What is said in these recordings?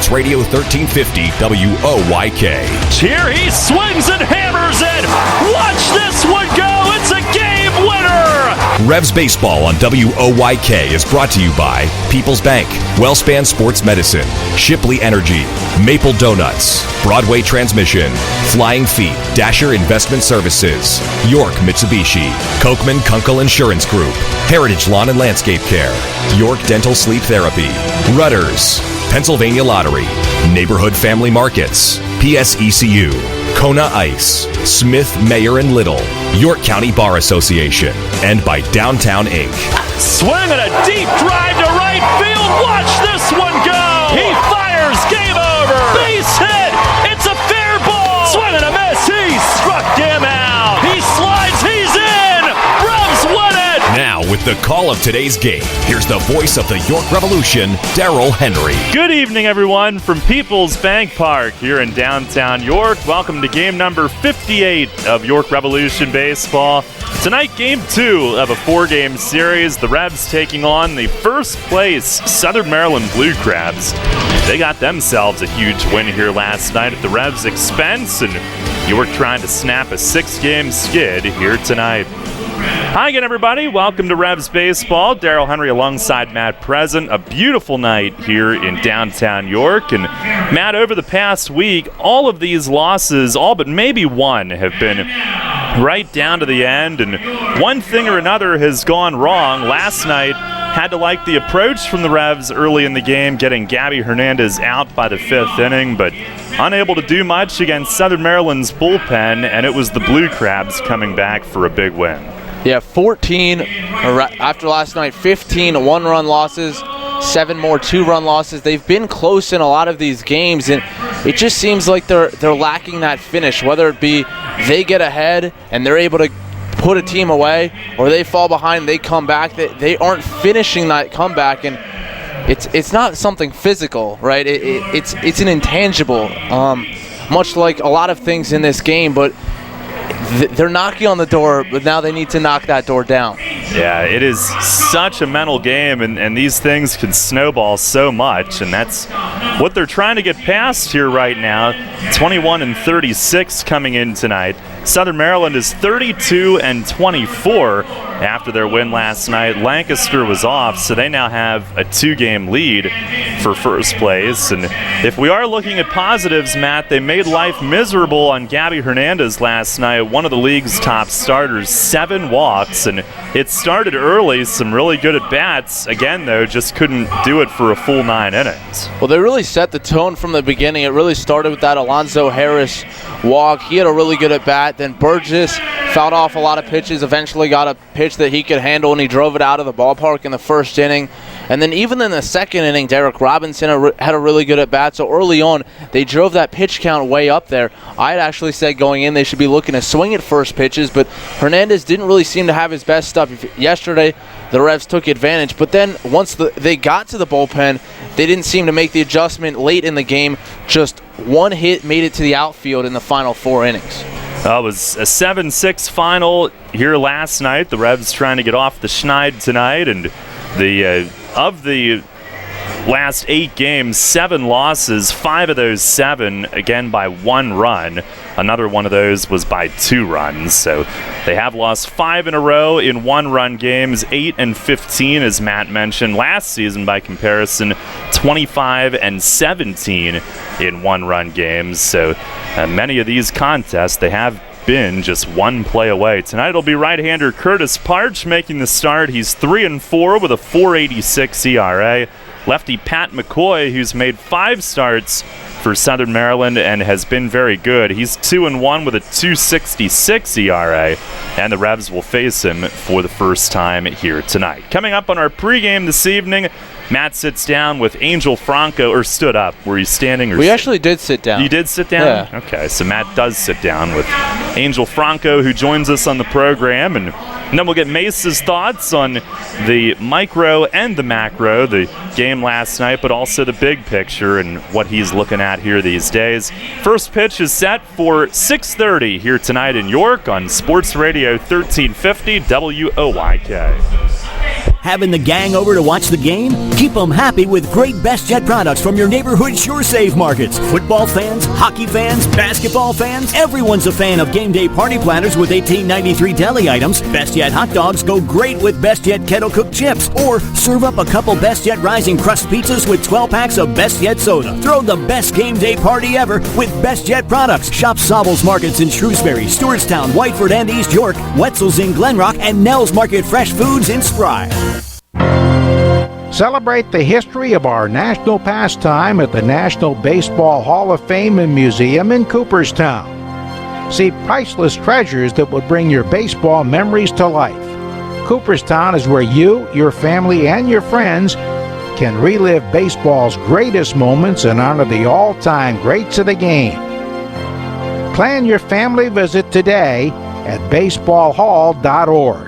Sports Radio 1350 WOYK. Here he swings and hammers it. Watch this one go. It's a game winner. Revs Baseball on WOYK is brought to you by People's Bank, Wellspan Sports Medicine, Shipley Energy, Maple Donuts, Broadway Transmission, Flying Feet, Dasher Investment Services, York Mitsubishi, Kochman Kunkel Insurance Group, Heritage Lawn and Landscape Care, York Dental Sleep Therapy, Rudders, Pennsylvania Lottery, Neighborhood Family Markets, PSECU, Kona Ice, Smith, Mayer and Little, York County Bar Association, and by Downtown Inc. Swing and a deep drive to right field. Watch this one go. He fires. Game over. Base hit. It's a fair ball. Swing and a miss. He struck him out. He slides. He's in. Revs win it. Now, with the call of today's game, here's the voice of the York Revolution, Darrell Henry. Good evening, everyone, from People's Bank Park here in downtown York. Welcome to game number 58 of York Revolution Baseball. Tonight, game 2 of a 4-game series. The Revs taking on the first place Southern Maryland Blue Crabs. They got themselves a huge win here last night at the Revs' expense, and York trying to snap a 6-game skid here tonight. Hi again, everybody. Welcome to Revs Baseball. Darrell Henry alongside Matt Present. A beautiful night here in downtown York. And Matt, over the past week, all of these losses, all but maybe one, have been right down to the end. And one thing or another has gone wrong. Last night, had to like the approach from the Revs early in the game, getting Gabby Hernandez out by the 5th inning, but unable to do much against Southern Maryland's bullpen, and it was the Blue Crabs coming back for a big win. Yeah, 14 after last night, 15 one-run losses, 7 more two-run losses. They've been close in a lot of these games, and it just seems like they're lacking that finish, whether it be they get ahead and they're able to put a team away, or they fall behind and they come back. They aren't finishing that comeback, and it's not something physical, right? It's an intangible, much like a lot of things in this game, but they're knocking on the door, but now they need to knock that door down. Yeah, it is such a mental game, and these things can snowball so much, and that's what they're trying to get past here right now. 21-36 coming in tonight. Southern Maryland is 32-24 after their win last night. Lancaster was off, so they now have a 2-game lead for first place. And if we are looking at positives, Matt, they made life miserable on Gabby Hernandez last night, one of the league's top starters, 7 walks, and it started early, some really good at-bats. Again, though, just couldn't do it for a full 9 innings. Well, they really set the tone from the beginning. It really started with that Alonzo Harris walk. He had a really good at-bat. Then Burgess fouled off a lot of pitches, eventually got a pitch that he could handle, and he drove it out of the ballpark in the first inning. And then even in the second inning, Derek Robinson had a really good at-bat. So early on, they drove that pitch count way up there. I had actually said going in they should be looking to swing at first pitches, but Hernandez didn't really seem to have his best stuff. Yesterday, the Revs took advantage. But then once they got to the bullpen, they didn't seem to make the adjustment late in the game. Just one hit made it to the outfield in the final 4 innings. It was a 7-6 final here last night. The Revs trying to get off the schneid tonight, and of the last 8 games, 7 losses, 5 of those 7, again, by 1 run. Another one of those was by 2 runs. So they have lost 5 in a row in 1-run games, 8-15, as Matt mentioned. Last season, by comparison, 25-17 in 1-run games. So many of these contests, they have been just 1 play away. Tonight it'll be right-hander Curtis Parch making the start. He's 3-4 with a 4.86 ERA. Lefty Pat McCoy, who's made 5 starts for Southern Maryland and has been very good. He's 2-1 with a 2.66 ERA, and the Revs will face him for the first time here tonight. Coming up on our pregame this evening, Matt sits down with Angel Franco, or stood up. Were you standing or We actually did sit down. You did sit down? Yeah. Okay, so Matt does sit down with Angel Franco, who joins us on the program, and then we'll get Mace's thoughts on the micro and the macro, the game last night, but also the big picture and what he's looking at here these days. First pitch is set for 6:30 here tonight in York on Sports Radio 1350 WOYK. Having the gang over to watch the game? Keep them happy with great BestJet products from your neighborhood SureSave markets. Football fans, hockey fans, basketball fans, everyone's a fan of game day party planners with $18.93 deli items. BestJet hot dogs go great with BestJet kettle cooked chips. Or serve up a couple BestJet Rising Crust pizzas with 12 packs of BestJet soda. Throw the best game day party ever with BestJet products. Shop Sobel's Markets in Shrewsbury, Stewartstown, Whiteford, and East York, Wetzel's in Glenrock, and Nell's Market Fresh Foods in Spry. Celebrate the history of our national pastime at the National Baseball Hall of Fame and Museum in Cooperstown. See priceless treasures that will bring your baseball memories to life. Cooperstown is where you, your family, and your friends can relive baseball's greatest moments and honor the all-time greats of the game. Plan your family visit today at baseballhall.org.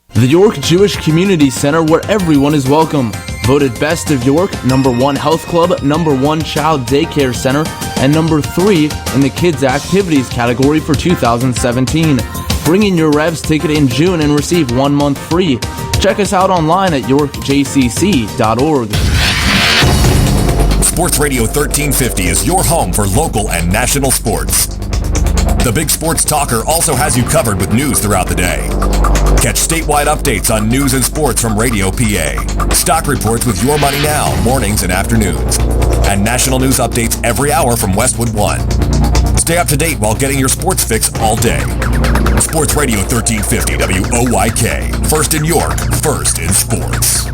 The York Jewish Community Center, where everyone is welcome. Voted Best of York, #1 Health Club, #1 Child Daycare Center, and #3 in the Kids Activities category for 2017. Bring in your Revs ticket in June and receive 1 month free. Check us out online at yorkjcc.org. Sports Radio 1350 is your home for local and national sports. The Big Sports Talker also has you covered with news throughout the day. Catch statewide updates on news and sports from Radio PA. Stock reports with Your Money Now, mornings and afternoons. And national news updates every hour from Westwood One. Stay up to date while getting your sports fix all day. Sports Radio 1350 WOYK. First in York, first in sports.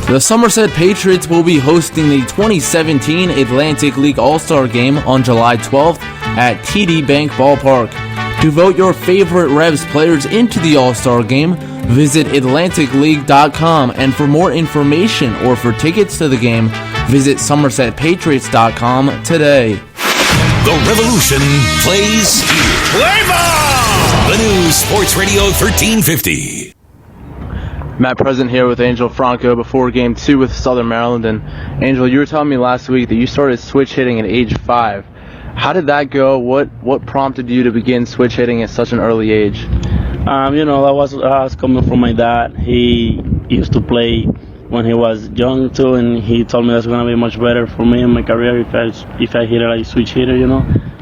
The Somerset Patriots will be hosting the 2017 Atlantic League All-Star Game on July 12th at TD Bank Ballpark. To vote your favorite Revs players into the All-Star Game, visit AtlanticLeague.com, and for more information or for tickets to the game, visit SomersetPatriots.com today. The Revolution plays here. Play ball! The new Sports Radio 1350. Matt Present here with Angel Franco before Game 2 with Southern Maryland. And Angel, you were telling me last week that you started switch hitting at age 5. How did that go? What prompted you to begin switch hitting at such an early age? That was coming from my dad. He used to play when he was young too, and he told me that's gonna be much better for me in my career if I hit it like switch hitter,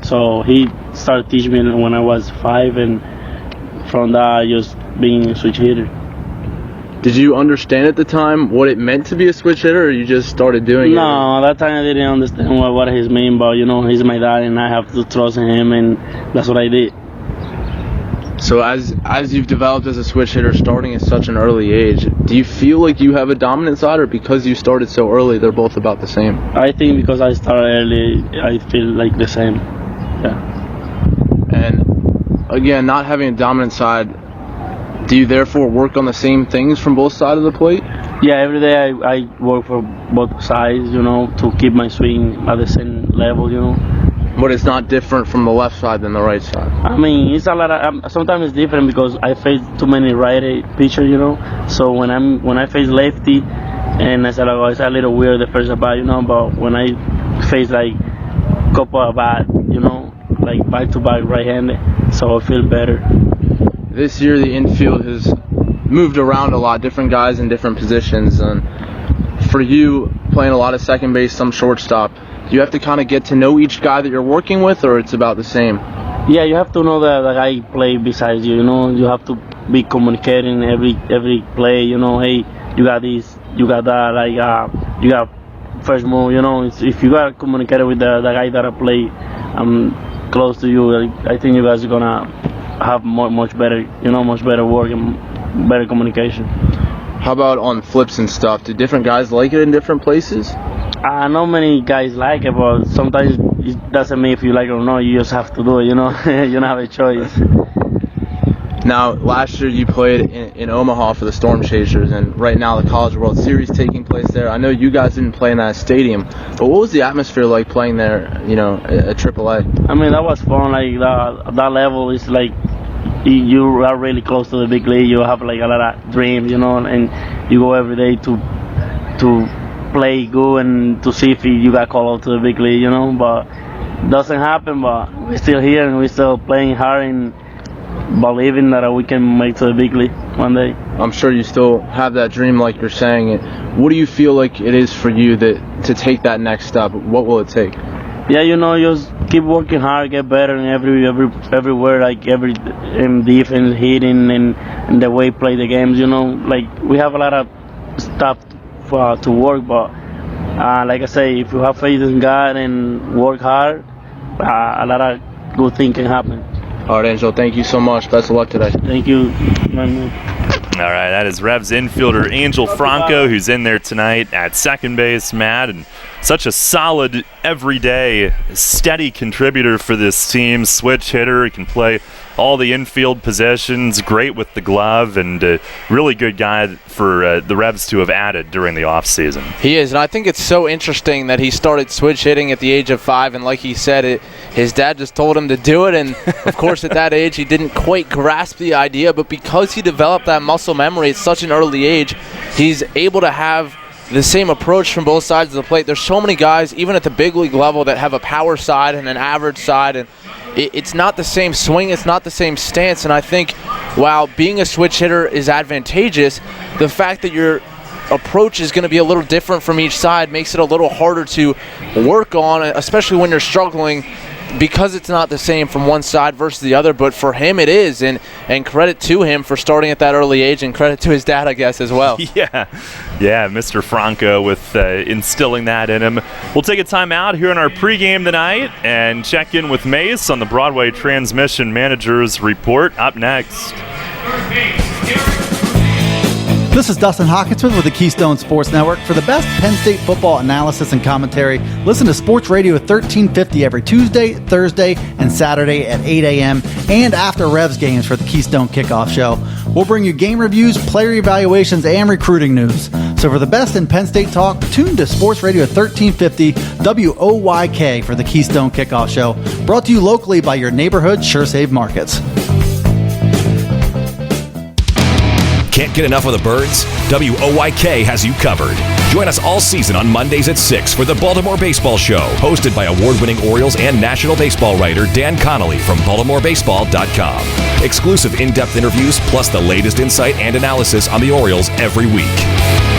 So he started teaching me when I was 5, and from that I just being a switch hitter. Did you understand at the time what it meant to be a switch hitter, or you just started doing it? No, that time I didn't understand what he's mean, but he's my dad and I have to trust in him, and that's what I did. So as you've developed as a switch hitter starting at such an early age, do you feel like you have a dominant side, or because you started so early they're both about the same? I think because I started early, I feel like the same. Yeah. And again, not having a dominant side, do you therefore work on the same things from both sides of the plate? Yeah, every day I work for both sides, to keep my swing at the same level, But it's not different from the left side than the right side. I mean, it's a lot of, sometimes it's different because I face too many righty pitchers, So when I face lefty, and I said, it's a little weird the first at bat, but when I face like couple at bat, like back-to-back right-handed, so I feel better. This year the infield has moved around a lot, different guys in different positions, and for you playing a lot of second base, some shortstop, you have to kind of get to know each guy that you're working with, or it's about the same? Yeah, you have to know the guy play besides you, You have to be communicating every play, Hey, you got this, you got that, you got first move, If you got to communicate with the guy that I play close to you, I think you guys are going to have much better work and better communication. How about on flips and stuff? Do different guys like it in different places? Not many guys like it, but sometimes it doesn't mean if you like it or not. You just have to do it, You don't have a choice. Now, last year you played in Omaha for the Storm Chasers, and right now the College World Series taking place there. I know you guys didn't play in that stadium, but what was the atmosphere like playing there, at AAA? I mean, that was fun. Like that level is like you are really close to the big league. You have like a lot of dreams, and you go every day to play good and to see if you got called up to the big league, But it doesn't happen. But we're still here and we're still playing hard, and believing that we can make to the big league one day. I'm sure you still have that dream, like you're saying. What do you feel like it is for you to take that next step? What will it take? Yeah, just keep working hard, get better in everywhere, like in defense, hitting, and the way play the games. Like we have a lot of stuff to work, but like I say, if you have faith in God and work hard, a lot of good things can happen. All right, Angel, thank you so much. Best of luck today. Thank you, man. All right, that is Revs infielder Angel Franco, who's in there tonight at second base, Matt, and such a solid, everyday, steady contributor for this team. Switch hitter, he can play all the infield positions, great with the glove, and a really good guy for the Revs to have added during the offseason. He is, and I think it's so interesting that he started switch hitting at the age of 5, and like he said, his dad just told him to do it, and of course at that age he didn't quite grasp the idea, but because he developed that muscle memory at such an early age, he's able to have the same approach from both sides of the plate. There's so many guys, even at the big league level, that have a power side and an average side, and it's not the same swing, it's not the same stance, and I think while being a switch hitter is advantageous, the fact that your approach is going to be a little different from each side makes it a little harder to work on, especially when you're struggling, because it's not the same from one side versus the other. But for him it is, and credit to him for starting at that early age, and credit to his dad, I guess, as well. Yeah, Mr. Franco with instilling that in him. We'll take a time out here in our pregame tonight and check in with Mace on the Broadway Transmission Managers Report up next. This is Dustin Hawkinsmith with the Keystone Sports Network. For the best Penn State football analysis and commentary, listen to Sports Radio 1350 every Tuesday, Thursday, and Saturday at 8 a.m. and after Revs games for the Keystone Kickoff Show. We'll bring you game reviews, player evaluations, and recruiting news. So for the best in Penn State talk, tune to Sports Radio 1350 WOYK for the Keystone Kickoff Show. Brought to you locally by your neighborhood SureSave Markets. Can't get enough of the Birds? WOYK has you covered. Join us all season on Mondays at 6 for the Baltimore Baseball Show, hosted by award-winning Orioles and National Baseball writer Dan Connolly from BaltimoreBaseball.com. Exclusive in-depth interviews plus the latest insight and analysis on the Orioles every week.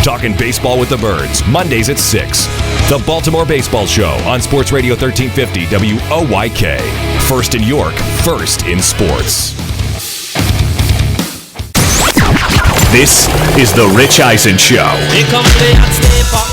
Talking baseball with the Birds, Mondays at 6. The Baltimore Baseball Show on Sports Radio 1350 WOYK. First in York, first in sports. This is the Rich Eisen Show.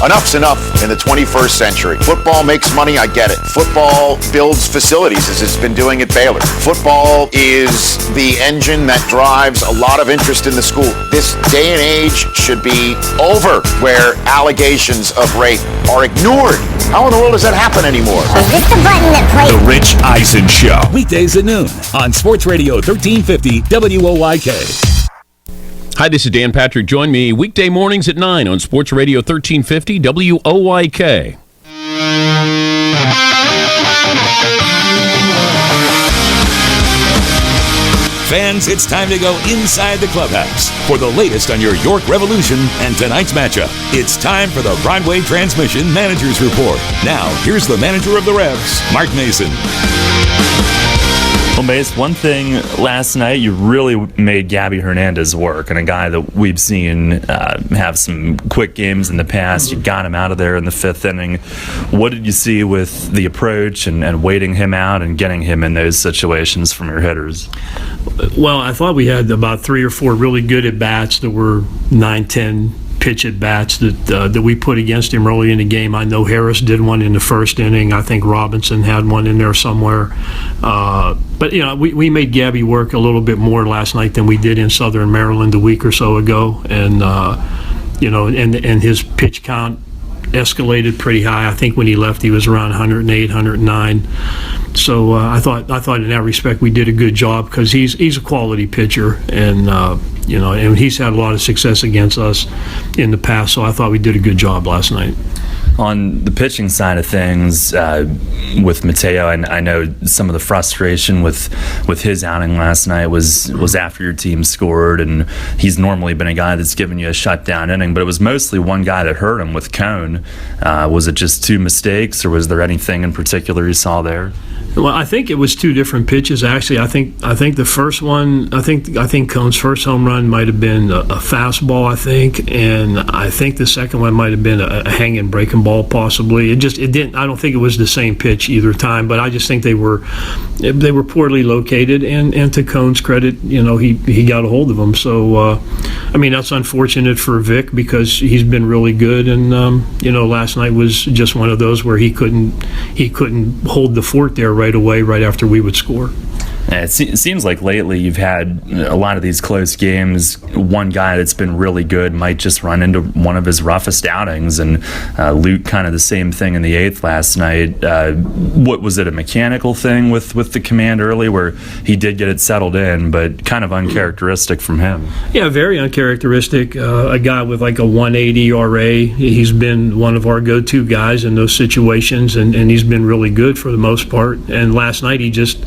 Enough's enough in the 21st century. Football makes money, I get it. Football builds facilities as it's been doing at Baylor. Football is the engine that drives a lot of interest in the school. This day and age should be over where allegations of rape are ignored. How in the world does that happen anymore? Is this the button that plays? The Rich Eisen Show. Weekdays at noon on Sports Radio 1350 WOYK. Hi, this is Dan Patrick. Join me weekday mornings at 9 on Sports Radio 1350 WOYK. Fans, it's time to go inside the clubhouse for the latest on your York Revolution and tonight's matchup. It's time for the Broadway Transmission Managers Report. Now, here's the manager of the Revs, Mark Mason. Well, Mace, one thing last night, you really made Gabby Hernandez work, and a guy that we've seen have some quick games in the past. You got him out of there in the fifth inning. What did you see with the approach and waiting him out and getting him in those situations from your hitters? Well, I thought we had about 3 or 4 really good at-bats that were 9-10 pitch at-bats that we put against him early in the game. I know Harris did one in the first inning. I think Robinson had one in there somewhere. But, we made Gabby work a little bit more last night than we did in Southern Maryland a week or so ago. And, and his pitch count escalated pretty high. I think when he left, he was around 108, 109. So I thought in that respect we did a good job because he's a quality pitcher, and and he's had a lot of success against us in the past. So I thought we did a good job last night. On the pitching side of things, with Mateo, I know some of the frustration with his outing last night was after your team scored, and he's normally been a guy that's given you a shutdown inning, but it was mostly one guy that hurt him with Cone. Was it just 2 mistakes, or was there anything in particular you saw there? Well, I think it was two different pitches. Actually, I think the first one, I think Cohn's first home run might have been a fastball. I think, and I think the second one might have been a hanging breaking ball, possibly. It didn't. I don't think it was the same pitch either time, but I just think they were poorly located. And to Cohn's credit, he got a hold of them. So, I mean, that's unfortunate for Vic because he's been really good. And last night was just one of those where he couldn't hold the fort there right away, right after we would score. It seems like lately you've had a lot of these close games. One guy that's been really good might just run into one of his roughest outings, and Luke kind of the same thing in the 8th last night. What was it, a mechanical thing with the command early where he did get it settled in, but kind of uncharacteristic from him? Yeah, very uncharacteristic. A guy with like a 180 RA. He's been one of our go-to guys in those situations, and he's been really good for the most part. And last night he just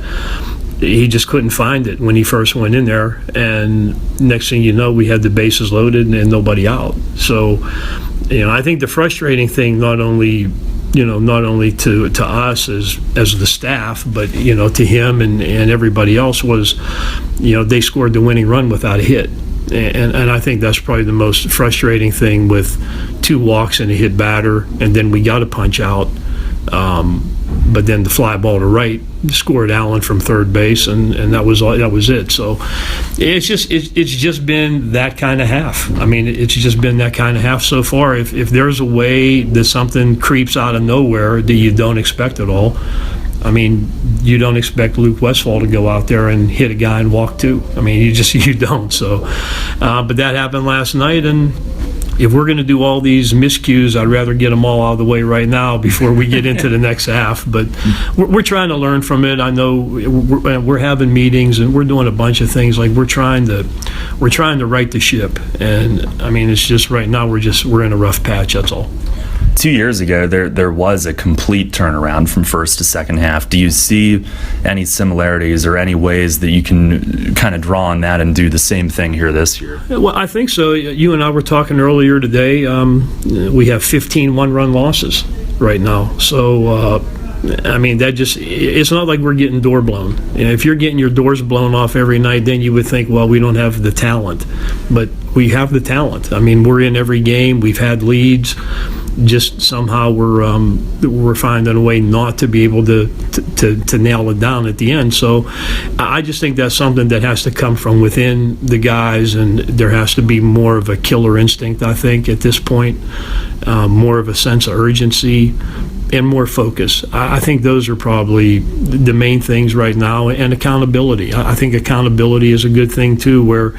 couldn't find it when he first went in there, and next thing you know, we had the bases loaded and nobody out. So, I think the frustrating thing, not only to us as the staff, but to him and everybody else was, they scored the winning run without a hit. And I think that's probably the most frustrating thing, with 2 walks and a hit batter, and then we got a punch out. But then the fly ball to right scored Allen from third base, and that was it. So it's just been that kind of half. I mean, it's just been that kind of half so far. If there's a way that something creeps out of nowhere that you don't expect at all, I mean, you don't expect Luke Westfall to go out there and hit a guy and walk 2. I mean, you don't. So, but that happened last night, and if we're going to do all these miscues, I'd rather get them all out of the way right now before we get into the next half. But we're trying to learn from it. I know we're having meetings and we're doing a bunch of things. Like we're trying to right the ship. And I mean, it's just right now we're in a rough patch. That's all. 2 years ago, there was a complete turnaround from first to second half. Do you see any similarities or any ways that you can kind of draw on that and do the same thing here this year? Well, I think so. You and I were talking earlier today. We have 15 one-run losses right now. So, I mean, it's not like we're getting door blown. If you're getting your doors blown off every night, then you would think, well, we don't have the talent. But we have the talent. I mean, we're in every game. We've had leads. Just somehow we're finding a way not to be able to nail it down at the end. So I just think that's something that has to come from within the guys, and there has to be more of a killer instinct, I think, at this point, more of a sense of urgency and more focus. I think those are probably the main things right now, and accountability. I think accountability is a good thing too, where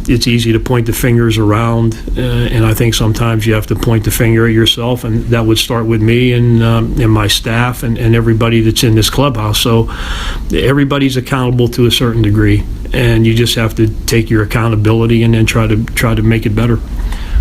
it's easy to point the fingers around, and I think sometimes you have to point the finger at yourself, and that would start with me and my staff and everybody that's in this clubhouse. So everybody's accountable to a certain degree, and you just have to take your accountability and then try to make it better.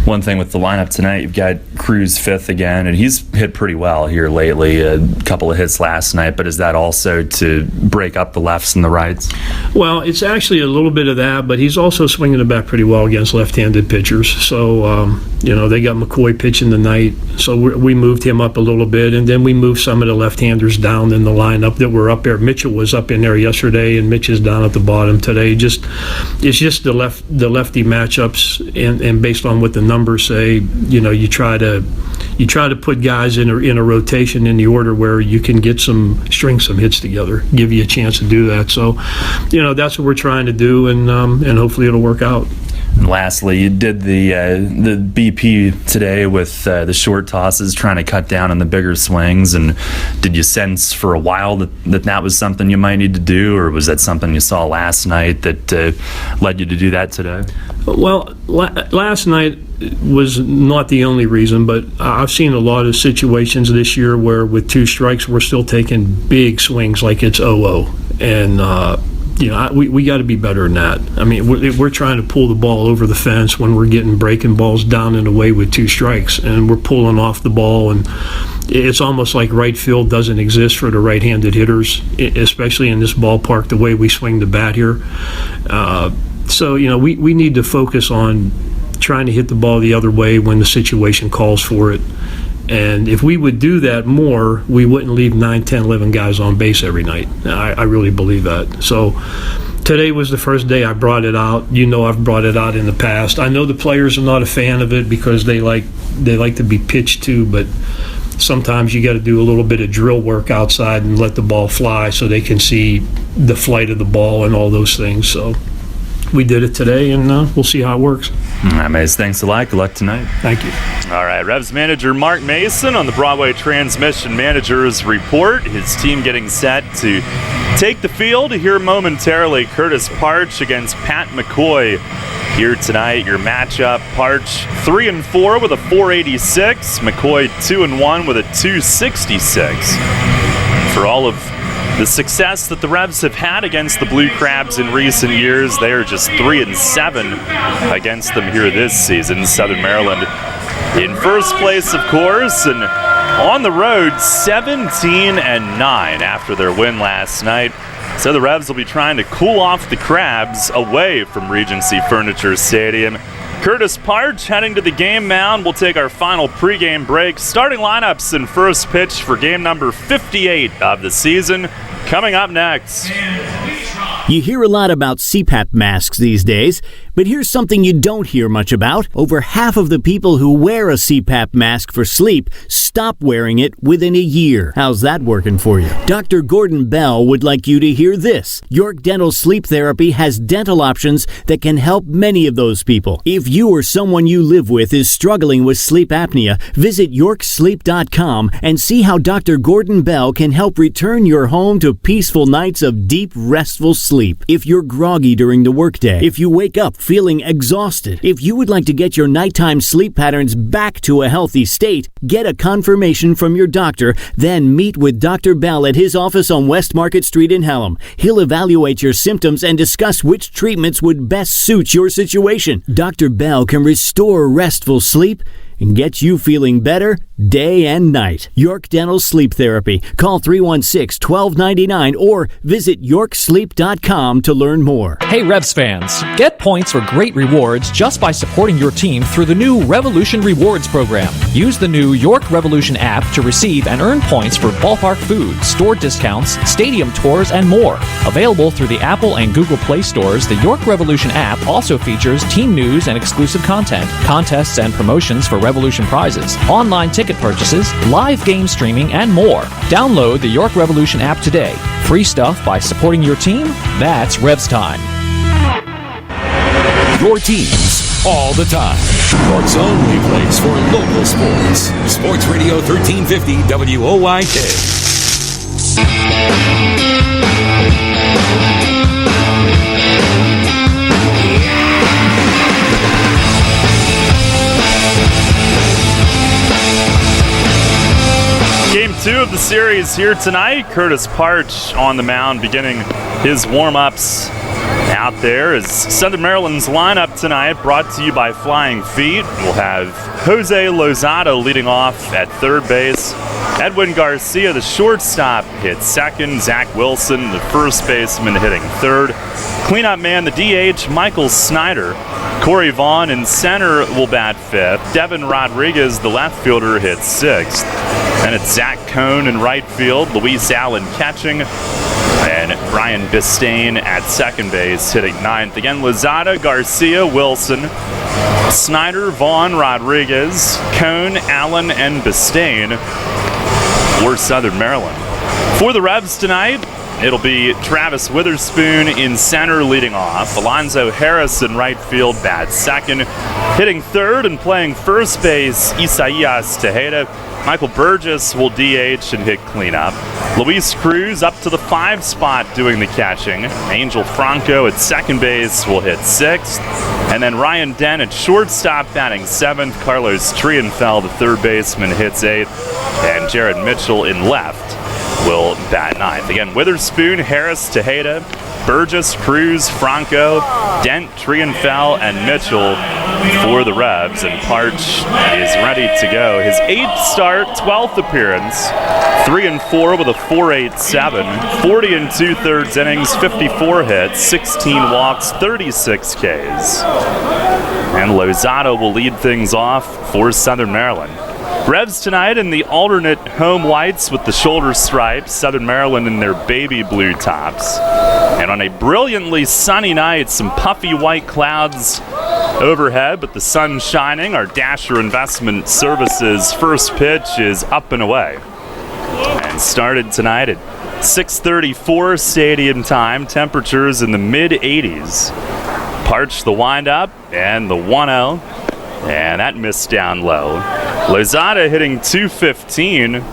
One thing with the lineup tonight, you've got Cruz 5th again, and he's hit pretty well here lately. A couple of hits last night, but is that also to break up the lefts and the rights? Well, it's actually a little bit of that, but he's also swinging the bat pretty well against left-handed pitchers. So, they got McCoy pitching tonight, so we moved him up a little bit, and then we moved some of the left-handers down in the lineup that were up there. Mitchell was up in there yesterday, and Mitch is down at the bottom today. It's just the lefty matchups, and based on what the numbers say, you try to put guys in a rotation in the order where you can string some hits together, give you a chance to do that. So, that's what we're trying to do, and hopefully it'll work out. And lastly, you did the BP today with the short tosses, trying to cut down on the bigger swings. And did you sense for a while that was something you might need to do, or was that something you saw last night that led you to do that today? Well, last night was not the only reason, but I've seen a lot of situations this year where with 2 strikes we're still taking big swings like it's 0-0, and we got to be better than that. I mean, we're trying to pull the ball over the fence when we're getting breaking balls down and away with 2 strikes, and we're pulling off the ball, and it's almost like right field doesn't exist for the right-handed hitters, especially in this ballpark, the way we swing the bat here. So, we need to focus on trying to hit the ball the other way when the situation calls for it. And if we would do that more, we wouldn't leave 9, 10, 11 guys on base every night. I really believe that. So today was the first day I brought it out. You know, I've brought it out in the past. I know the players are not a fan of it because they like to be pitched to, but sometimes you got to do a little bit of drill work outside and let the ball fly so they can see the flight of the ball and all those things. So we did it today, and we'll see how it works. All right, Mace, thanks a lot. Good luck tonight. Thank you. All right, Revs manager Mark Mason on the Broadway Transmission Managers Report. His team getting set to take the field. Here momentarily, Curtis Parch against Pat McCoy. Here tonight, your matchup, Parch 3-4 with a 486, McCoy 2-1 with a 266. For all of the success that the Revs have had against the Blue Crabs in recent years, they are just 3-7 against them here this season. Southern Maryland in first place, of course, and on the road 17-9 after their win last night. So the Revs will be trying to cool off the Crabs away from Regency Furniture Stadium. Curtis Parch heading to the game mound. We'll take our final pregame break. Starting lineups and first pitch for game number 58 of the season coming up next. You hear a lot about CPAP masks these days, but here's something you don't hear much about. Over half of the people who wear a CPAP mask for sleep stop wearing it within a year. How's that working for you? Dr. Gordon Bell would like you to hear this. York Dental Sleep Therapy has dental options that can help many of those people. If you or someone you live with is struggling with sleep apnea, visit yorksleep.com and see how Dr. Gordon Bell can help return your home to peaceful nights of deep, restful sleep. If you're groggy during the workday, if you wake up feeling exhausted, if you would like to get your nighttime sleep patterns back to a healthy state, get a confirmation from your doctor, then meet with Dr. Bell at his office on West Market Street in Hallam. He'll evaluate your symptoms and discuss which treatments would best suit your situation. Dr. Bell can restore restful sleep and get you feeling better day and night. York Dental Sleep Therapy. Call 316-1299 or visit yorksleep.com to learn more. Hey Revs fans, get points or great rewards just by supporting your team through the new Revolution Rewards program. Use the new York Revolution app to receive and earn points for ballpark food, store discounts, stadium tours, and more. Available through the Apple and Google Play stores, the York Revolution app also features team news and exclusive content, contests and promotions for Revolution prizes, online ticket purchases, live game streaming, and more. Download the York Revolution app today. Free stuff by supporting your team? That's Revs time. Your teams all the time. York's only place for local sports. Sports Radio 1350 WOYK. Game 2 of the series here tonight. Curtis Parch on the mound beginning his warm-ups out there as Southern Maryland's lineup tonight brought to you by Flying Feet. We'll have Jose Lozada leading off at third base. Edwin Garcia, the shortstop, hits second. Zach Wilson, the first baseman, hitting third. Cleanup man, the DH, Michael Snyder. Corey Vaughn in center will bat fifth. Devin Rodriguez, the left fielder, hits sixth. And it's Zach Cohn in right field. Luis Allen catching. And Brian Bistain at second base, hitting ninth. Again, Lozada, Garcia, Wilson, Snyder, Vaughn, Rodriguez, Cohn, Allen, and Bistain for Southern Maryland. For the Revs tonight, it'll be Travis Witherspoon in center leading off. Alonzo Harris in right field bats second. Hitting third and playing first base, Isaias Tejeda. Michael Burgess will DH and hit cleanup. Luis Cruz up to the 5 spot doing the catching. Angel Franco at second base will hit sixth. And then Ryan Dent at shortstop batting seventh. Carlos Trienfeld, the third baseman, hits eighth. And Jared Mitchell in left will bat ninth. Again, Witherspoon, Harris, Tejeda, Burgess, Cruz, Franco, Dent, Trienfeld, and Mitchell for the Revs. And Parch is ready to go. His 8th start, 12th appearance, 3-4 with a 4.87, 40 2/3 innings, 54 hits, 16 walks, 36 Ks. And Lozada will lead things off for Southern Maryland. Revs tonight in the alternate home whites with the shoulder stripes, Southern Maryland in their baby blue tops. And on a brilliantly sunny night, some puffy white clouds overhead, but the sun shining. Our Dasher Investment Services first pitch is up and away. And started tonight at 6:34 stadium time, temperatures in the mid-80s. Parch the windup and the 1-0, and that missed down low. Lozada hitting .215.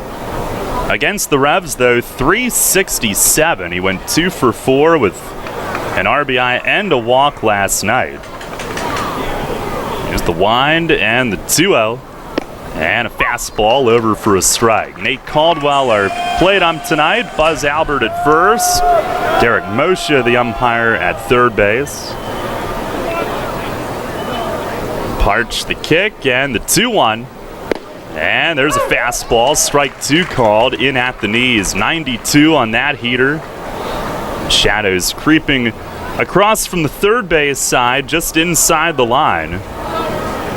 Against the Revs, though, .367. He went 2 for 4 with an RBI and a walk last night. Here's the wind and the 2-0. And a fastball over for a strike. Nate Caldwell, our plate ump tonight. Buzz Albert at first. Derek Moshe, the umpire, at third base. Parch the kick and the 2-1. And there's a fastball, strike 2 called, in at the knees. 92 on that heater. Shadows creeping across from the third base side, just inside the line.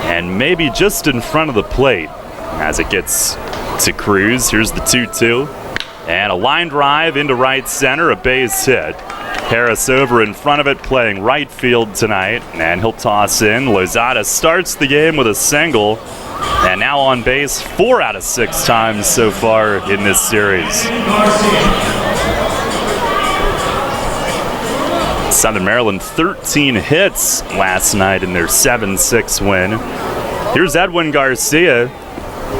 And maybe just in front of the plate as it gets to Cruz. Here's the 2-2. And a line drive into right center, a base hit. Harris over in front of it, playing right field tonight. And he'll toss in. Lozada starts the game with a single. And now on base 4 out of 6 times so far in this series. Southern Maryland 13 hits last night in their 7-6 win. Here's Edwin Garcia.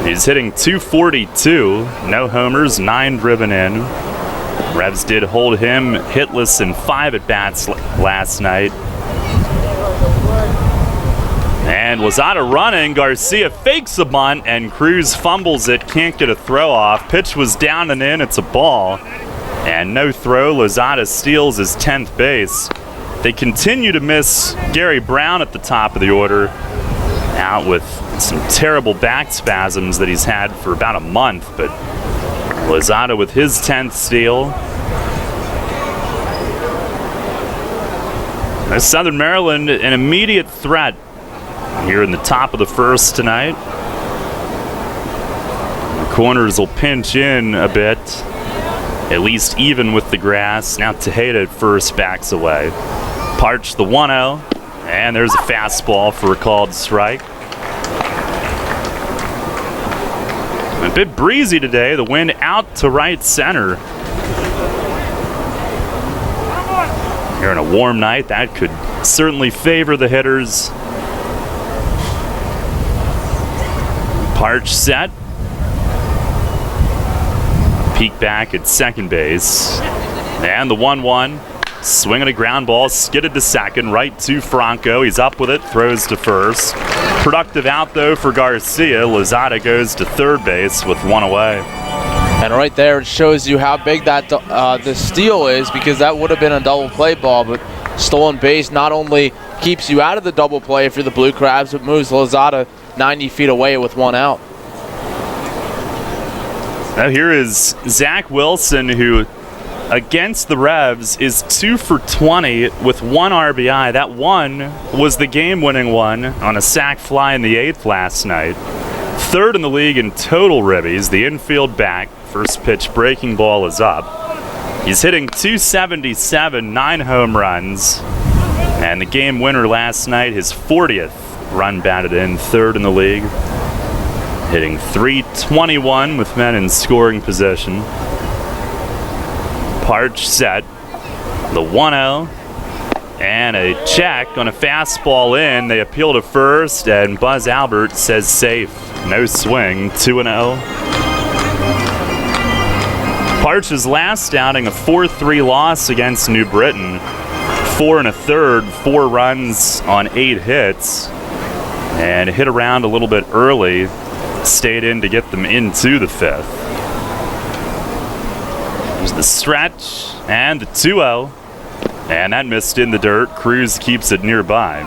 He's hitting .242. No homers, 9 driven in. Revs did hold him hitless in 5 at-bats last night. And Lozada running, Garcia fakes a bunt, and Cruz fumbles it, can't get a throw off. Pitch was down and in, it's a ball. And no throw, Lozada steals his 10th base. They continue to miss Gary Brown at the top of the order, out with some terrible back spasms that he's had for about a month, but Lozada with his 10th steal. Southern Maryland, an immediate threat here in the top of the first tonight. The corners will pinch in a bit, at least even with the grass. Now Tejeda at first backs away. Parch the 1-0, and there's a fastball for a called strike. A bit breezy today, the wind out to right center. Here on a warm night, that could certainly favor the hitters. Parch set. Peek back at second base. And the 1-1. Swinging a ground ball, skidded to second, right to Franco. He's up with it, throws to first. Productive out, though, for Garcia. Lozada goes to third base with 1 away. And right there, it shows you how big that the steal is, because that would have been a double play ball, but stolen base not only keeps you out of the double play if you're the Blue Crabs, but moves Lozada 90 feet away with 1 out. Now here is Zach Wilson, who against the Revs is 2 for 20 with 1 RBI. That one was the game-winning one on a sac fly in the 8th last night. 3rd in the league in total ribbies. The infield back. First pitch breaking ball is up. He's hitting .277, 9 home runs. And the game winner last night, his 40th run batted in, 3rd in the league. Hitting .321 with men in scoring position. Parch set, the 1-0, and a check on a fastball in. They appeal to first, and Buzz Albert says safe. No swing, 2-0. Parch's last outing, a 4-3 loss against New Britain. 4 1/3, 4 runs on 8 hits, and hit around a little bit early. Stayed in to get them into the 5th. There's the stretch and the 2-0, and that missed in the dirt. Cruz keeps it nearby.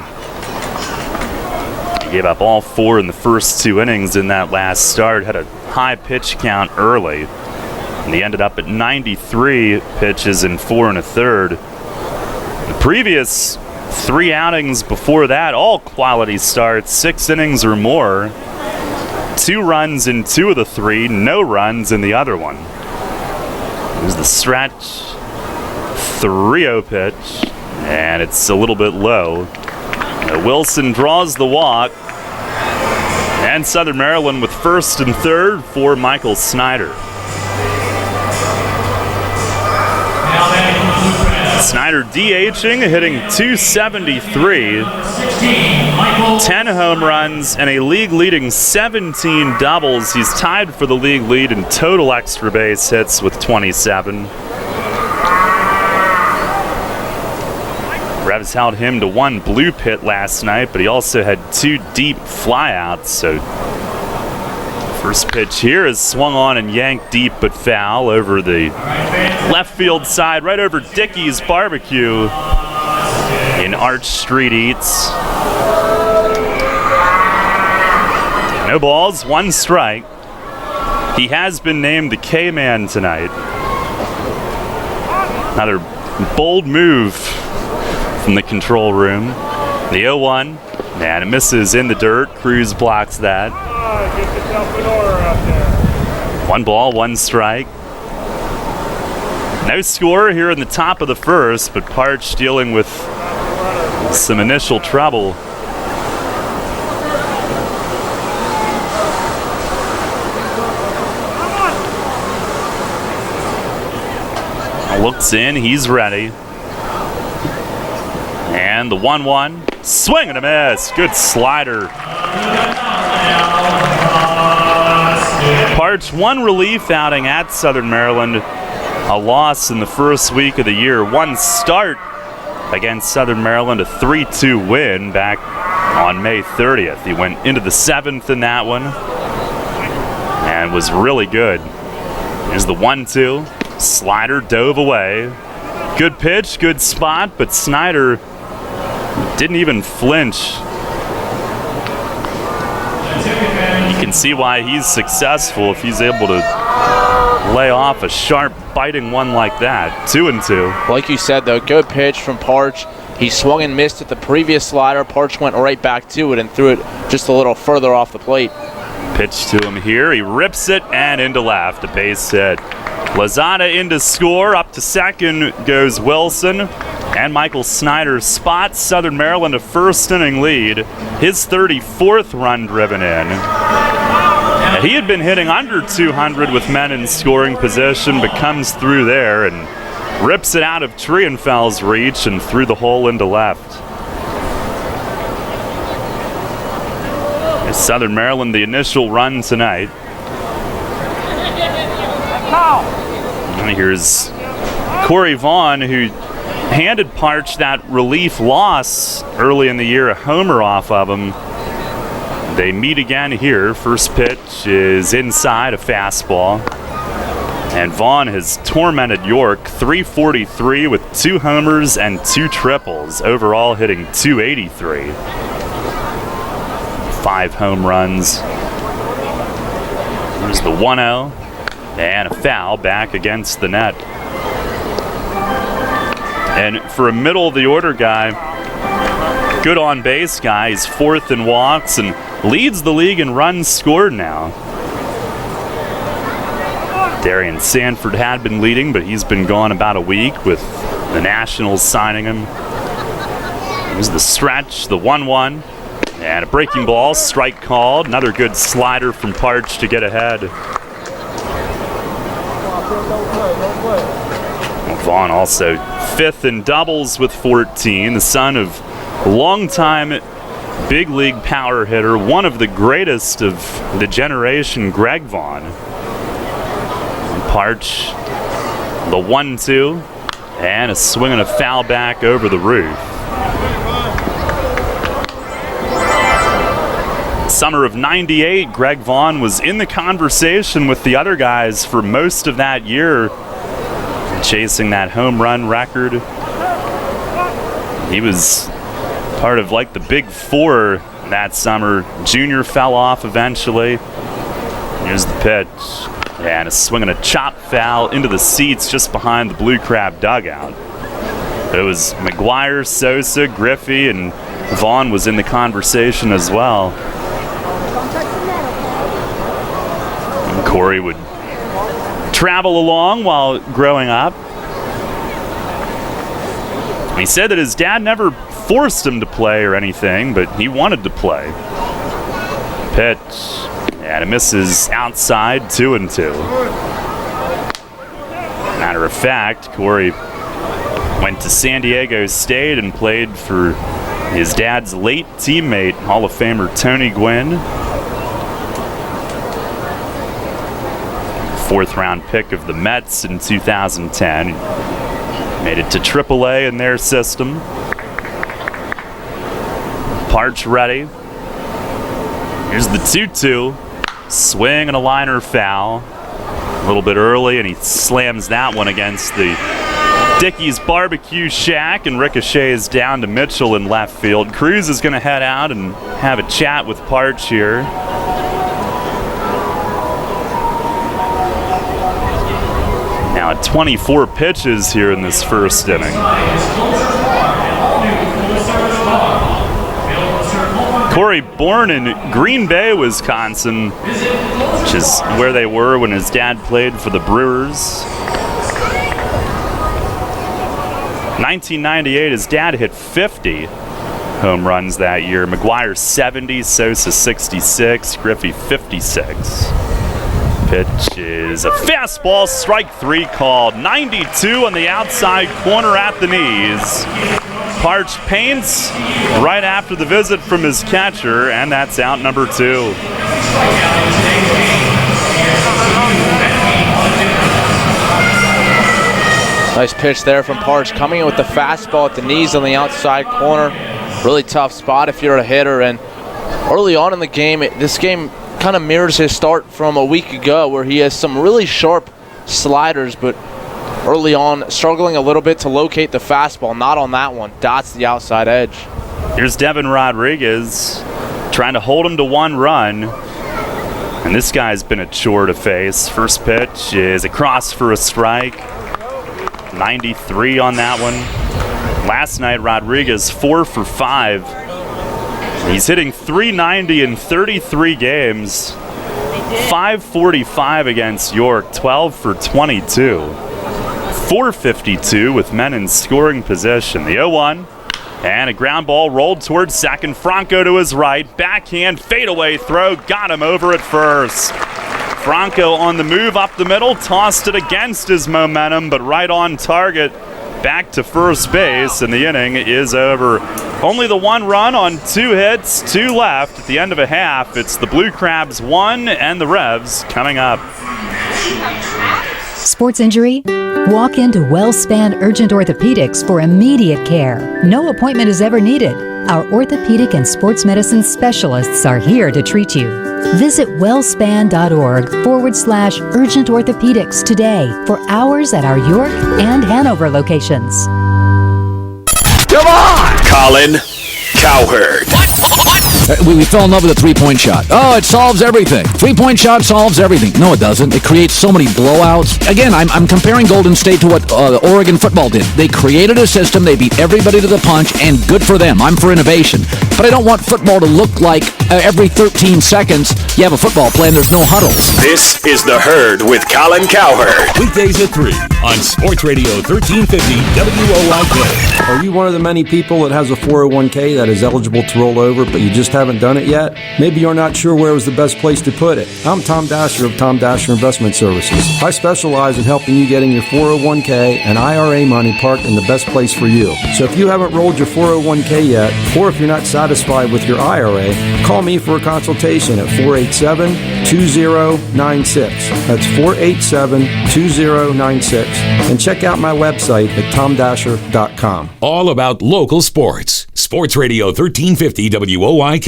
He gave up all 4 in the first 2 innings in that last start. Had a high pitch count early, and he ended up at 93 pitches in 4 1/3. The previous 3 outings before that, all quality starts, 6 innings or more. 2 runs in 2 of the 3, no runs in the other one. Here's the stretch. 3-0 pitch, and it's a little bit low. Wilson draws the walk, and Southern Maryland with first and third for Michael Snyder. Snyder DHing, hitting .273, 10 home runs, and a league-leading 17 doubles. He's tied for the league lead in total extra base hits with 27. Revs held him to 1 bloop hit last night, but he also had 2 deep flyouts. So first pitch here is swung on and yanked deep but foul over the left field side, right over Dickey's Barbecue in Arch Street Eats. No balls, 1 strike. He has been named the K-Man tonight. Another bold move from the control room. The 0-1, and it misses in the dirt. Cruz blocks that. 1 ball, 1 strike. No score here in the top of the first, but Parch dealing with some initial trouble. Looks in, he's ready. And the 1-1, swing and a miss. Good slider. Parch 1 relief outing at Southern Maryland. A loss in the first week of the year. 1 start against Southern Maryland, a 3-2 win back on May 30th. He went into the 7th in that one and was really good. Here's the 1-2. Slider dove away. Good pitch, good spot, but Snyder didn't even flinch. You can see why he's successful if he's able to lay off a sharp, biting one like that. 2-2. Like you said, though, good pitch from Parch. He swung and missed at the previous slider. Parch went right back to it and threw it just a little further off the plate. Pitch to him here. He rips it and into left. A base hit. Lozada in to score. Up to second goes Wilson. And Michael Snyder spots Southern Maryland a first inning lead. His 34th run driven in. He had been hitting under 200 with men in scoring position, but comes through there and rips it out of Trienfeld's reach and through the hole into left. Southern Maryland, the initial run tonight. And here's Corey Vaughn, who handed Parch that relief loss early in the year, a homer off of him. They meet again here. First pitch is inside, a fastball. And Vaughn has tormented York, 343 with 2 homers and 2 triples. Overall hitting 283. 5 home runs. There's the 1-0 and a foul back against the net. And for a middle of the order guy, good on base guy, he's 4th in walks and leads the league in runs scored now. Darian Sanford had been leading, but he's been gone about a week with the Nationals signing him. Here's the stretch, the 1-1. And a breaking ball, strike called. Another good slider from Parch to get ahead. Vaughn also 5th in doubles with 14. The son of longtime big league power hitter, one of the greatest of the generation, Greg Vaughn. And Parch, the 1-2, and a swing and a foul back over the roof. Summer of '98, Greg Vaughn was in the conversation with the other guys for most of that year, chasing that home run record. He was part of like the big 4 that summer. Junior fell off eventually. Here's the pitch. And a swing and a chop foul into the seats just behind the Blue Crab dugout. It was McGuire, Sosa, Griffey, and Vaughn was in the conversation as well. Corey would travel along while growing up. He said that his dad never forced him to play or anything, but he wanted to play. Pitch, and it misses outside, 2-2. Matter of fact, Corey went to San Diego State and played for his dad's late teammate, Hall of Famer Tony Gwynn. Fourth-round pick of the Mets in 2010. Made it to AAA in their system. Parch ready. Here's the 2-2. Swing and a liner foul. A little bit early, and he slams that one against the Dickey's Barbecue Shack and ricochets down to Mitchell in left field. Cruz is going to head out and have a chat with Parch here. Now at 24 pitches here in this first inning. Corey, born in Green Bay, Wisconsin, which is where they were when his dad played for the Brewers. 1998, his dad hit 50 home runs that year. McGuire 70, Sosa 66, Griffey 56. Pitch is a fastball, strike 3 called. 92 on the outside corner at the knees. Parch paints right after the visit from his catcher, and that's out number 2. Nice pitch there from Parch, coming in with the fastball at the knees on the outside corner. Really tough spot if you're a hitter. And early on in the game, this game kind of mirrors his start from a week ago, where he has some really sharp sliders, but early on struggling a little bit to locate the fastball. Not on that one. Dots the outside edge. Here's Devin Rodriguez trying to hold him to 1 run. And this guy's been a chore to face. First pitch is a cross for a strike. 93 on that one. Last night, Rodriguez 4 for 5. He's hitting .390 in 33 games. 545 against York, 12 for 22. 452 with men in scoring position. The 0-1, and a ground ball rolled towards second. Franco to his right. Backhand fadeaway throw. Got him over at first. Franco on the move up the middle. Tossed it against his momentum, but right on target. Back to first base, and the inning is over. Only the 1 run on 2 hits, 2 left at the end of a half. It's the Blue Crabs 1 and the Revs coming up. Sports injury? Walk into WellSpan Urgent Orthopedics for immediate care. No appointment is ever needed. Our orthopedic and sports medicine specialists are here to treat you. Visit wellspan.org/urgent orthopedics today for hours at our York and Hanover locations. Come on! Colin Cowherd. We fell in love with a three-point shot. Oh, it solves everything. Three-point shot solves everything. No, it doesn't. It creates so many blowouts. Again, I'm comparing Golden State to what Oregon football did. They created a system. They beat everybody to the punch, and good for them. I'm for innovation. But I don't want football to look like every 13 seconds you have a football play and there's no huddles. This is The Herd with Colin Cowherd. Weekdays at 3 on Sports Radio 1350 WOYK. Are you one of the many people that has a 401k that is eligible to roll over, but you just haven't done it yet? Maybe you're not sure where was the best place to put it. I'm Tom Dasher of Tom Dasher Investment Services. I specialize in helping you getting your 401k and IRA money parked in the best place for you. So if you haven't rolled your 401k yet, or if you're not satisfied with your IRA, call me for a consultation at 487-2096. That's 487-2096. And check out my website at tomdasher.com. All about local sports. Sports Radio 1350 WOYK.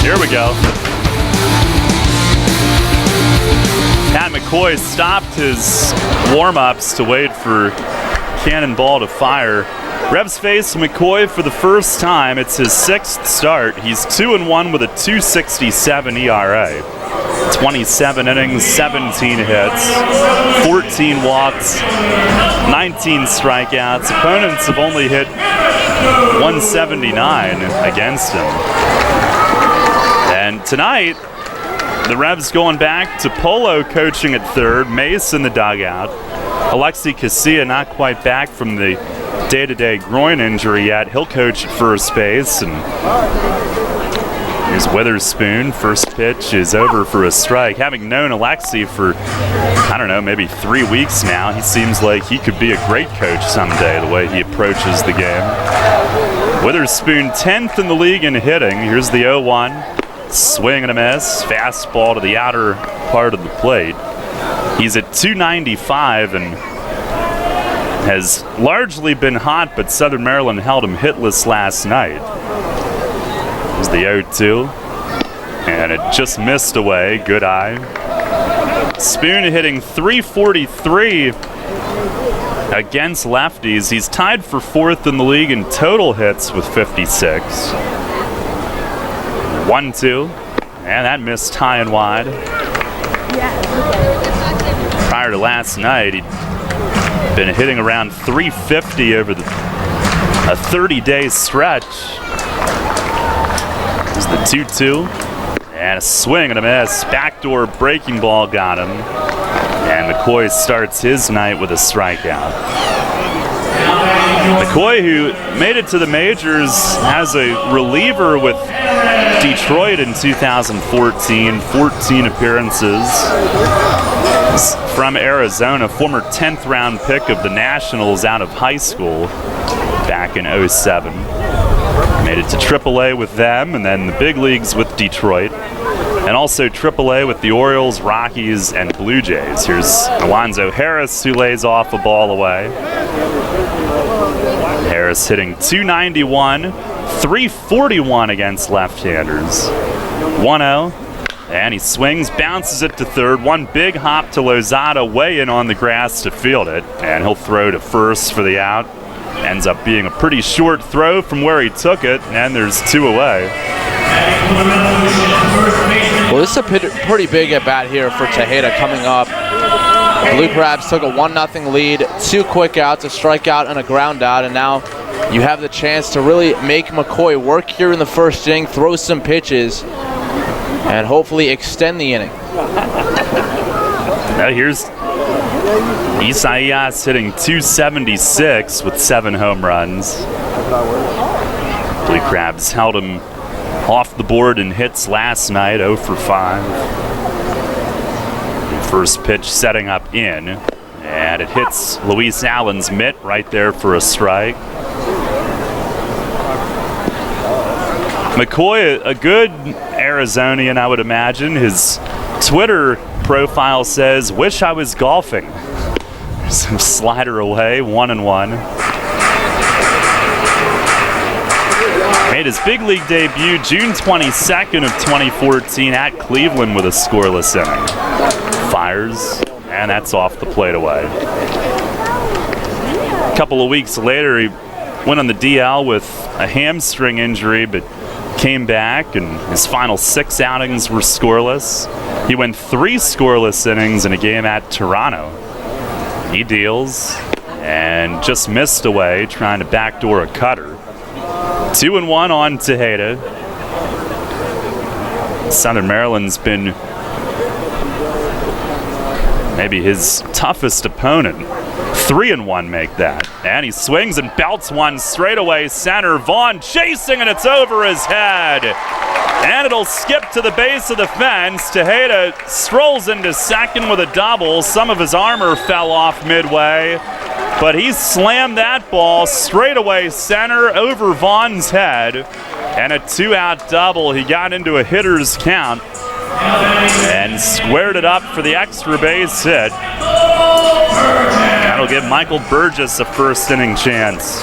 Here we go. Pat McCoy stopped his warm-ups to wait for Cannonball to fire. Revs face McCoy for the first time. It's his 6th start. He's 2-1 with a .267 ERA. 27 innings, 17 hits, 14 walks, 19 strikeouts. Opponents have only hit 179 against him. And tonight, the Revs going back to Polo coaching at third, Mace in the dugout. Alexi Casilla not quite back from the day-to-day groin injury yet. He'll coach at first base. And here's Witherspoon. First pitch is over for a strike. Having known Alexi for, I don't know, maybe 3 weeks now, he seems like he could be a great coach someday, the way he approaches the game. Witherspoon 10th in the league in hitting. Here's the 0-1. Swing and a miss. Fastball to the outer part of the plate. He's at 295 and has largely been hot, but Southern Maryland held him hitless last night. Here's the 0-2. And it just missed away. Good eye. Spoon hitting 343 against lefties. He's tied for 4th in the league in total hits with 56. 1-2, and that missed high and wide. Prior to last night, he'd been hitting around 350 over a 30-day stretch. Here's the 2-2, and a swing and a miss. Backdoor breaking ball got him, and McCoy starts his night with a strikeout. McCoy, who made it to the majors as a reliever with Detroit in 2014, 14 appearances. From Arizona, former 10th round pick of the Nationals out of high school back in 07. Made it to AAA with them, and then the big leagues with Detroit. And also AAA with the Orioles, Rockies, and Blue Jays. Here's Alonzo Harris, who lays off a ball away. Harris hitting 291, 341 against left-handers. 1-0, and he swings, bounces it to third. One big hop to Lozada, way in on the grass to field it, and he'll throw to first for the out. Ends up being a pretty short throw from where he took it, and there's 2 away. Well, this is a pretty big at-bat here for Tejeda coming up. Blue Crabs took a 1-0 lead, 2 quick outs, a strikeout and a ground out, and now you have the chance to really make McCoy work here in the first inning, throw some pitches, and hopefully extend the inning. Now here's Isaias hitting 276 with 7 home runs. Blue Crabs held him off the board in hits last night, 0 for 5. First pitch setting up in, and it hits Luis Allen's mitt right there for a strike. McCoy, a good Arizonian, I would imagine. His Twitter profile says, "Wish I was golfing." Some slider away, 1-1. Made his big league debut June 22nd of 2014 at Cleveland with a scoreless inning. Fires, and that's off the plate away. A couple of weeks later, he went on the DL with a hamstring injury, but came back, and his final 6 outings were scoreless. He went 3 scoreless innings in a game at Toronto. He deals, and just missed away, trying to backdoor a cutter. 2-1 on Tejeda. Southern Maryland's been maybe his toughest opponent. 3-1 make that. And he swings and belts one straight away center. Vaughn chasing, and it's over his head. And it'll skip to the base of the fence. Tejeda strolls into second with a double. Some of his armor fell off midway, but he slammed that ball straight away center over Vaughn's head. And a 2-out double. He got into a hitter's count and squared it up for the extra base hit. That'll give Michael Burgess a first inning chance.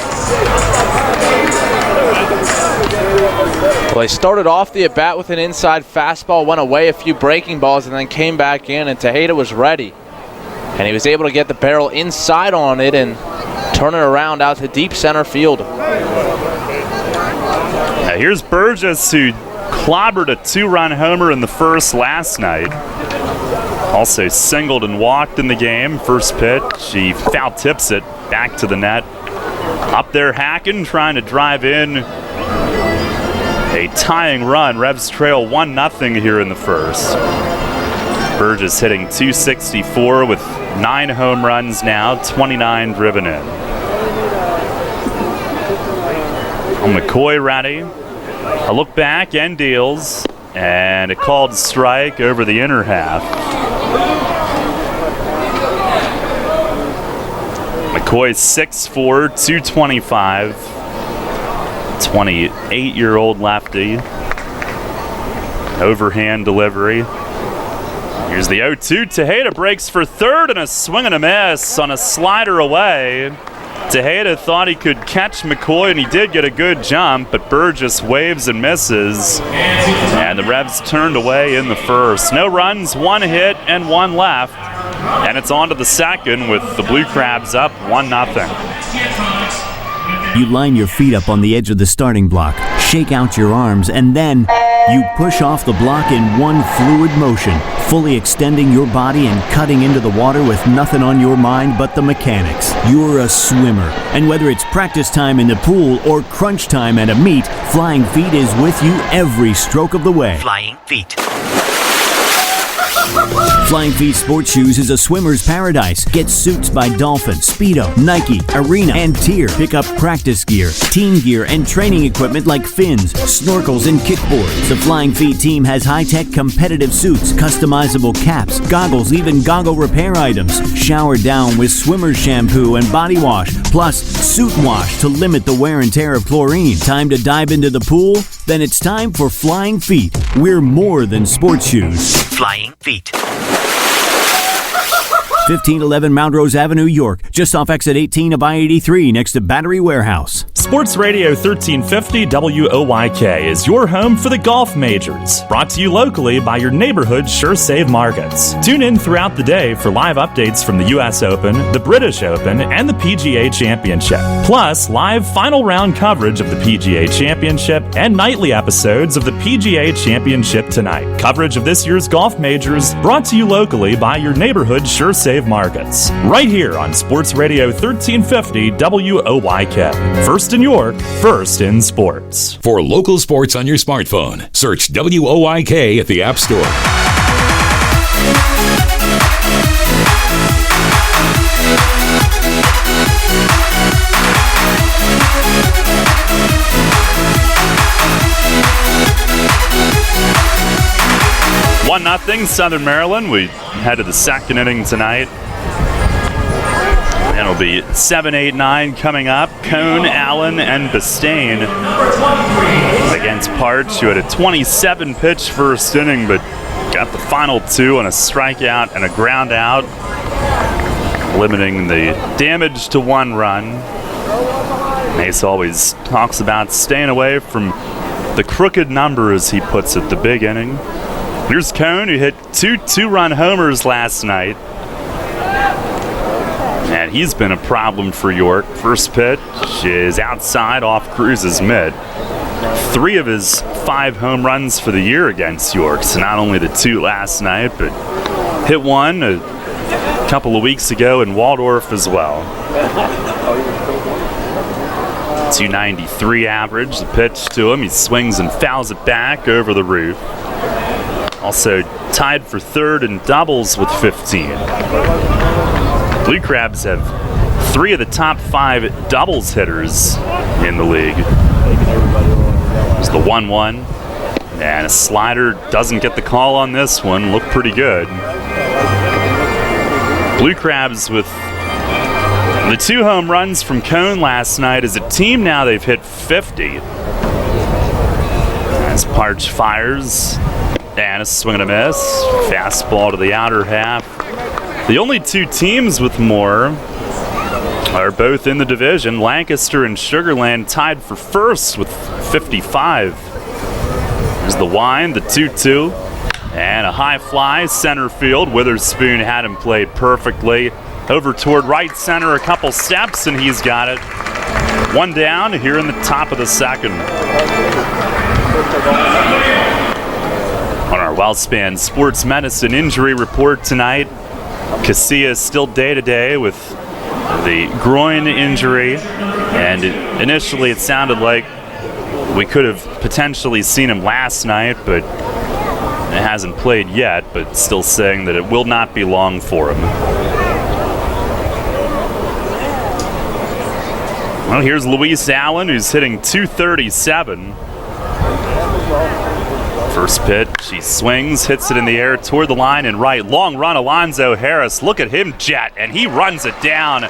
Well, they started off the at-bat with an inside fastball, went away a few breaking balls, and then came back in, and Tejeda was ready. And he was able to get the barrel inside on it and turn it around out to deep center field. Now here's Burgess, who clobbered a 2-run homer in the first last night. Also singled and walked in the game. First pitch, he foul tips it back to the net. Up there, Hacken trying to drive in a tying run. Revs trail 1-0 here in the first. Burgess hitting .264 with 9 home runs now, 29 driven in. McCoy ready. A look back and deals. And a called strike over the inner half. McCoy 6'4", 225. 28-year-old lefty. Overhand delivery. Here's the 0-2. Tejeda breaks for third and a swing and a miss on a slider away. Tejeda thought he could catch McCoy, and he did get a good jump, but Burgess waves and misses. And the Revs turned away in the first. No runs, 1 hit, and 1 left. And it's on to the second with the Blue Crabs up 1-0. You line your feet up on the edge of the starting block, shake out your arms, and then you push off the block in one fluid motion, fully extending your body and cutting into the water with nothing on your mind but the mechanics. You're a swimmer, and whether it's practice time in the pool or crunch time at a meet, Flying Feet is with you every stroke of the way. Flying Feet. Flying Feet Sports Shoes is a swimmer's paradise. Get suits by Dolphin, Speedo, Nike, Arena, and Tier. Pick up practice gear, team gear, and training equipment like fins, snorkels, and kickboards. The Flying Feet team has high-tech competitive suits, customizable caps, goggles, even goggle repair items. Shower down with swimmer's shampoo and body wash, plus suit wash to limit the wear and tear of chlorine. Time to dive into the pool? Then it's time for Flying Feet. We're more than sports shoes. Flying Feet. 1511 Mount Rose Avenue, York, just off exit 18 of I-83 next to Battery Warehouse. Sports Radio 1350 WOYK is your home for the golf majors. Brought to you locally by your neighborhood Sure Save markets. Tune in throughout the day for live updates from the U.S. Open, the British Open, and the PGA Championship. Plus, live final round coverage of the PGA Championship and nightly episodes of the PGA Championship Tonight. Coverage of this year's golf majors brought to you locally by your neighborhood Sure Save markets. Right here on Sports Radio 1350 WOYK. First in York, first in sports. For local sports on your smartphone, search WOYK at the App Store. One nothing Southern Maryland. We head to the second inning tonight. And it'll be 7, 8, 9 coming up. Cone, Allen, and Bistain against Parch, who had a 27-pitch first inning, but got the final 2 on a strikeout and a ground out, limiting the damage to 1 run. Mace always talks about staying away from the crooked number, as he puts it, the big inning. Here's Cone, who hit 2 two-run homers last night. And he's been a problem for York. First pitch is outside off Cruz's mid. 3 of his 5 home runs for the year against York. So not only the 2 last night, but hit 1 a couple of weeks ago in Waldorf as well. 293 average, the pitch to him. He swings and fouls it back over the roof. Also tied for third in doubles with 15. Blue Crabs have 3 of the top 5 doubles hitters in the league. There's the 1-1. And a slider doesn't get the call on this one. Looked pretty good. Blue Crabs with the 2 home runs from Cone last night. As a team now, they've hit 50. As Parch fires. And a swing and a miss. Fastball to the outer half. The only 2 teams with more are both in the division. Lancaster and Sugar Land tied for first with 55. There's the wind, the 2-2. And a high fly, center field. Witherspoon had him played perfectly. Over toward right center a couple steps, and he's got it. 1 down here in the top of the second. On our WellSpan Sports Medicine injury report tonight, Casillas still day-to-day with the groin injury, and initially it sounded like we could have potentially seen him last night, but it hasn't played yet, but still saying that it will not be long for him. Well, here's Luis Allen, who's hitting .237. First pitch, he swings, hits it in the air toward the line and right. Long run, Alonzo Harris. Look at him jet, and he runs it down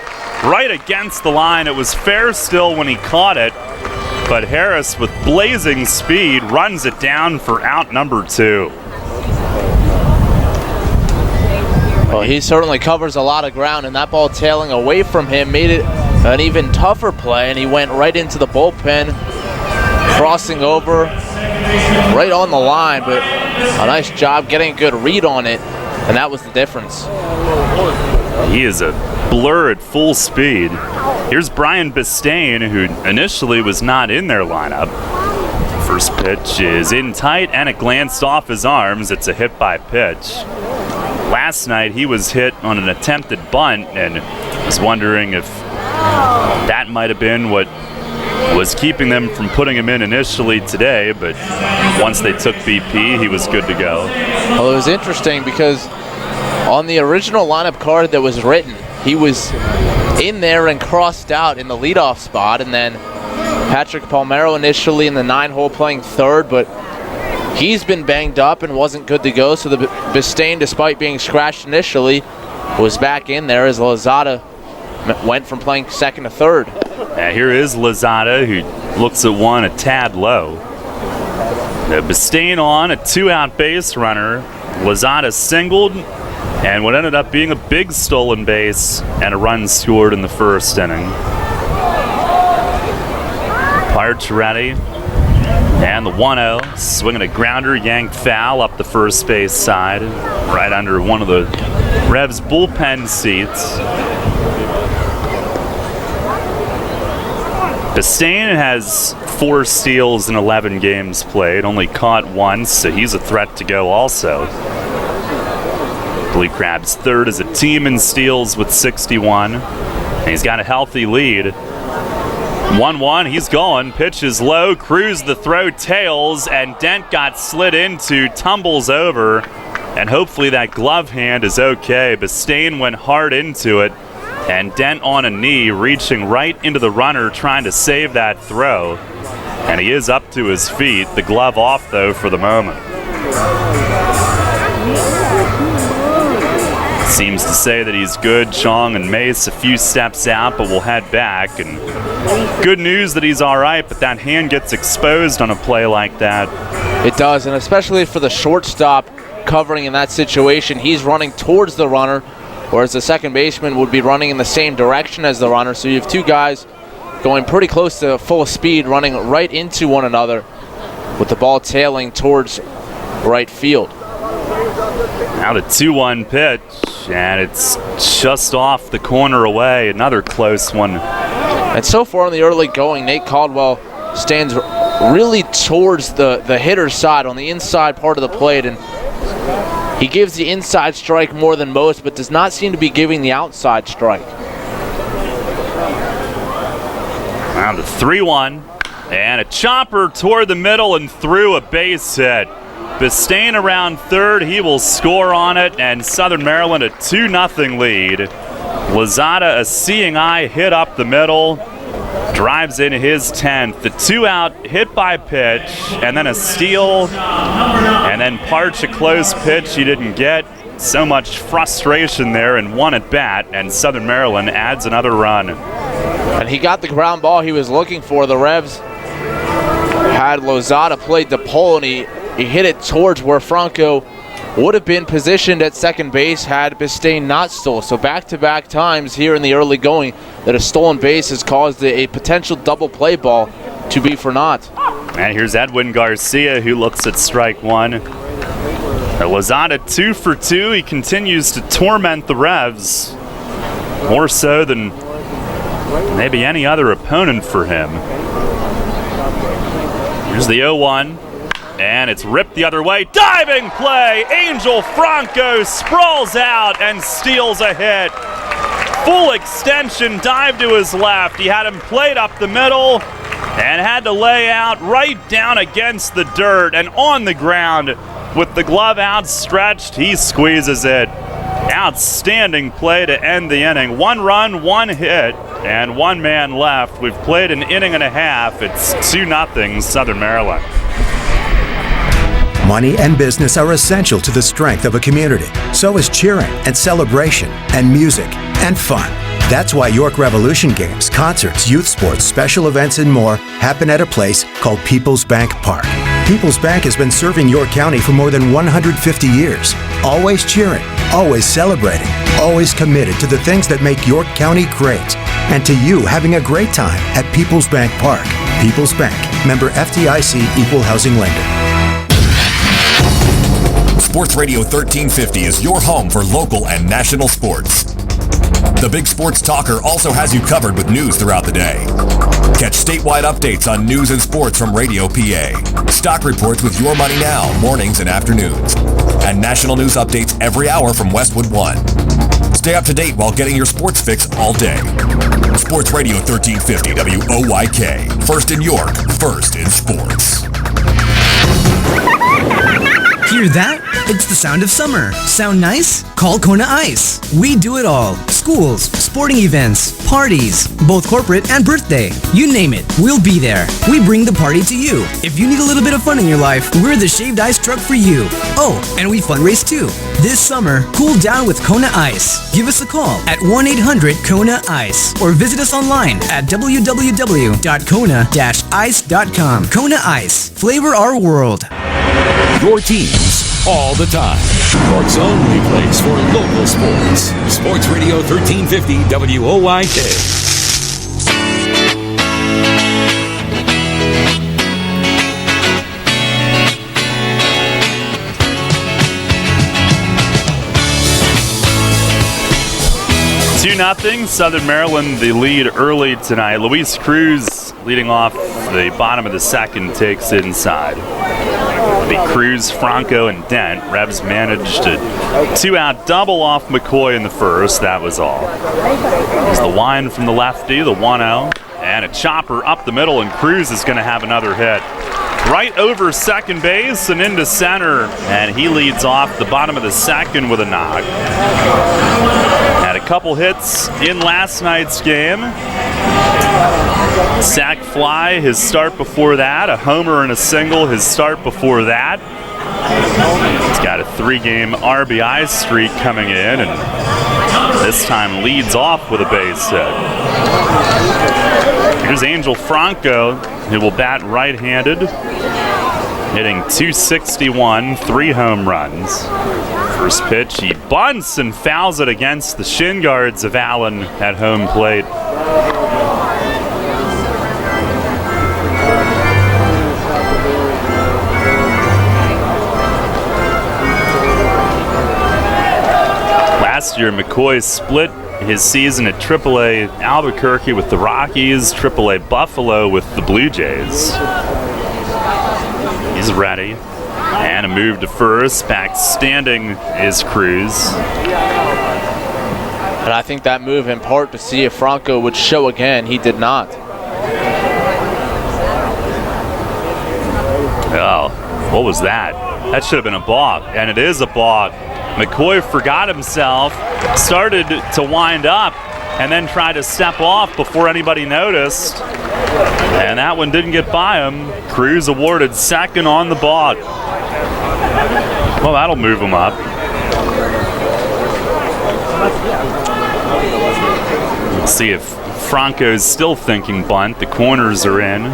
right against the line. It was fair still when he caught it, but Harris, with blazing speed, runs it down for out number 2. Well, he certainly covers a lot of ground, and that ball tailing away from him made it an even tougher play, and he went right into the bullpen, crossing over right on the line, but a nice job getting a good read on it, and that was the difference. He is a blur at full speed. Here's Brian Bistain, who initially was not in their lineup. First pitch is in tight, and it glanced off his arms. It's a hit by pitch. Last night he was hit on an attempted bunt, and was wondering if that might have been what was keeping them from putting him in initially today, but once they took BP, he was good to go. Well, it was interesting because on the original lineup card that was written, he was in there and crossed out in the leadoff spot, and then Patrick Palmeiro initially in the 9-hole playing third, but he's been banged up and wasn't good to go, so the Bistain, despite being scratched initially, was back in there as Lozada went from playing second to third. Here is Lozada, who looks at one a tad low. Bistain on, a 2-out base runner. Lozada singled, and what ended up being a big stolen base and a run scored in the first inning. Parcheretti and the 1-0, swinging a grounder, yanked foul up the first base side, right under one of the Revs bullpen seats. Bistain has 4 steals in 11 games played, only caught once, so he's a threat to go also. Blue Crabs third as a team in steals with 61, and he's got a healthy lead. 1-1, he's going, pitch is low, Cruz the throw tails, and Dent got slid into, tumbles over, and hopefully that glove hand is okay. Bistain went hard into it, and Dent on a knee, reaching right into the runner, trying to save that throw. And he is up to his feet, the glove off though for the moment. Seems to say that he's good. Chong and Mace a few steps out, but we'll head back. And good news that he's all right, but that hand gets exposed on a play like that. It does, and especially for the shortstop covering in that situation, he's running towards the runner, whereas the second baseman would be running in the same direction as the runner. So you have two guys going pretty close to full speed, running right into one another with the ball tailing towards right field. Now the 2-1 pitch, and it's just off the corner away. Another close one. And so far in the early going, Nate Caldwell stands really towards the hitter's side on the inside part of the plate, and he gives the inside strike more than most, but does not seem to be giving the outside strike. Now the 3-1, and a chopper toward the middle and through a base hit. Bistain around third, he will score on it, and Southern Maryland a 2-0 lead. Lozada, a seeing eye hit up the middle, drives in his 10th. The 2-out hit by pitch, and then a steal, and then Parch a close pitch he didn't get. So much frustration there in one at bat, and Southern Maryland adds another run. And he got the ground ball he was looking for. The Revs had Lozada played the pole, and he hit it towards where Franco would have been positioned at second base had Bistain not stole. So back-to-back times here in the early going that a stolen base has caused a potential double play ball to be for naught. And here's Edwin Garcia, who looks at strike one. Lozada 2 for 2. He continues to torment the Revs, more so than maybe any other opponent for him. Here's the 0-1. And it's ripped the other way. Diving play! Angel Franco sprawls out and steals a hit. full extension dive to his left. He had him played up the middle and had to lay out right down against the dirt, and on the ground with the glove outstretched, he squeezes it. Outstanding play to end the inning. 1 run, 1 hit, and 1 man left. We've played an inning and a half. It's 2-0 Southern Maryland. Money and business are essential to the strength of a community. So is cheering and celebration and music and fun. That's why York Revolution games, concerts, youth sports, special events, and more happen at a place called People's Bank Park. People's Bank has been serving York County for more than 150 years. Always cheering, always celebrating, always committed to the things that make York County great. And to you having a great time at People's Bank Park. People's Bank, member FDIC, equal housing lender. Sports Radio 1350 is your home for local and national sports. The Big Sports Talker also has you covered with news throughout the day. Catch statewide updates on news and sports from Radio PA. Stock reports with Your Money Now, mornings and afternoons. And national news updates every hour from Westwood One. Stay up to date while getting your sports fix all day. Sports Radio 1350 WOYK. First in York, first in sports. Hear that? It's the sound of summer. Sound nice? Call Kona Ice. We do it all. Schools, sporting events, parties, both corporate and birthday. You name it, we'll be there. We bring the party to you. If you need a little bit of fun in your life, we're the shaved ice truck for you. Oh, and we fundraise too. This summer, cool down with Kona Ice. Give us a call at 1-800-KONA-ICE or visit us online at www.kona-ice.com. Kona Ice. Flavor our world. Your teams all the time. York's only place for local sports. Sports Radio 1350 WOYK. Nothing. Southern Maryland the lead early tonight. Luis Cruz leading off the bottom of the second takes inside. It'll be Cruz, Franco, and Dent. Revs managed a 2-out double off McCoy in the first. That was all. There's the wind from the lefty, the 1-0, and a chopper up the middle, and Cruz is going to have another hit. Right over second base and into center, and he leads off the bottom of the second with a knock. Had a couple hits in last night's game. Sac fly, his start before that. A homer and a single, his start before that. He's got a 3-game RBI streak coming in, and this time leads off with a base hit. Here's Angel Franco, who will bat right-handed, hitting .261, 3 home runs. First pitch, he bunts and fouls it against the shin guards of Allen at home plate. Last year, McCoy split his season at AAA Albuquerque with the Rockies, AAA Buffalo with the Blue Jays. He's ready. And a move to first. Back standing is Cruz. And I think that move in part to see if Franco would show again. He did not. Oh, what was that? That should have been a balk, and it is a balk. McCoy forgot himself, started to wind up, and then tried to step off before anybody noticed. And that one didn't get by him. Cruz awarded second on the balk. Well, that'll move him up. Let's see if Franco's still thinking bunt. The corners are in.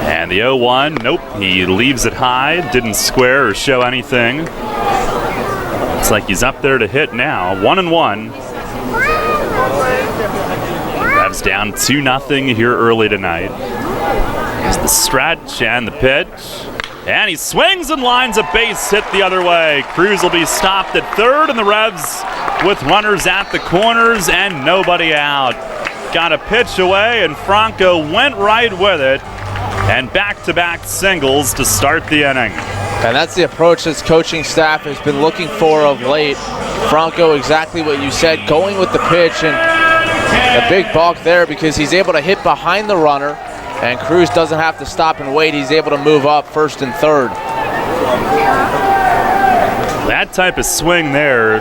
And the 0-1, nope, he leaves it high, didn't square or show anything. Looks like he's up there to hit now. 1-1. Revs down 2-0 here early tonight. Here's the stretch and the pitch. And he swings and lines a base hit the other way. Cruz will be stopped at third, and the Revs with runners at the corners and nobody out. Got a pitch away, and Franco went right with it. And back-to-back singles to start the inning. And that's the approach this coaching staff has been looking for of late. Franco, exactly what you said, going with the pitch, and a big balk there because he's able to hit behind the runner, and Cruz doesn't have to stop and wait. He's able to move up first and third. That type of swing there,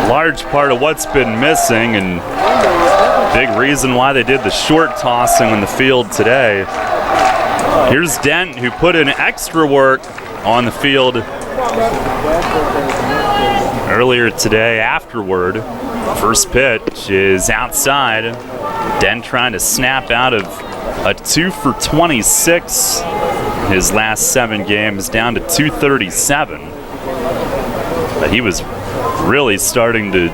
large part of what's been missing and big reason why they did the short tossing on the field today. Here's Dent, who put in extra work on the field earlier today afterward. First pitch is outside. Dent trying to snap out of a 2 for 26 his last 7 games, down to 237. But he was really starting to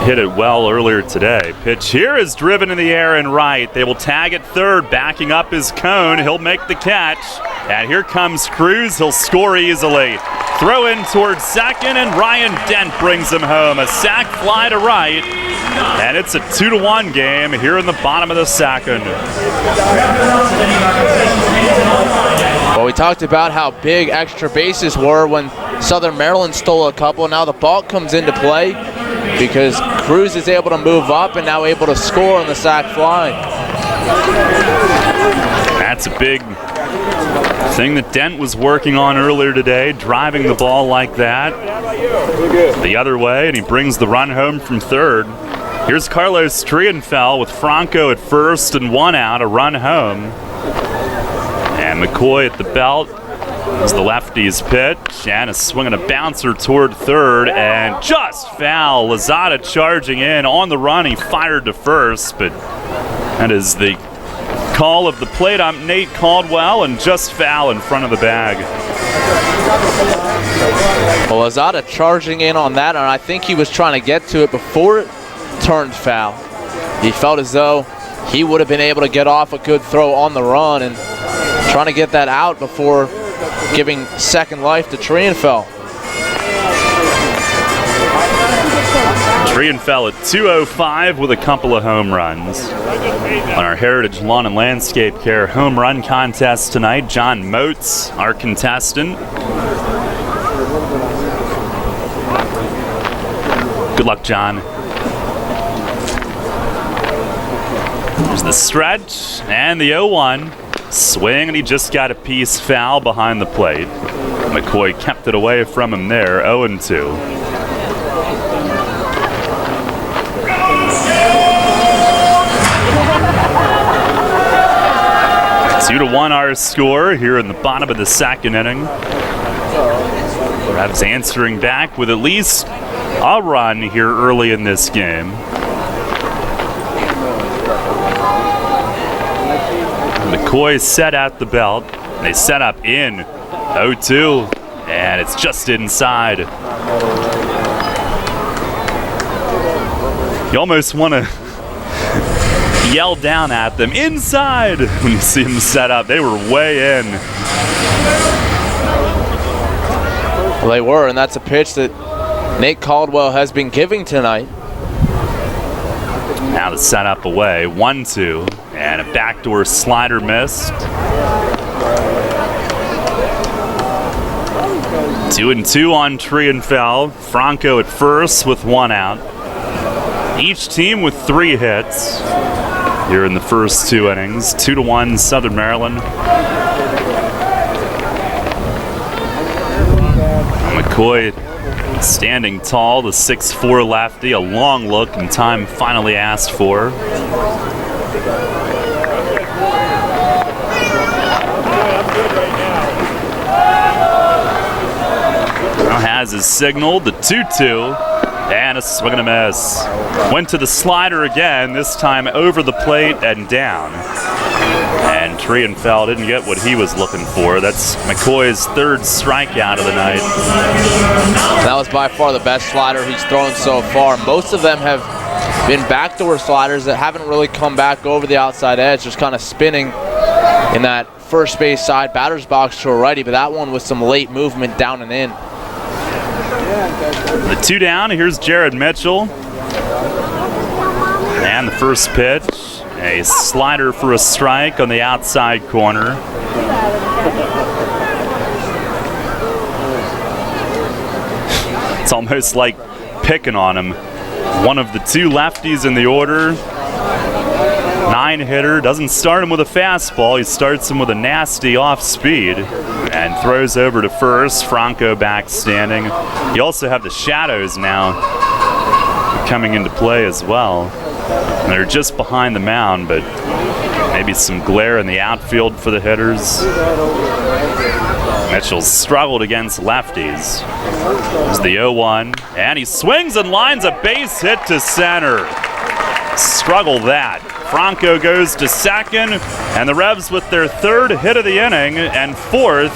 hit it well earlier today. Pitch here is driven in the air and right. They will tag at third, backing up his cone. He'll make the catch. And here comes Cruz. He'll score easily. Throw in towards second, and Ryan Dent brings him home. A sac fly to right. And it's a 2-1 game here in the bottom of the second. Well, we talked about how big extra bases were when Southern Maryland stole a couple. Now the ball comes into play because Cruz is able to move up and now able to score on the sac fly. That's a big thing that Dent was working on earlier today, driving the ball like that the other way, and he brings the run home from third. Here's Carlos Trienfeld with Franco at first and 1 out, a run home. And McCoy at the belt as the lefty's pitch, and a swing and a bouncer toward third, and just foul. Lozada charging in on the run. He fired to first, but that is the call of the plate ump, Nate Caldwell, and just foul in front of the bag. Well, Lozada charging in on that, and I think he was trying to get to it before it turned foul. He felt as though he would have been able to get off a good throw on the run and trying to get that out before giving second life to Trienfeld. Trienfeld at 205 with a couple of home runs. On our Heritage Lawn and Landscape Care home run contest tonight, John Moats, our contestant. Good luck, John. There's the stretch and the 0-1. Swing, and he just got a piece foul behind the plate. McCoy kept it away from him there, 0-2. Two to 1 our score here in the bottom of the second inning. Rebs answering back with at least a run here early in this game. McCoy set at the belt. They set up in 0-2, and it's just inside. You almost want to yell down at them, inside, when you see them set up. They were way in. Well, they were, and that's a pitch that Nate Caldwell has been giving tonight. Now the setup away, 1-2, and a backdoor slider missed. 2-2 on Trienfeld. Franco at first with 1 out. Each team with 3 hits here in the first 2 innings. 2-1 Southern Maryland. McCoy standing tall, the 6'4" lefty, a long look and time finally asked for. Now has his signal, the 2-2, and a swing and a miss. Went to the slider again, this time over the plate and down. And Trienfeld didn't get what he was looking for. That's McCoy's 3rd strikeout of the night. That was by far the best slider he's thrown so far. Most of them have been backdoor sliders that haven't really come back over the outside edge, just kind of spinning in that first base side batter's box to a righty, but that one with some late movement down and in. The 2 down, here's Jared Mitchell. And the first pitch, a slider for a strike on the outside corner. almost like picking on him. One of the two lefties in the order. 9-hitter, doesn't start him with a fastball. He starts him with a nasty off-speed and throws over to first. Franco back standing. You also have the shadows now coming into play as well. They're just behind the mound, but maybe some glare in the outfield for the hitters. Mitchell's struggled against lefties. There's the 0-1, and he swings and lines a base hit to center. Struggle that. Franco goes to second, and the Revs with their third hit of the inning and fourth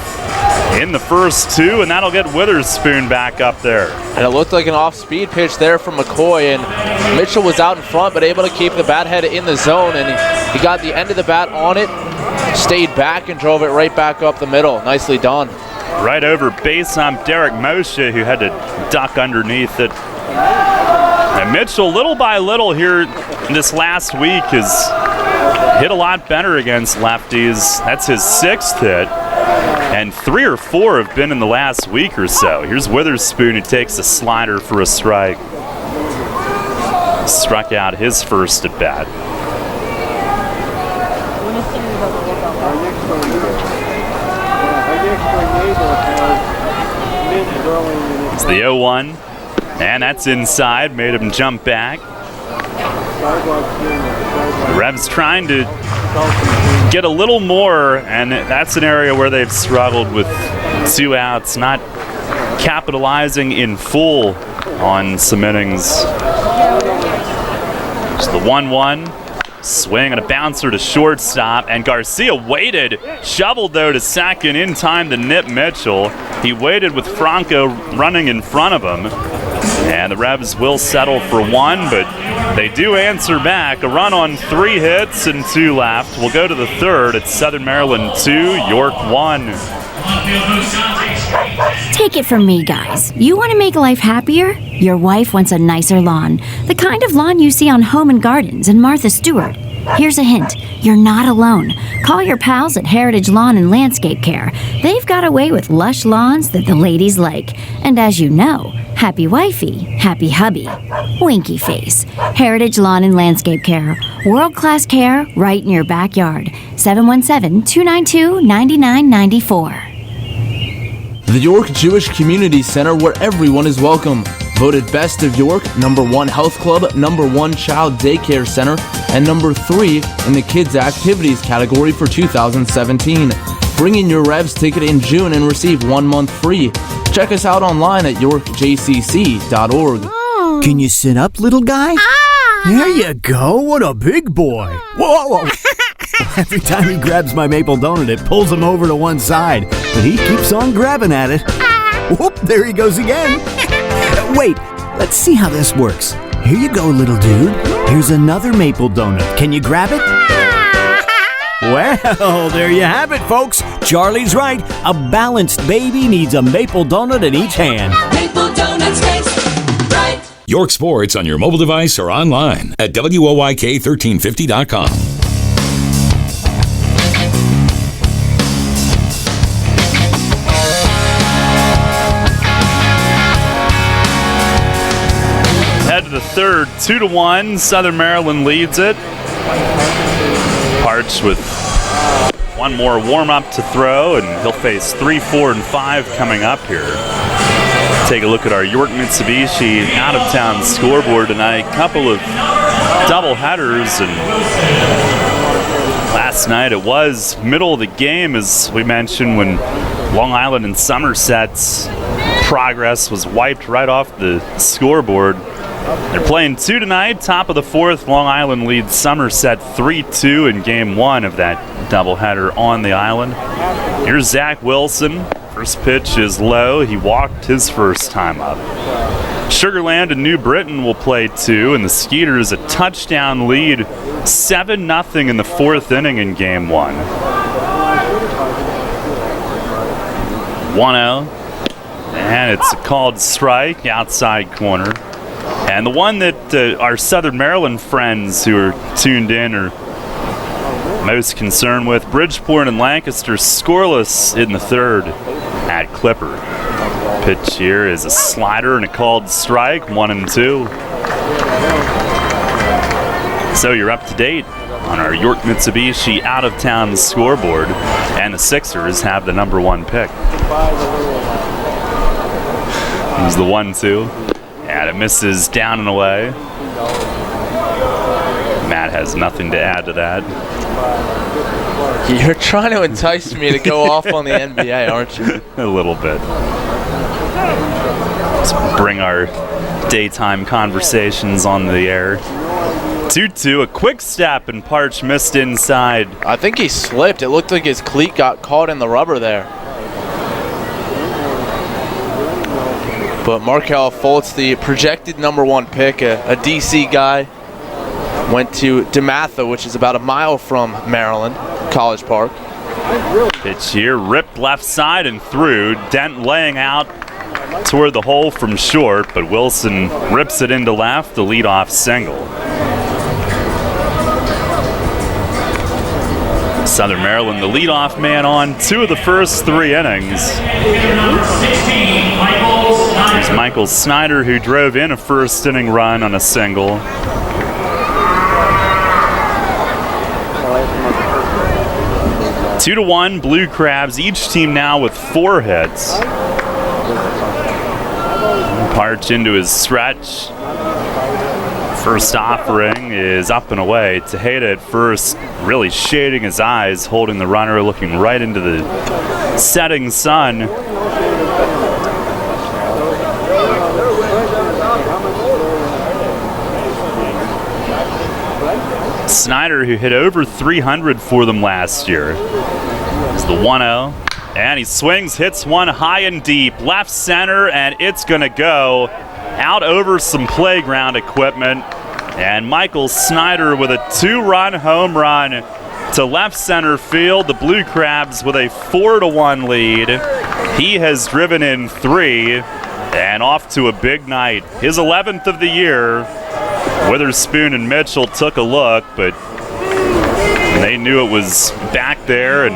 in the first two, and that'll get Witherspoon back up there. And it looked like an off-speed pitch there from McCoy, and Mitchell was out in front but able to keep the bat head in the zone, and he got the end of the bat on it, stayed back and drove it right back up the middle. Nicely done. Right over base on Derek Moshe, who had to duck underneath it. And Mitchell, little by little here this last week, has hit a lot better against lefties. That's his 6th hit, and 3 or 4 have been in the last week or so. Here's Witherspoon, who takes a slider for a strike. Struck out his first at bat. It's the 0-1. And that's inside, made him jump back. The Revs trying to get a little more, and that's an area where they've struggled with 2 outs, not capitalizing in full on some innings. It's the 1-1. Swing and a bouncer to shortstop, and Garcia waited, shoveled though to second in time to nip Mitchell. He waited with Franco running in front of him, and the Revs will settle for 1, but they do answer back. A run on 3 hits and 2 left. We'll go to the third. It's Southern Maryland 2, York 1. Take it from me, guys. You want to make life happier? Your wife wants a nicer lawn. The kind of lawn you see on Home and Gardens and Martha Stewart. Here's a hint. You're not alone. Call your pals at Heritage Lawn and Landscape Care. They've got a way with lush lawns that the ladies like. And as you know, happy wifey, happy hubby. Winky face. Heritage Lawn and Landscape Care. World-class care right in your backyard. 717-292-9994. The York Jewish Community Center, where everyone is welcome. Voted Best of York, #1 Health Club, #1 Child Daycare Center, and #3 in the Kids Activities category for 2017. Bring in your Revs ticket in June and receive 1 month free. Check us out online at yorkjcc.org. Can you sit up, little guy? There you go. What a big boy. Whoa. Every time he grabs my maple donut, it pulls him over to one side. But he keeps on grabbing at it. Whoop, there he goes again. Wait, let's see how this works. Here you go, little dude. Here's another maple donut. Can you grab it? Well, there you have it, folks. Charlie's right. A balanced baby needs a maple donut in each hand. Maple donuts taste right. York Sports on your mobile device or online at WOYK1350.com. Head to the third, 2-1. Southern Maryland leads it. Parch with one more warm-up to throw, and he'll face 3, 4, and 5 coming up here. Take a look at our York Mitsubishi out-of-town scoreboard tonight. Couple of double headers, and last night it was middle of the game, as we mentioned, when Long Island and Somerset's progress was wiped right off the scoreboard. They're playing 2 tonight, top of the 4th. Long Island leads Somerset 3-2 in game 1 of that doubleheader on the island. Here's Zach Wilson. First pitch is low. He walked his first time up. Sugarland and New Britain will play 2, and the Skeeters a touchdown lead, 7-0 in the 4th inning in game 1. 1-0, and it's a called strike, outside corner. And the one that our Southern Maryland friends who are tuned in are most concerned with, Bridgeport and Lancaster scoreless in the 3rd at Clipper. Pitch here is a slider and a called strike, 1-2. So you're up to date on our York Mitsubishi out-of-town scoreboard, and the Sixers have the number 1 pick. Here's the 1-2, and it misses down and away. Matt has nothing to add to that. You're trying to entice me to go off on the NBA, aren't you? A little bit. Let's bring our daytime conversations on the air. 2-2, a quick step, and Parch missed inside. I think he slipped. It looked like his cleat got caught in the rubber there. But Markelle Fultz, the projected number 1 pick, a DC guy, went to DeMatha, which is about a mile from Maryland, College Park. Pitch here, ripped left side and through. Dent laying out toward the hole from short, but Wilson rips it into left, the leadoff single. Southern Maryland, the leadoff man on 2 of the first 3 innings. Here's Michael Snyder, who drove in a first inning run on a single. Two to 1, Blue Crabs, each team now with 4 hits. Parch into his stretch. First offering is up and away. Tejeda at first, really shading his eyes, holding the runner, looking right into the setting sun. Snyder, who hit over 300 for them last year, is the 1-0. And he swings, hits one high and deep, left center, and it's going to go out over some playground equipment. And Michael Snyder with a 2-run home run to left center field. The Blue Crabs with a 4-1 lead. He has driven in 3 and off to a big night. His 11th of the year. Witherspoon and Mitchell took a look, but they knew it was back there and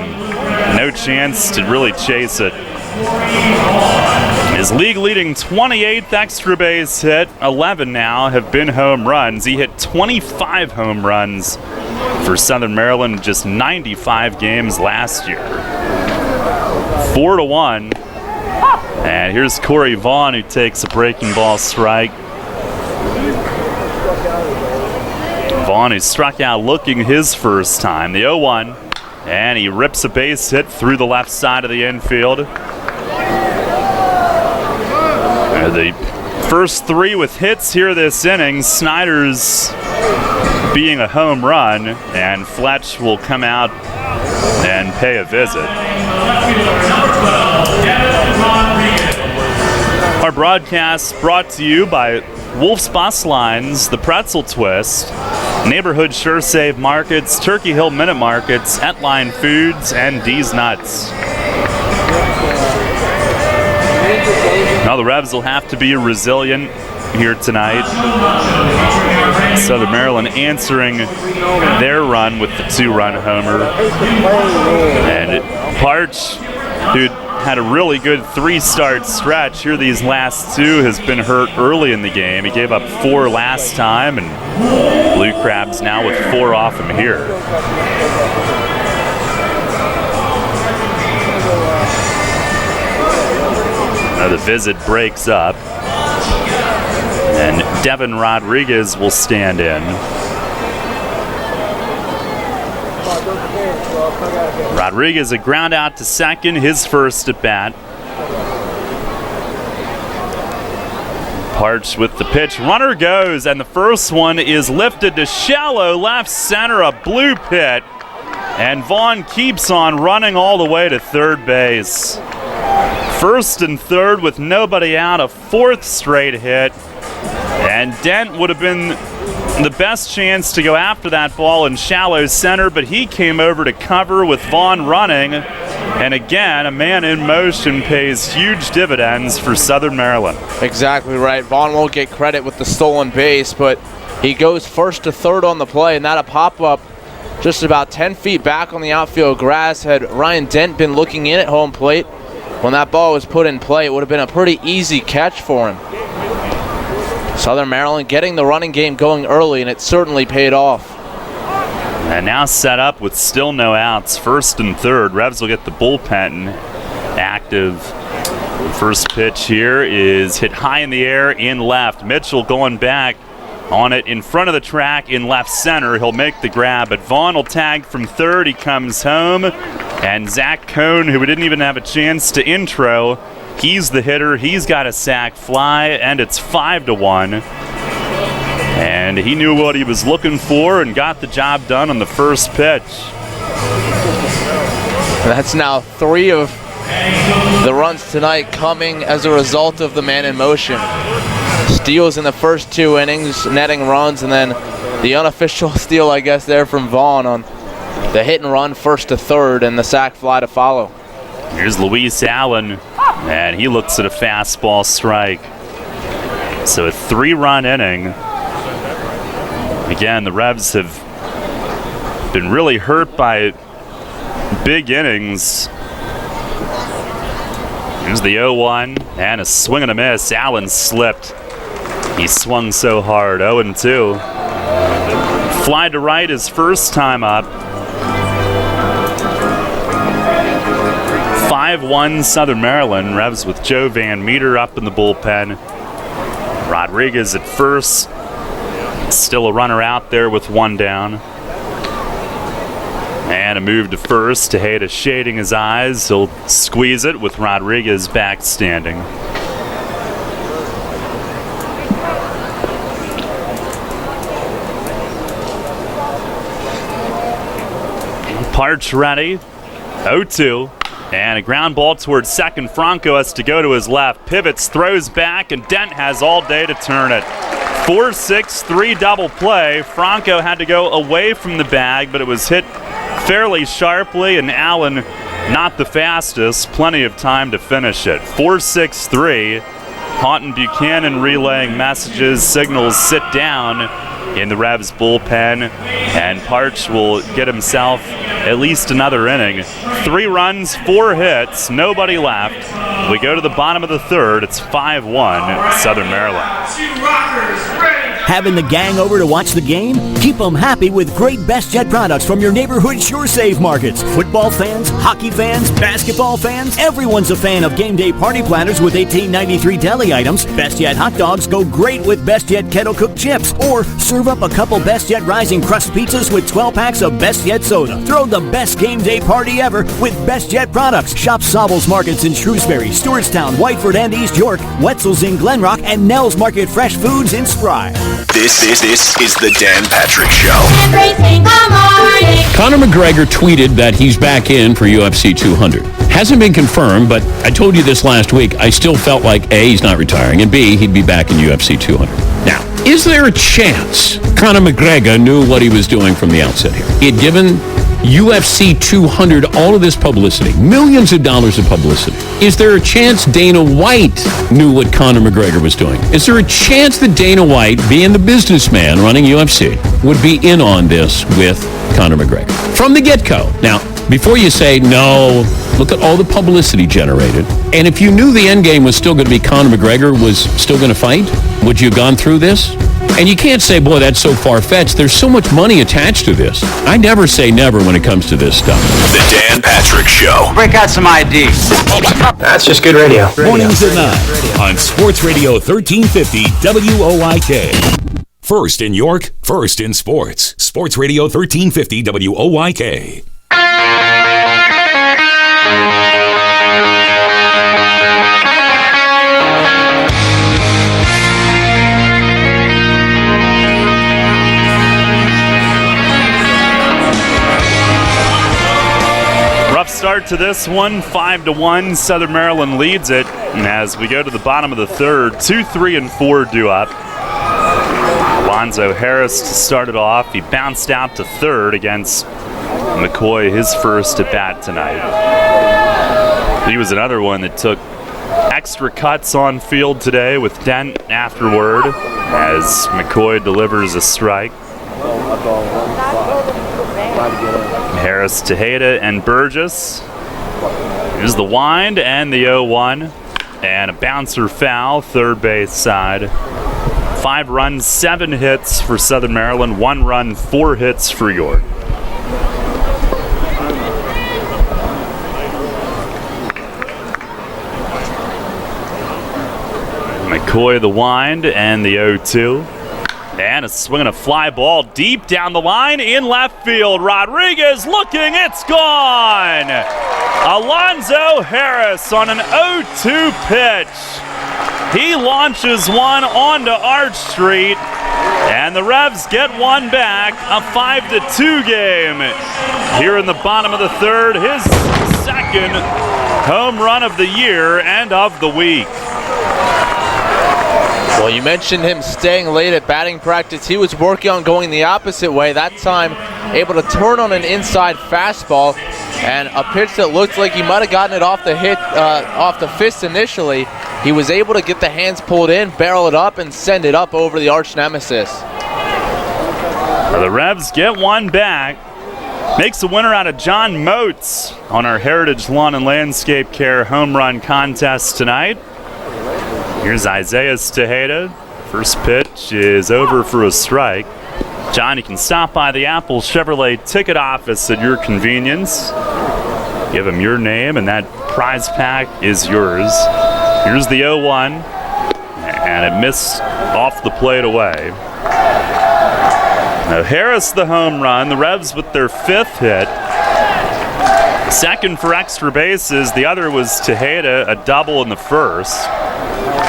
no chance to really chase it. His league-leading 28th extra base hit, 11 now have been home runs. He hit 25 home runs for Southern Maryland in just 95 games last year. 4-1. And here's Corey Vaughn, who takes a breaking ball strike. Vaughn, who struck out looking his first time, the 0-1, and he rips a base hit through the left side of the infield. The first 3 with hits here this inning. Snyder's being a home run, and Fletch will come out and pay a visit. Our broadcast brought to you by Wolf's Bus Lines, The Pretzel Twist, Neighborhood Sure Save Markets, Turkey Hill Minute Markets, Etline Foods, and D's Nuts. Now the Revs will have to be resilient here tonight. Southern Maryland answering their run with the 2-run homer. And Parch, who had a really good 3-start stretch here these last 2, has been hurt early in the game. He gave up 4 last time, and Blue Crabs now with 4 off him here. Now the visit breaks up, and Devin Rodriguez will stand in. Rodriguez a ground out to second, his first at bat. Parch with the pitch, runner goes, and the first one is lifted to shallow left center, a blue pit, and Vaughn keeps on running all the way to third base. First and third with nobody out, a 4th straight hit, and Dent would have been the best chance to go after that ball in shallow center, but he came over to cover with Vaughn running, and again, a man in motion pays huge dividends for Southern Maryland. Exactly right. Vaughn won't get credit with the stolen base, but he goes first to third on the play, and that a pop-up just about 10 feet back on the outfield grass. Had Ryan Dent been looking in at home plate, when that ball was put in play, it would have been a pretty easy catch for him. Southern Maryland getting the running game going early, and it certainly paid off. And now set up with still no outs, 1st and 3rd. Revs will get the bullpen active. The first pitch here is hit high in the air in left. Mitchell going back on it in front of the track in left center. He'll make the grab, but Vaughn will tag from 3rd. He comes home, and Zach Cohn, who we didn't even have a chance to intro, he's the hitter. He's got a sac fly, and it's 5-1. And he knew what he was looking for and got the job done on the first pitch. That's now 3 of the runs tonight coming as a result of the man in motion. Steals in the first 2 innings, netting runs, and then the unofficial steal, I guess, there from Vaughn on the hit and run 1st to 3rd and the sac fly to follow. Here's Luis Allen, and he looks at a fastball strike. So a 3-run inning. Again, the Revs have been really hurt by big innings. Here's the 0-1, and a swing and a miss. Allen slipped. He swung so hard, 0-2. Fly to right his first time up. 5-1 Southern Maryland. Revs with Joe Van Meter up in the bullpen. Rodriguez at first. Still a runner out there with 1 down. And a move to first. Tejeda shading his eyes. He'll squeeze it with Rodriguez back standing. Parch ready. 0-2. And a ground ball towards second. Franco has to go to his left. Pivots, throws back, and Dent has all day to turn it. 4-6-3 double play. Franco had to go away from the bag, but it was hit fairly sharply, and Allen not the fastest. Plenty of time to finish it. 4-6-3. Haunton Buchanan relaying messages, signals sit down in the Revs bullpen, and Parch will get himself at least another inning. 3 runs, 4 hits, nobody left. We go to the bottom of the 3rd. It's 5-1 Southern Maryland. Having the gang over to watch the game? Keep them happy with great BestJet products from your neighborhood SureSave markets. Football fans, hockey fans, basketball fans, everyone's a fan of game day party planners with $18.93 deli items. BestJet hot dogs go great with BestJet kettle cooked chips. Or serve up a couple BestJet rising crust pizzas with 12 packs of BestJet soda. Throw the best game day party ever with BestJet products. Shop Sobel's Markets in Shrewsbury, Stewartstown, Whiteford and East York, Wetzel's in Glenrock, and Nell's Market Fresh Foods in Spry. This is the Dan Patrick Show. Everything the morning. Conor McGregor tweeted that he's back in for UFC 200. Hasn't been confirmed, but I told you this last week. I still felt like A, he's not retiring, and B, he'd be back in UFC 200. Now, is there a chance Conor McGregor knew what he was doing from the outset here? He had given UFC 200 all of this publicity, millions of dollars of publicity. Is there a chance Dana White knew what Conor McGregor was doing? Is there a chance that Dana White, being the businessman running UFC, would be in on this with Conor McGregor from the get-go? Now, before you say no, look at all the publicity generated. And if you knew the end game was still going to be Conor McGregor was still going to fight, would you have gone through this? And you can't say, boy, that's so far-fetched. There's so much money attached to this. I never say never when it comes to this stuff. The Dan Patrick Show. Break out some IDs. That's just good radio. Mornings at 9 on Sports Radio 1350 WOIK. First in York, first in sports. Sports Radio 1350 WOIK. Start to this one, 5-1. Southern Maryland leads it. And as we go to the bottom of the 3rd, 2, 3, and 4 due up. Alonzo Harris to start it off. He bounced out to 3rd against McCoy, his first at bat tonight. He was another one that took extra cuts on field today with Dent afterward as McCoy delivers a strike. Harris, Tejeda, and Burgess. Here's the wind and the 0-1. And a bouncer foul, third base side. 5 runs, 7 hits for Southern Maryland. 1 run, 4 hits for York. McCoy the wind and the 0-2. And a swing and a fly ball deep down the line in left field. Rodriguez looking, it's gone! Alonzo Harris on an 0-2 pitch. He launches one onto Arch Street, and the Revs get one back. A 5-2 game here in the bottom of the third. His second home run of the year and of the week. Well, you mentioned him staying late at batting practice. He was working on going the opposite way. That time, able to turn on an inside fastball, and a pitch that looked like he might have gotten it off the fist initially. He was able to get the hands pulled in, barrel it up, and send it up over the arch nemesis. The Revs get one back. Makes a winner out of John Moats on our Heritage Lawn and Landscape Care home run contest tonight. Here's Isaiah Tejeda. First pitch is over for a strike. John, you can stop by the Apple Chevrolet ticket office at your convenience. Give him your name, and that prize pack is yours. Here's the 0-1, and it missed off the plate away. Now Harris the home run. The Revs with their 5th hit. Second for extra bases. The other was Tejeda, a double in the first.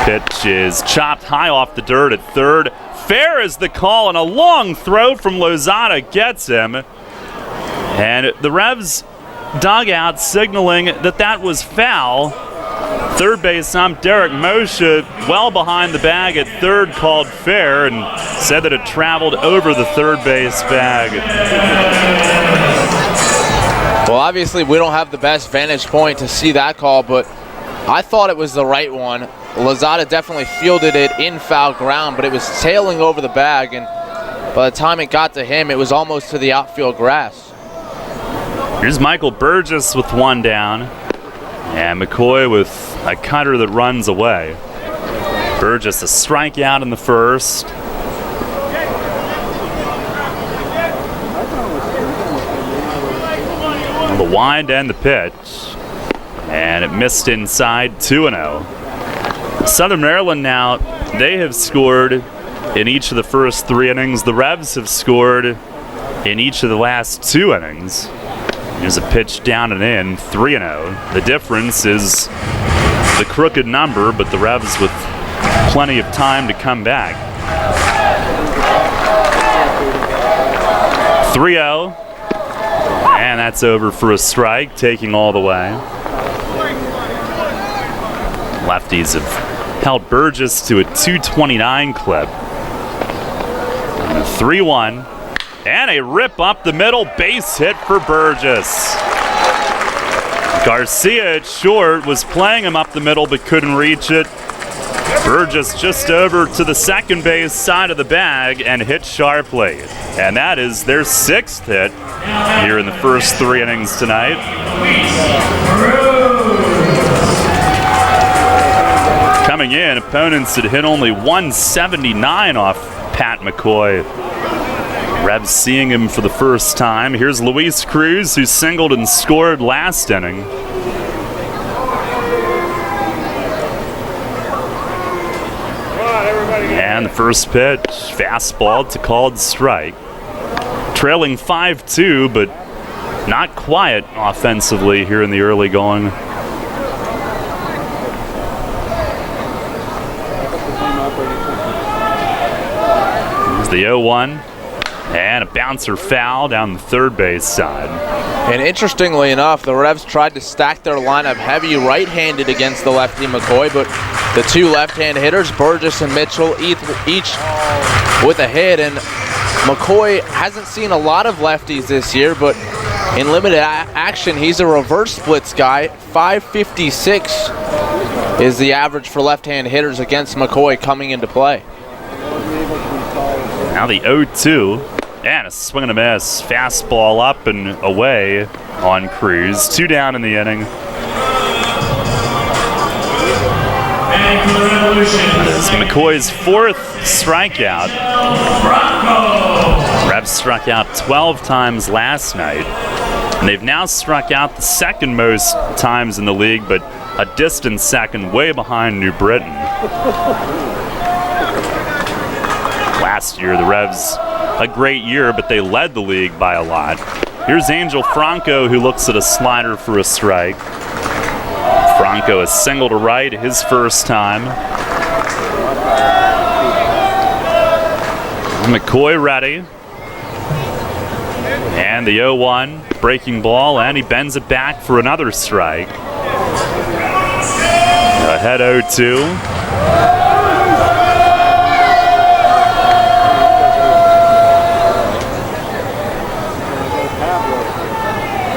Pitch is chopped high off the dirt at third. Fair is the call, and a long throw from Lozada gets him. And the Revs dugout signaling that was foul. Third base ump Derek Moshe, well behind the bag at third, called fair and said that it traveled over the third base bag. Well, obviously we don't have the best vantage point to see that call, but I thought it was the right one. Lozada definitely fielded it in foul ground, but it was sailing over the bag, and by the time it got to him, it was almost to the outfield grass. Here's Michael Burgess with one down, and McCoy with a cutter that runs away. Burgess a strikeout in the first. The wind and the pitch, and it missed inside. 2-0. Southern Maryland now, they have scored in each of the first 3 innings. The Revs have scored in each of the last 2 innings. There's a pitch down and in, 3-0. The difference is the crooked number, but the Revs with plenty of time to come back. 3-0, and that's over for a strike, taking all the way. Lefties have held Burgess to a 229 clip. 3-1, and a rip up the middle, base hit for Burgess. Garcia at short was playing him up the middle but couldn't reach it. Burgess just over to the second base side of the bag and hit sharply. And that is their 6th hit here in the first 3 innings tonight. Coming in, opponents had hit only 179 off Pat McCoy. Revs seeing him for the first time. Here's Luis Cruz, who singled and scored last inning. And the first pitch, fastball to called strike. Trailing 5-2, but not quiet offensively here in the early going. Here's the 0-1. And a bouncer foul down the third base side. And interestingly enough, the Revs tried to stack their lineup heavy right-handed against the lefty McCoy, but the 2 left-hand hitters, Burgess and Mitchell, each with a hit. And McCoy hasn't seen a lot of lefties this year, but in limited action, he's a reverse splits guy. 556 is the average for left-hand hitters against McCoy coming into play. Now the 0-2. And a swing and a miss. Fastball up and away on Cruz. 2 down in the inning. This is McCoy's 4th strikeout. Revs struck out 12 times last night, and they've now struck out the 2nd most times in the league, but a distant 2nd, way behind New Britain. Last year, the Revs, a great year, but they led the league by a lot. Here's Angel Franco, who looks at a slider for a strike. Franco is single to right, his first time. McCoy ready. And the 0-1, breaking ball, and he bends it back for another strike. Ahead 0-2.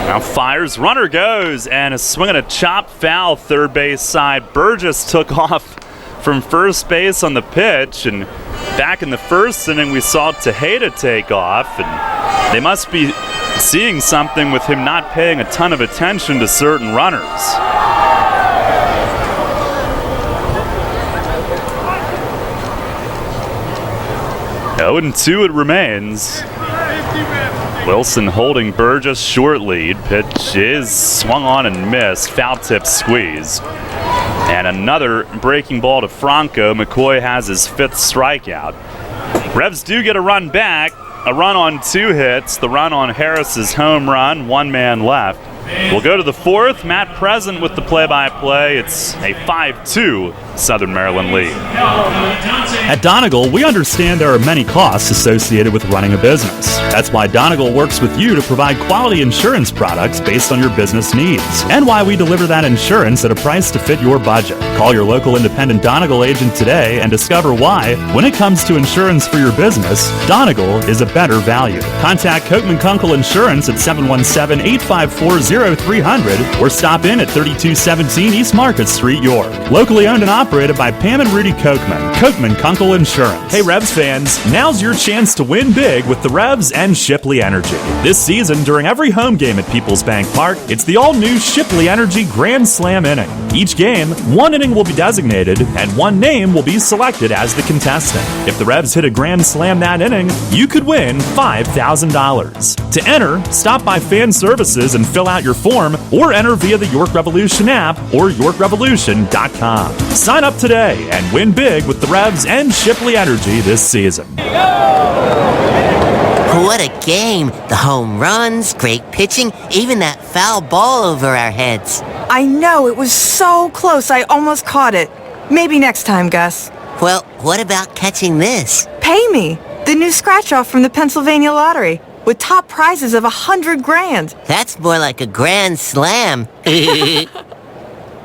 Now fires, runner goes, and a swing and a chop foul third base side. Burgess took off from first base on the pitch, and back in the first inning we saw Tejeda take off, and they must be seeing something with him not paying a ton of attention to certain runners. Oh, and 2 it remains. Wilson holding Burgess, short lead. Pitch is swung on and missed. Foul tip squeeze. And another breaking ball to Franco. McCoy has his 5th strikeout. Revs do get a run back. A run on 2 hits. The run on Harris's home run. 1 man left. We'll go to the 4th. Matt Present with the play-by-play. It's a 5-2 Southern Maryland lead. At Donegal, we understand there are many costs associated with running a business. That's why Donegal works with you to provide quality insurance products based on your business needs, and why we deliver that insurance at a price to fit your budget. Call your local independent Donegal agent today and discover why, when it comes to insurance for your business, Donegal is a better value. Contact Kochman Kunkel Insurance at 717-854-0300 or stop in at 3217 East Market Street, York. Locally owned and operated by Pam and Rudy Kochman. Kochman Kunkel Insurance. Hey Revs fans, now's your chance to win big with the Revs and Shipley Energy. This season, during every home game at Peoples Bank Park, it's the all-new Shipley Energy Grand Slam inning. Each game, 1 inning will be designated, and 1 name will be selected as the contestant. If the Revs hit a Grand Slam that inning, you could win $5,000. To enter, stop by Fan Services and fill out your form, or enter via the York Revolution app or YorkRevolution.com. Sign up today and win big with the Revs and Shipley Energy this season. What a game. The home runs, great pitching, even that foul ball over our heads. I know, it was so close I almost caught it. Maybe next time, Gus. Well, what about catching this? Pay me. The new scratch-off from the Pennsylvania Lottery, with top prizes of $100,000. That's more like a grand slam.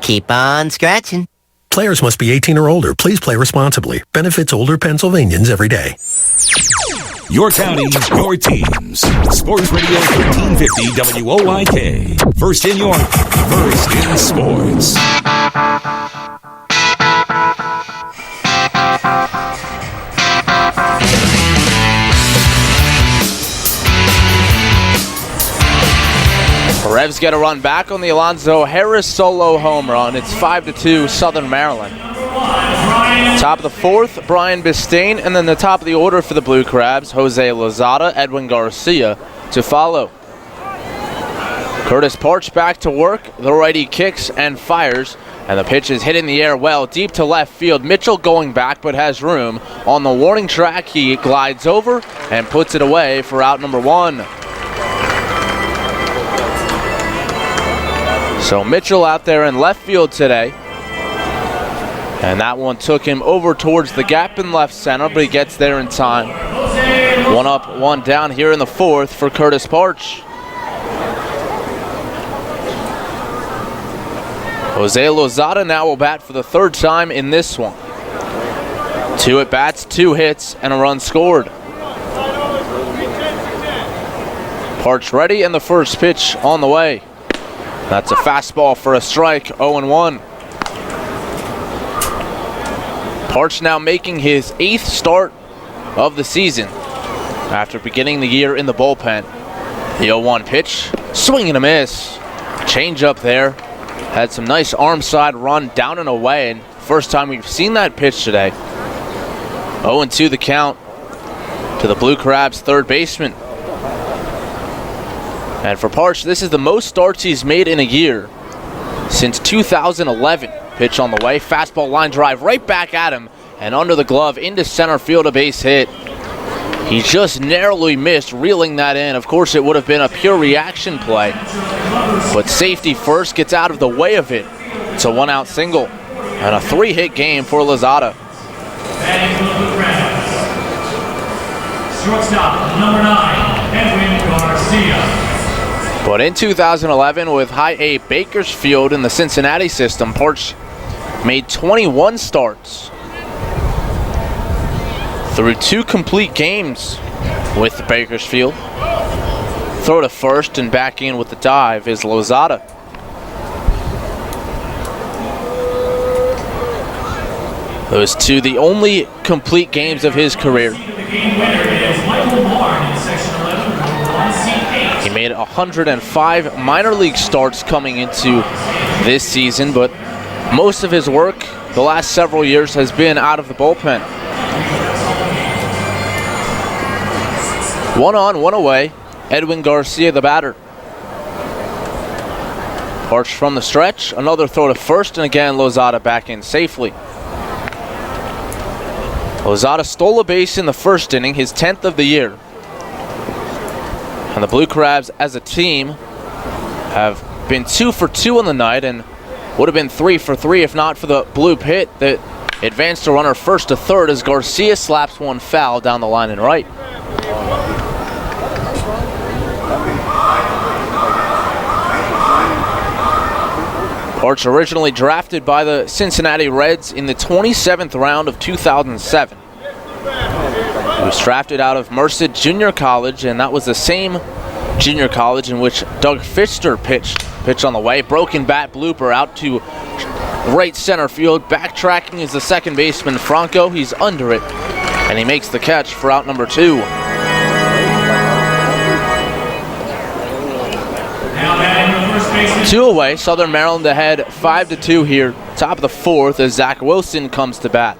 Keep on scratching. Players must be 18 or older. Please play responsibly. Benefits older Pennsylvanians every day. Your county, your teams. Sports Radio 1350 WOYK. First in York, first in sports. Revs get a run back on the Alonzo Harris solo home run. It's 5-2 Southern Maryland. Top of the 4th, Brian Bistain, and then the top of the order for the Blue Crabs, Jose Lozada, Edwin Garcia to follow. Curtis Parch back to work. The righty kicks and fires, and the pitch is hit in the air well, deep to left field. Mitchell going back, but has room. On the warning track, he glides over and puts it away for out number 1. So Mitchell out there in left field today. And that one took him over towards the gap in left center, but he gets there in time. 1 up, 1 down here in the 4th for Curtis Parch. Jose Lozada now will bat for the 3rd time in this one. 2 at bats, 2 hits, and a run scored. Parch ready, and the first pitch on the way. That's a fastball for a strike, 0-1. Parch now making his 8th start of the season after beginning the year in the bullpen. The 0-1 pitch, swing and a miss. Change up there, Had some nice arm side run down and away, and first time we've seen that pitch today. 0-2 the count to the Blue Crabs third baseman. And for Parch, this is the most starts he's made in a year since 2011. Pitch on the way, fastball line drive right back at him, and under the glove into center field, a base hit. He just narrowly missed reeling that in. Of course, it would have been a pure reaction play, but safety first gets out of the way of it. It's a 1-out single and a 3-hit game for Lozada. Shortstop, number 9, Edwin Garcia. But in 2011, with High A Bakersfield in the Cincinnati system, Parch made 21 starts through 2 complete games with Bakersfield. Throw to first and back in with the dive is Lozada. Those 2, the only complete games of his career. He made 105 minor league starts coming into this season, but most of his work the last several years has been out of the bullpen. 1 on, 1 away. Edwin Garcia, the batter. Parch from the stretch, another throw to first, and again Lozada back in safely. Lozada stole a base in the first inning, his 10th of the year. And the Blue Crabs as a team have been 2 for 2 on the night and would have been 3 for 3 if not for the blue pit that advanced a runner first to third as Garcia slaps one foul down the line and right. Parch originally drafted by the Cincinnati Reds in the 27th round of 2007. He was drafted out of Merced Junior College, and that was the same junior college in which Doug Fister pitched. Pitch on the way, broken bat blooper out to right center field. Backtracking is the second baseman, Franco. He's under it, and he makes the catch for out number 2. Two away, Southern Maryland ahead 5-2 here. Top of the 4th as Zach Wilson comes to bat.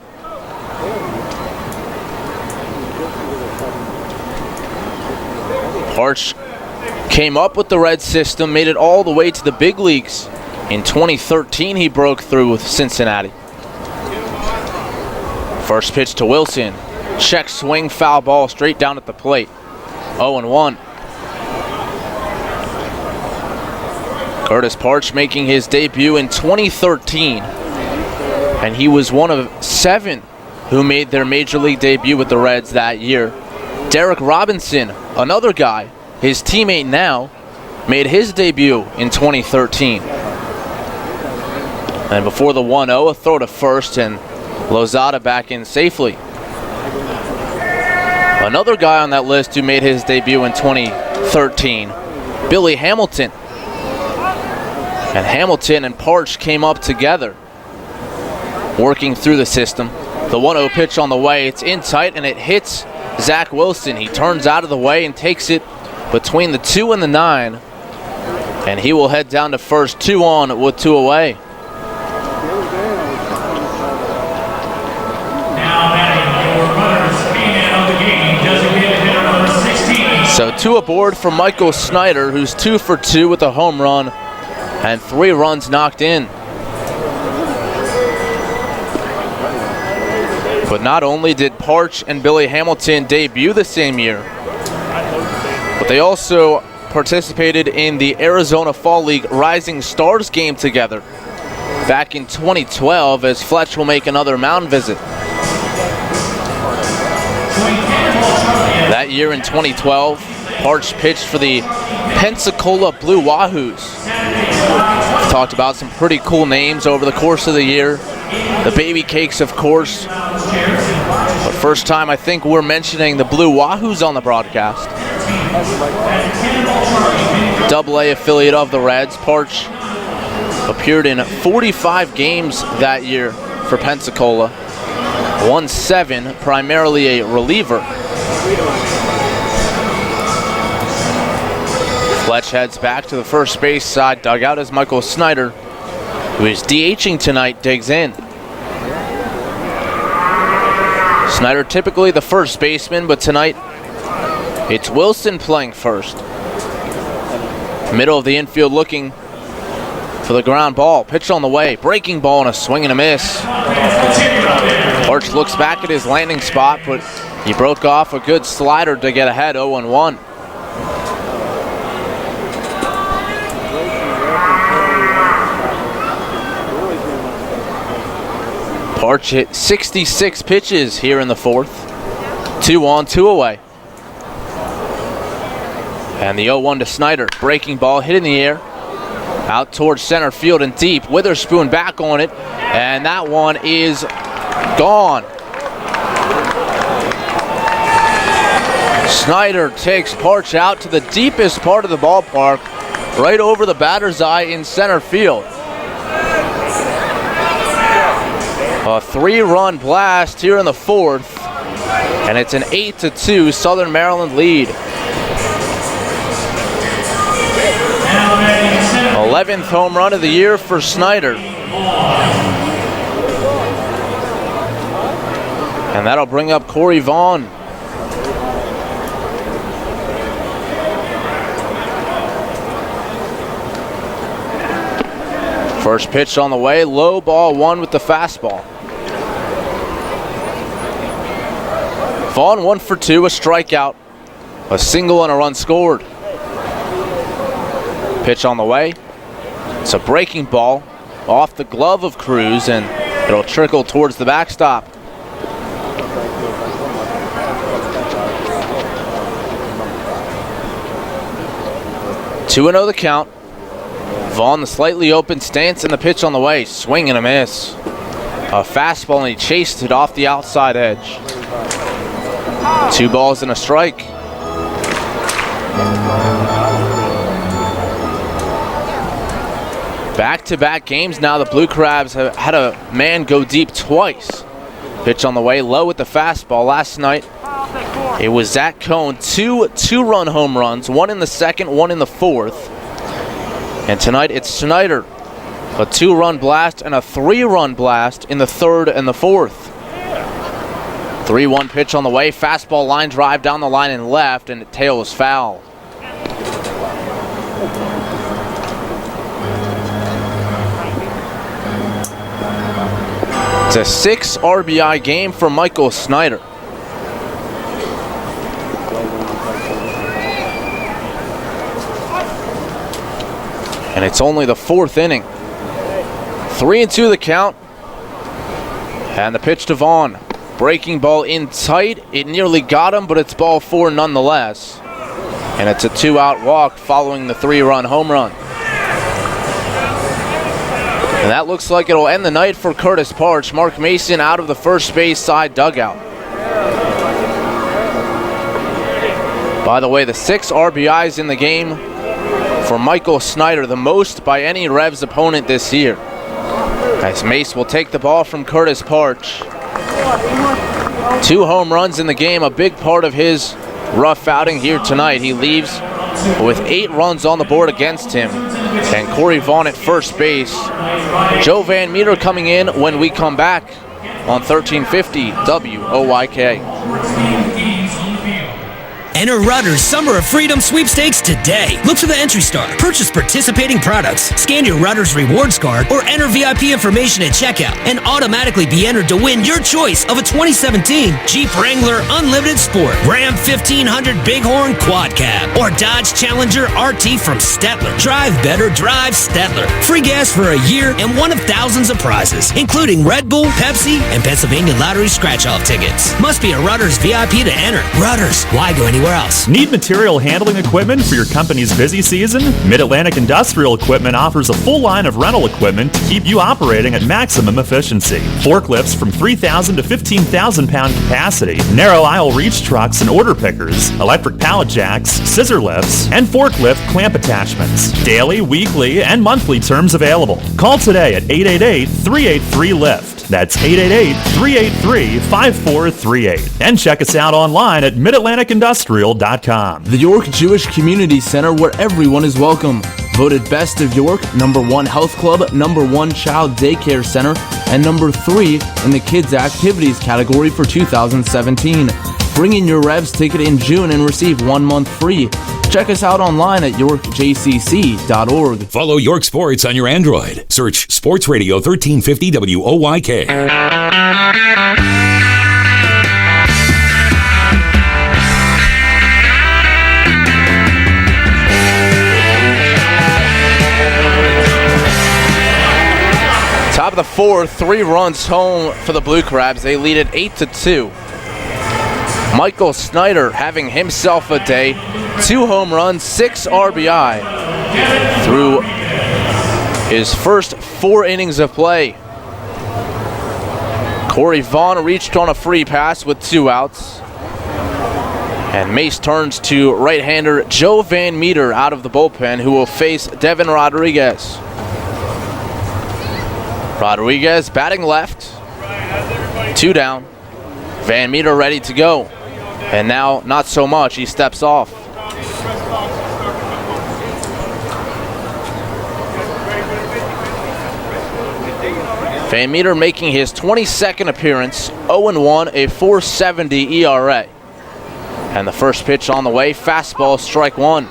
Parch came up with the red system, made it all the way to the big leagues. In 2013, he broke through with Cincinnati. First pitch to Wilson. Check swing, foul ball straight down at the plate. 0-1. Curtis Parch making his debut in 2013. And he was one of 7 who made their major league debut with the Reds that year. Derek Robinson, another guy, his teammate now, made his debut in 2013. And before the 1-0, a throw to first and Lozada back in safely. Another guy on that list who made his debut in 2013, Billy Hamilton. And Hamilton and Parch came up together, working through the system. The 1-0 pitch on the way, it's in tight and it hits Zach Wilson. He turns out of the way and takes it between the 2 and the 9. And he will head down to first, 2 on with 2 away. So 2 aboard for Michael Snyder, who's 2 for 2 with a home run and 3 runs knocked in. But not only did Parch and Billy Hamilton debut the same year, but they also participated in the Arizona Fall League Rising Stars game together back in 2012 as Fletch will make another mound visit. That year in 2012, Parch pitched for the Pensacola Blue Wahoos. Talked about some pretty cool names over the course of the year. The Baby Cakes, of course. But first time I think we're mentioning the Blue Wahoos on the broadcast. Double-A affiliate of the Reds. Parch appeared in 45 games that year for Pensacola. Won 7, primarily a reliever. Fletch heads back to the first base side dugout as Michael Snyder who is DHing tonight, digs in. Snyder typically the first baseman, but tonight it's Wilson playing first. Middle of the infield looking for the ground ball. Pitch on the way. Breaking ball and a swing and a miss. Arch looks back at his landing spot, but he broke off a good slider to get ahead 0-1. Arch hit 66 pitches here in the fourth. 2 on, 2 away. And the 0-1 to Snyder. Breaking ball hit in the air. Out towards center field and deep. Witherspoon back on it. And that one is gone. Snyder takes Parch out to the deepest part of the ballpark, right over the batter's eye in center field. A 3-run blast here in the fourth, and it's an 8-2 Southern Maryland lead. 11th home run of the year for Snyder. And that'll bring up Corey Vaughn. First pitch on the way, low ball 1 with the fastball. Vaughn 1 for 2, a strikeout, a single and a run scored. Pitch on the way. It's a breaking ball off the glove of Cruz, and it'll trickle towards the backstop. Two 2-0 the count. Vaughn the slightly open stance and the pitch on the way. Swing and a miss. A fastball and he chased it off the outside edge. 2 balls and a strike. Back-to-back games now, the Blue Crabs have had a man go deep twice. Pitch on the way, low with the fastball. Last night, it was Zach Cohn, 2 two-run home runs, 1 in the second, 1 in the fourth. And tonight, it's Snyder, a 2-run blast and a 3-run blast in the third and the fourth. 3-1 pitch on the way, fastball line drive down the line and left, and it tails foul. It's a 6 RBI game for Michael Snyder. And it's only the 4th inning. 3-2 the count. And the pitch to Vaughn. Breaking ball in tight. It nearly got him, but it's ball 4 nonetheless. And it's a 2-out walk following the 3-run home run. And that looks like it'll end the night for Curtis Parch. Mark Mason out of the first base side dugout. By the way, the 6 RBIs in the game for Michael Snyder, the most by any Revs opponent this year. As Mace will take the ball from Curtis Parch. 2 home runs in the game, a big part of his rough outing here tonight. He leaves with 8 runs on the board against him. And Corey Vaughn at first base. Joe Van Meter coming in when we come back on 1350 WOYK. Enter Rutter's Summer of Freedom sweepstakes today. Look for the entry star, purchase participating products, scan your Rutter's rewards card, or enter VIP information at checkout and automatically be entered to win your choice of a 2017 Jeep Wrangler Unlimited Sport, Ram 1500 Bighorn Quad Cab, or Dodge Challenger RT from Stettler. Drive better, drive Stettler. Free gas for a year and one of thousands of prizes, including Red Bull, Pepsi, and Pennsylvania Lottery scratch-off tickets. Must be a Rutter's VIP to enter. Rutter's, why go anywhere else? Need material handling equipment for your company's busy season? Mid-Atlantic Industrial Equipment offers a full line of rental equipment to keep you operating at maximum efficiency. Forklifts from 3,000 to 15,000 pound capacity, narrow aisle reach trucks and order pickers, electric pallet jacks, scissor lifts, and forklift clamp attachments. Daily, weekly, and monthly terms available. Call today at 888-383-LIFT. That's 888-383-5438. And check us out online at midatlanticindustrial.com. The York Jewish Community Center, where everyone is welcome. Voted Best of York, #1 Health Club, #1 Child Daycare Center, and #3 in the Kids Activities category for 2017. Bring in your Revs ticket in June and receive 1 month free. Check us out online at yorkjcc.org. Follow York Sports on your Android. Search Sports Radio 1350 WOYK. Top of the fourth, 3 runs home for the Blue Crabs. They lead it 8-2. Michael Snyder having himself a day. 2 home runs, 6 RBI through his first 4 innings of play. Corey Vaughn reached on a free pass with 2 outs. And Mace turns to right-hander Joe Van Meter out of the bullpen, who will face Devin Rodriguez. Rodriguez batting left. 2 down. Van Meter ready to go. And now, not so much. He steps off. Van Meter making his 22nd appearance, 0-1, a .470 ERA. And the first pitch on the way, fastball, strike 1.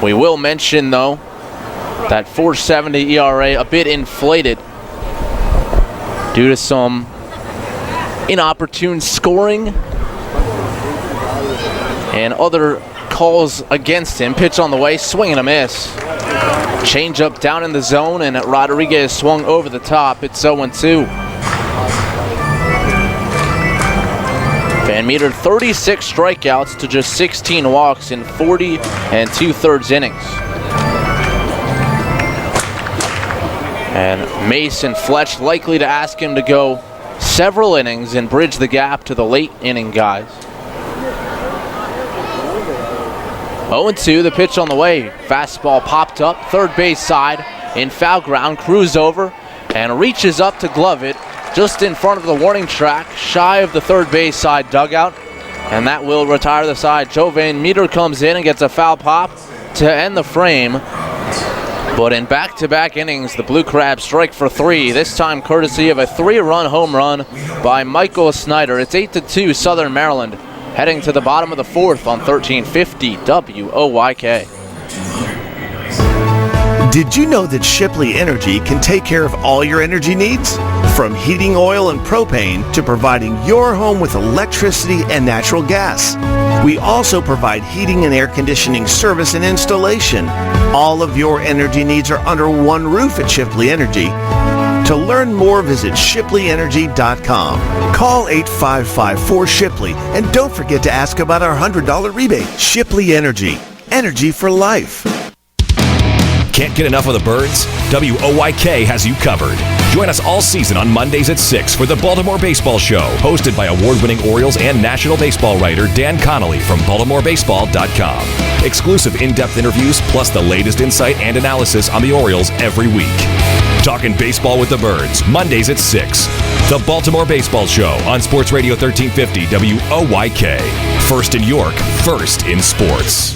We will mention, though, that .470 ERA a bit inflated due to some inopportune scoring and other calls against him. Pitch on the way, swing and a miss. Change up down in the zone, and Rodriguez swung over the top. It's 0-2. Van Meter 36 strikeouts to just 16 walks in 40 2/3 innings. And Mace and Fletch likely to ask him to go several innings and bridge the gap to the late inning guys. 0-2, the pitch on the way. Fastball popped up, third base side, in foul ground, Cruz over, and reaches up to glove it just in front of the warning track, shy of the third base side dugout, and that will retire the side. Joe Van Meter comes in and gets a foul pop to end the frame. But in back-to-back innings, the Blue Crabs strike for 3, this time courtesy of a 3-run home run by Michael Snyder. It's 8-2 Southern Maryland, heading to the bottom of the fourth on 1350 WOYK. Did you know that Shipley Energy can take care of all your energy needs? From heating oil and propane to providing your home with electricity and natural gas. We also provide heating and air conditioning service and installation. All of your energy needs are under one roof at Shipley Energy. To learn more, visit ShipleyEnergy.com. Call 855-4SHIPLEY and don't forget to ask about our $100 rebate. Shipley Energy. Energy for life. Can't get enough of the Birds? WOYK has you covered. Join us all season on Mondays at 6 for the Baltimore Baseball Show, hosted by award-winning Orioles and National Baseball writer Dan Connolly from BaltimoreBaseball.com. Exclusive in-depth interviews plus the latest insight and analysis on the Orioles every week. Talking baseball with the Birds, Mondays at 6. The Baltimore Baseball Show on Sports Radio 1350 WOYK. First in York, first in sports.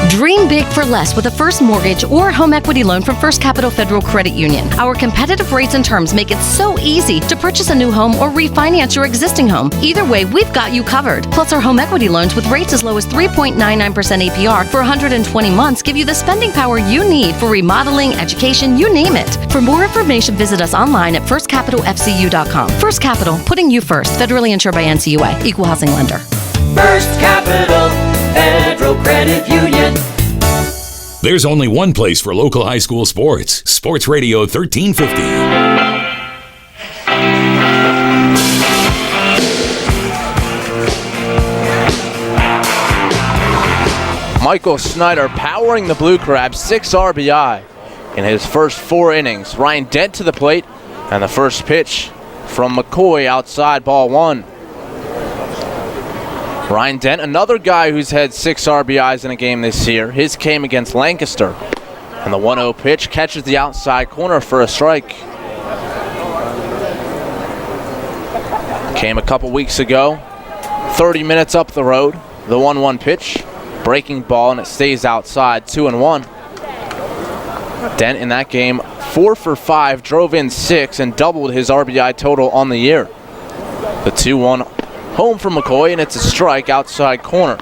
Dream big for less with a first mortgage or home equity loan from First Capital Federal Credit Union. Our competitive rates and terms make it so easy to purchase a new home or refinance your existing home. Either way, we've got you covered. Plus, our home equity loans with rates as low as 3.99% APR for 120 months give you the spending power you need for remodeling, education, you name it. For more information, visit us online at firstcapitalfcu.com. First Capital, putting you first. Federally insured by NCUA. Equal housing lender. First Capital Federal Credit Union. There's only one place for local high school sports. Sports Radio 1350. Michael Snyder powering the Blue Crabs, 6 RBI in his first 4 innings. Ryan Dent to the plate, and the first pitch from McCoy outside, ball 1. Ryan Dent, another guy who's had 6 RBIs in a game this year. His came against Lancaster. And the 1-0 pitch catches the outside corner for a strike. Came a couple weeks ago, 30 minutes up the road. The 1-1 pitch, breaking ball, and it stays outside, 2-1. Dent in that game, 4 for 5, drove in 6, and doubled his RBI total on the year. The 2-1 home for McCoy, and it's a strike outside corner.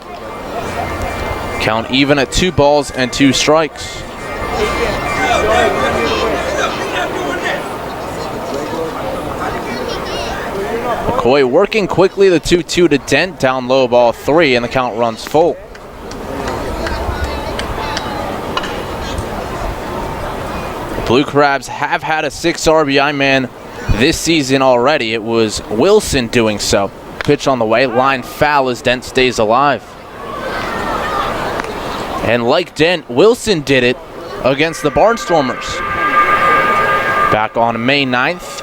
Count even at 2 balls and 2 strikes. McCoy working quickly, the 2-2 to Dent, down low, ball 3, and the count runs full. The Blue Crabs have had a 6 RBI man this season already. It was Wilson doing so. Pitch on the way, line foul as Dent stays alive. And like Dent, Wilson did it against the Barnstormers back on May 9th.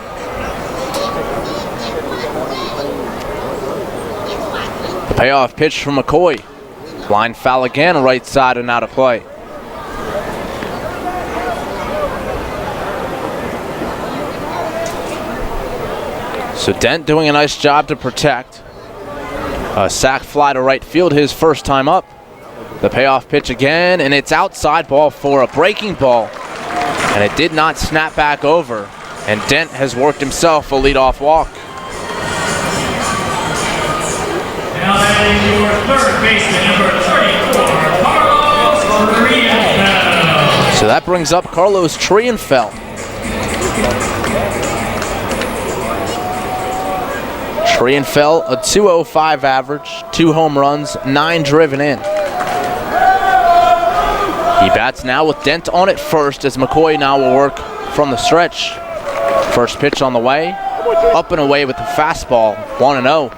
The payoff pitch from McCoy. Line foul again, right side and out of play. So Dent doing a nice job to protect. A sac fly to right field his first time up. The payoff pitch again, and it's outside, ball 4, a breaking ball. And it did not snap back over. And Dent has worked himself a leadoff walk. Now batting your third baseman, number 34, Carlos Trienfeld. So that brings up Carlos Trienfeld. Trienfeld, a .205 average, 2 home runs, 9 driven in. He bats now with Dent on at first as McCoy now will work from the stretch. First pitch on the way, up and away with the fastball, 1-0.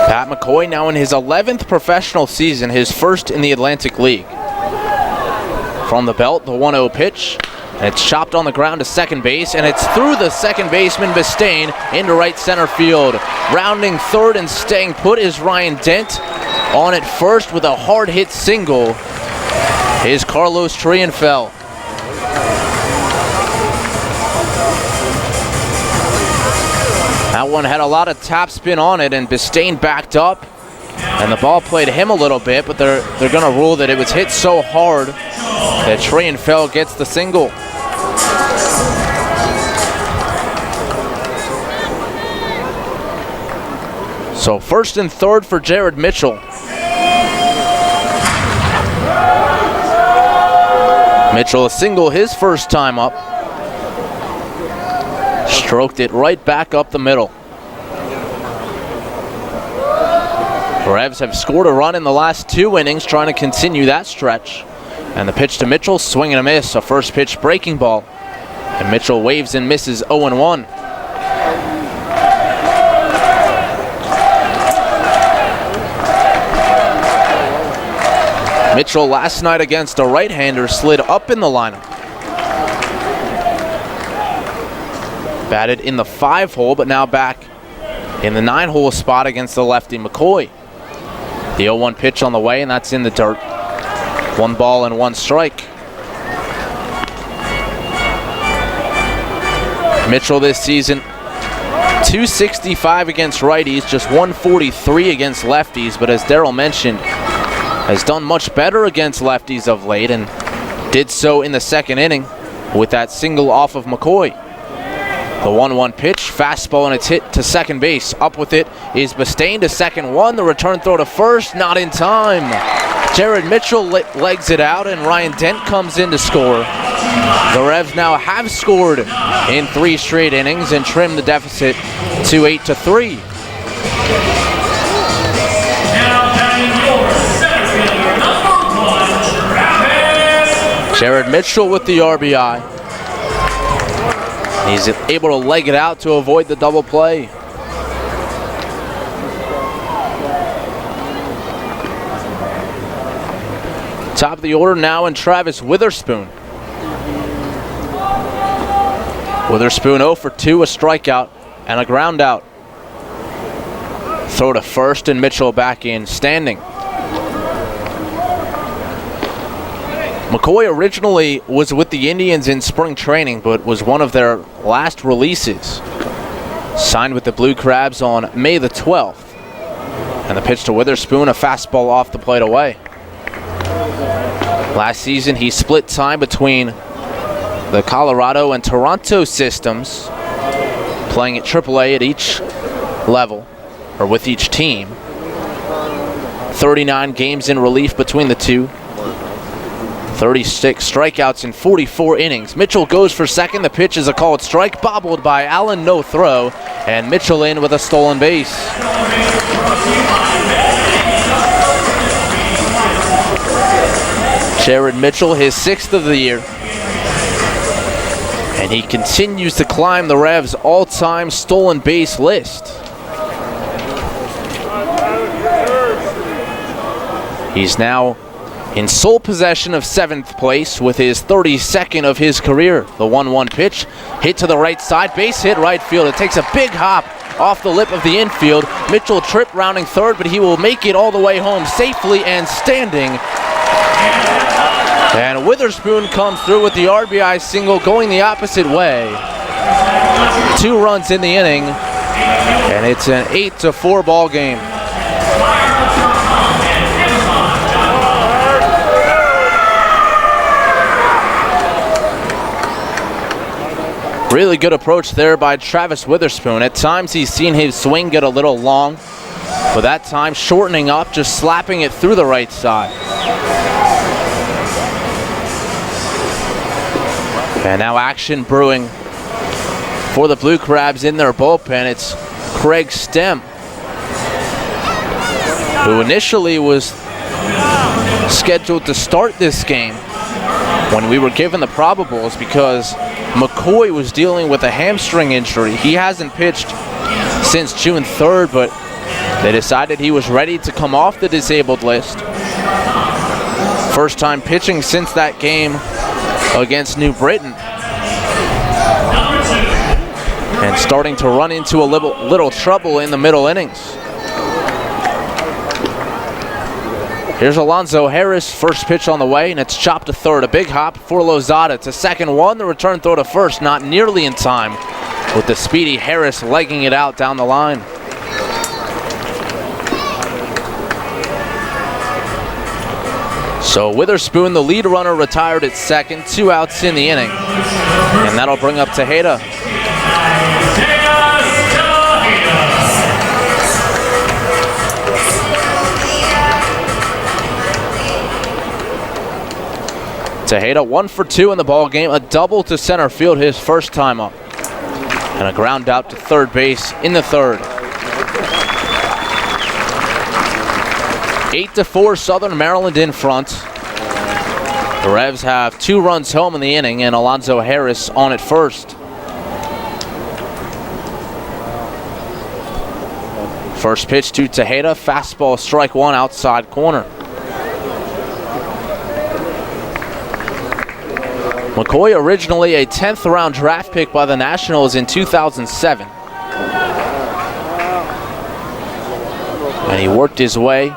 Pat McCoy now in his 11th professional season, his first in the Atlantic League. From the belt, the 1-0 pitch. And it's chopped on the ground to second base, and it's through the second baseman, Bistain, into right center field. Rounding third and staying put is Ryan Dent. On at first with a hard hit single is Carlos Trienfeld. That one had a lot of topspin on it, and Bistain backed up, and the ball played him a little bit, but they're going to rule that it was hit so hard that Trienfeld gets the single. So first and third for Jared Mitchell. Mitchell a single his first time up. Stroked it right back up the middle. Revs have scored a run in the last 2 innings, trying to continue that stretch. And the pitch to Mitchell, swing and a miss, a first pitch breaking ball. And Mitchell waves and misses 0-1. Mitchell last night against a right-hander slid up in the lineup. Batted in the 5-hole, but now back in the 9-hole spot against the lefty McCoy. The 0-1 pitch on the way, and that's in the dirt. 1 ball and 1 strike. Mitchell this season, .265 against righties, just .143 against lefties, but as Darryl mentioned, has done much better against lefties of late, and did so in the second inning with that single off of McCoy. The 1-1 pitch, fastball, and it's hit to second base. Up with it is Bistain to second one. The return throw to first, not in time. Jared Mitchell legs it out, and Ryan Dent comes in to score. The Revs now have scored in 3 straight innings and trimmed the deficit to 8-3. Jared Mitchell with the RBI. He's able to leg it out to avoid the double play. Top of the order now in Travis Witherspoon. Witherspoon 0 for 2, a strikeout and a ground out. Throw to first and Mitchell back in standing. McCoy originally was with the Indians in spring training, but was one of their last releases. Signed with the Blue Crabs on May the 12th. And the pitch to Witherspoon, a fastball off the plate away. Last season, he split time between the Colorado and Toronto systems, playing at AAA at each level, or with each team. 39 games in relief between the two. 36 strikeouts in 44 innings. Mitchell goes for second. The pitch is a called strike, bobbled by Allen, no throw, and Mitchell in with a stolen base. Jared Mitchell, his 6th of the year. And he continues to climb the Revs' all-time stolen base list. He's now in sole possession of 7th place with his 32nd of his career. The 1-1 pitch, hit to the right side, base hit right field. It takes a big hop off the lip of the infield. Mitchell trip rounding third, but he will make it all the way home safely and standing. And Witherspoon comes through with the RBI single going the opposite way. 2 runs in the inning, and it's an 8-4 ball game. Really good approach there by Travis Witherspoon. At times he's seen his swing get a little long, but that time shortening up, just slapping it through the right side. And now action brewing for the Blue Crabs in their bullpen. It's Craig Stem, who initially was scheduled to start this game when we were given the probables because McCoy was dealing with a hamstring injury. He hasn't pitched since June 3rd, but they decided he was ready to come off the disabled list. First time pitching since that game against New Britain. And starting to run into a little trouble in the middle innings. Here's Alonzo Harris, first pitch on the way, and it's chopped to third. A big hop for Lozada to second one. The return throw to first, not nearly in time, with the speedy Harris legging it out down the line. So Witherspoon, the lead runner, retired at second, 2 outs in the inning. And that'll bring up Tejeda. Tejeda 1 for 2 in the ball game, a double to center field his first time up, and a ground out to third base in the third. 8-4 Southern Maryland in front. The Revs have 2 runs home in the inning, and Alonzo Harris on at first. First pitch to Tejeda, fastball, strike one, outside corner. McCoy, originally a 10th round draft pick by the Nationals in 2007. And he worked his way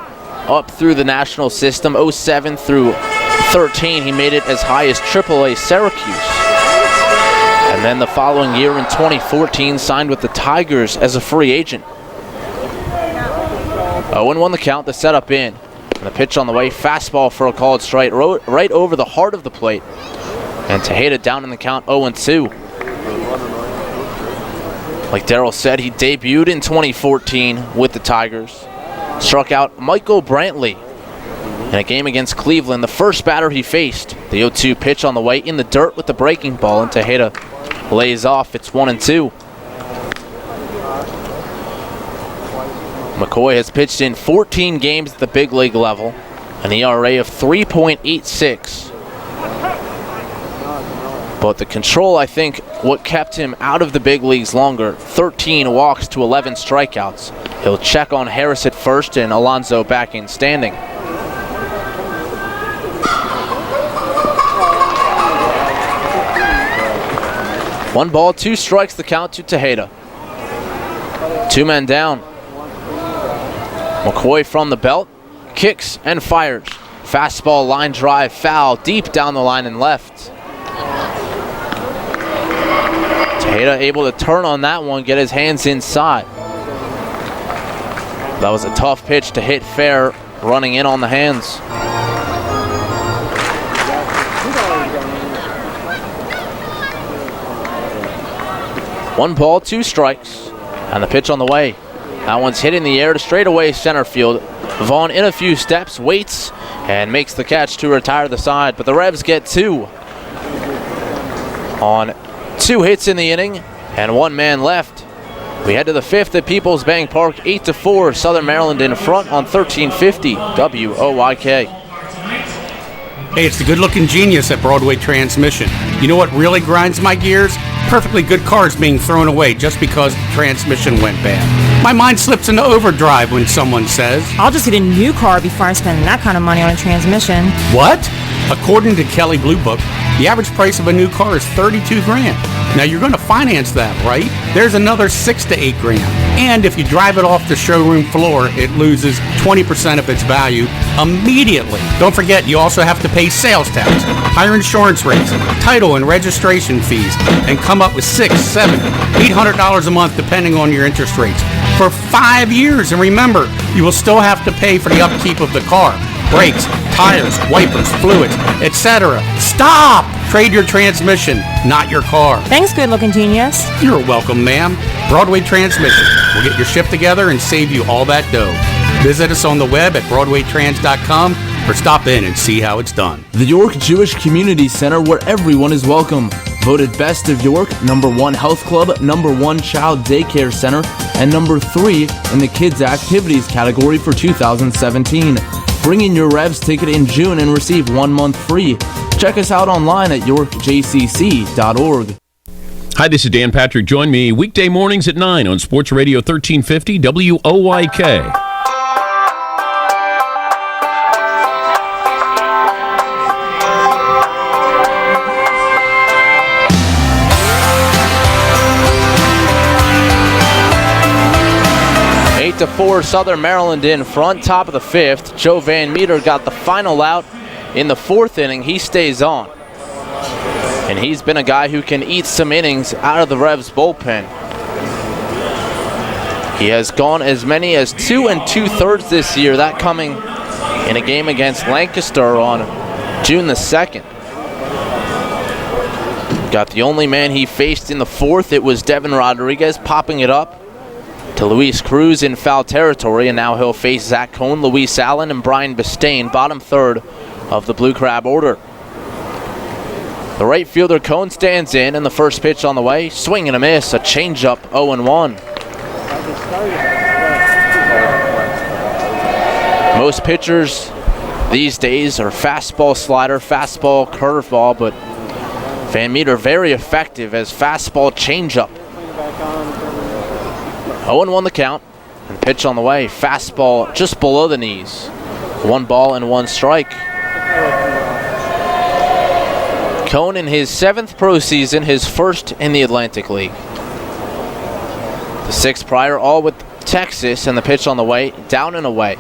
up through the National system, 07 through 13. He made it as high as AAA Syracuse. And then the following year in 2014, signed with the Tigers as a free agent. 0-1 the count, the setup in. And the pitch on the way, fastball for a called strike, right over the heart of the plate. And Tejeda down in the count, 0-2. Like Darryl said, he debuted in 2014 with the Tigers. Struck out Michael Brantley in a game against Cleveland, the first batter he faced. The 0-2 pitch on the way, in the dirt with the breaking ball, and Tejeda lays off. It's 1-2. McCoy has pitched in 14 games at the big league level, an ERA of 3.86. But the control, I think, what kept him out of the big leagues longer. 13 walks to 11 strikeouts. He'll check on Harris at first and Alonzo back in standing. One ball, 2 strikes, the count to Tejeda. 2 men down. McCoy from the belt, kicks and fires. Fastball, line drive, foul, deep down the line and left. Tejeda able to turn on that one, get his hands inside. That was a tough pitch to hit fair, running in on the hands. One ball, 2 strikes, and the pitch on the way. That one's hit in the air to straightaway center field. Vaughn in a few steps, waits, and makes the catch to retire the side. But the Revs get 2 on 2 hits in the inning and 1 man left. We head to the 5th at Peoples Bank Park, 8-4, Southern Maryland in front on 1350 WOYK. Hey, it's the good-looking genius at Broadway Transmission. You know what really grinds my gears? Perfectly good cars being thrown away just because the transmission went bad. My mind slips into overdrive when someone says, I'll just get a new car before I'm spending that kind of money on a transmission. What? According to Kelley Blue Book, the average price of a new car is $32 grand. Now you're going to finance that, right? There's another $6 to $8 grand. And if you drive it off the showroom floor, it loses 20% of its value immediately. Don't forget, you also have to pay sales tax, higher insurance rates, title and registration fees, and come up with $600, $700, $800 a month depending on your interest rates for 5 years. And remember, you will still have to pay for the upkeep of the car. Brakes, tires, wipers, fluids, etc. Stop! Trade your transmission, not your car. Thanks, good-looking genius. You're welcome, ma'am. Broadway Transmission. We'll get your ship together and save you all that dough. Visit us on the web at BroadwayTrans.com or stop in and see how it's done. The York Jewish Community Center, where everyone is welcome. Voted Best of York, #1 Health Club, #1 Child Daycare Center, and #3 in the Kids Activities category for 2017. Bring in your Revs ticket in June and receive 1 month free. Check us out online at yorkjcc.org. Hi, this is Dan Patrick. Join me weekday mornings at 9 on Sports Radio 1350 WOYK. To 4, Southern Maryland in front, top of the 5th. Joe Van Meter got the final out in the 4th inning. He stays on. And he's been a guy who can eat some innings out of the Revs bullpen. He has gone as many as 2 2/3 this year, that coming in a game against Lancaster on June the 2nd. Got the only man he faced in the 4th. It was Devin Rodriguez popping it up to Luis Cruz in foul territory, and now he'll face Zach Cohn, Luis Allen, and Brian Bistain, bottom 3rd of the Blue Crab order. The right fielder Cohn stands in, and the first pitch on the way, swing and a miss, a changeup, 0-1. Most pitchers these days are fastball, slider, fastball, curveball, but Van Meter very effective as fastball, changeup. 0-1 the count, and pitch on the way. Fastball just below the knees. 1 ball and 1 strike. Cohn in his 7th pro season, his 1st in the Atlantic League. The 6 prior, all with Texas, and the pitch on the way, down and away.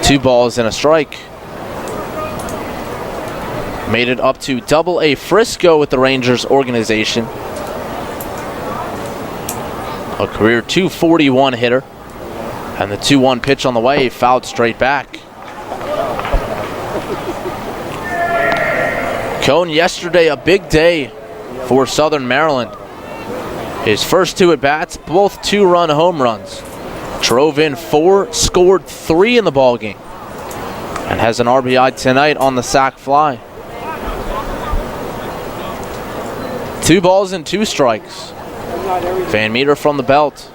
2 balls and a strike. Made it up to Double-A Frisco with the Rangers organization. A career .241 hitter. And the 2-1 pitch on the way, fouled straight back. Cohn yesterday, a big day for Southern Maryland. His first 2 at-bats, both 2-run home runs. Drove in 4, scored 3 in the ballgame. And has an RBI tonight on the sac fly. 2 balls and 2 strikes. Van Meter from the belt.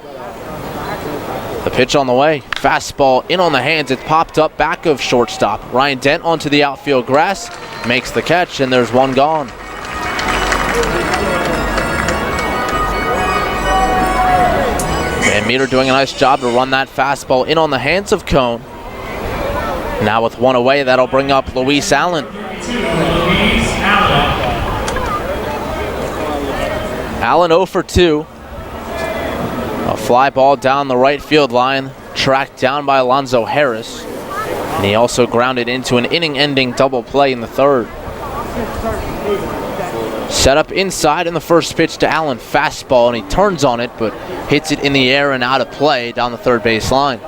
The pitch on the way. Fastball in on the hands. It's popped up back of shortstop. Ryan Dent onto the outfield grass. Makes the catch, and there's 1 gone. Van Meter doing a nice job to run that fastball in on the hands of Cohn. Now with 1 away, that'll bring up Luis Allen. Allen 0 for 2. A fly ball down the right field line, tracked down by Alonzo Harris. And he also grounded into an inning-ending double play in the 3rd. Set up inside in the first pitch to Allen. Fastball, and he turns on it, but hits it in the air and out of play down the third base line.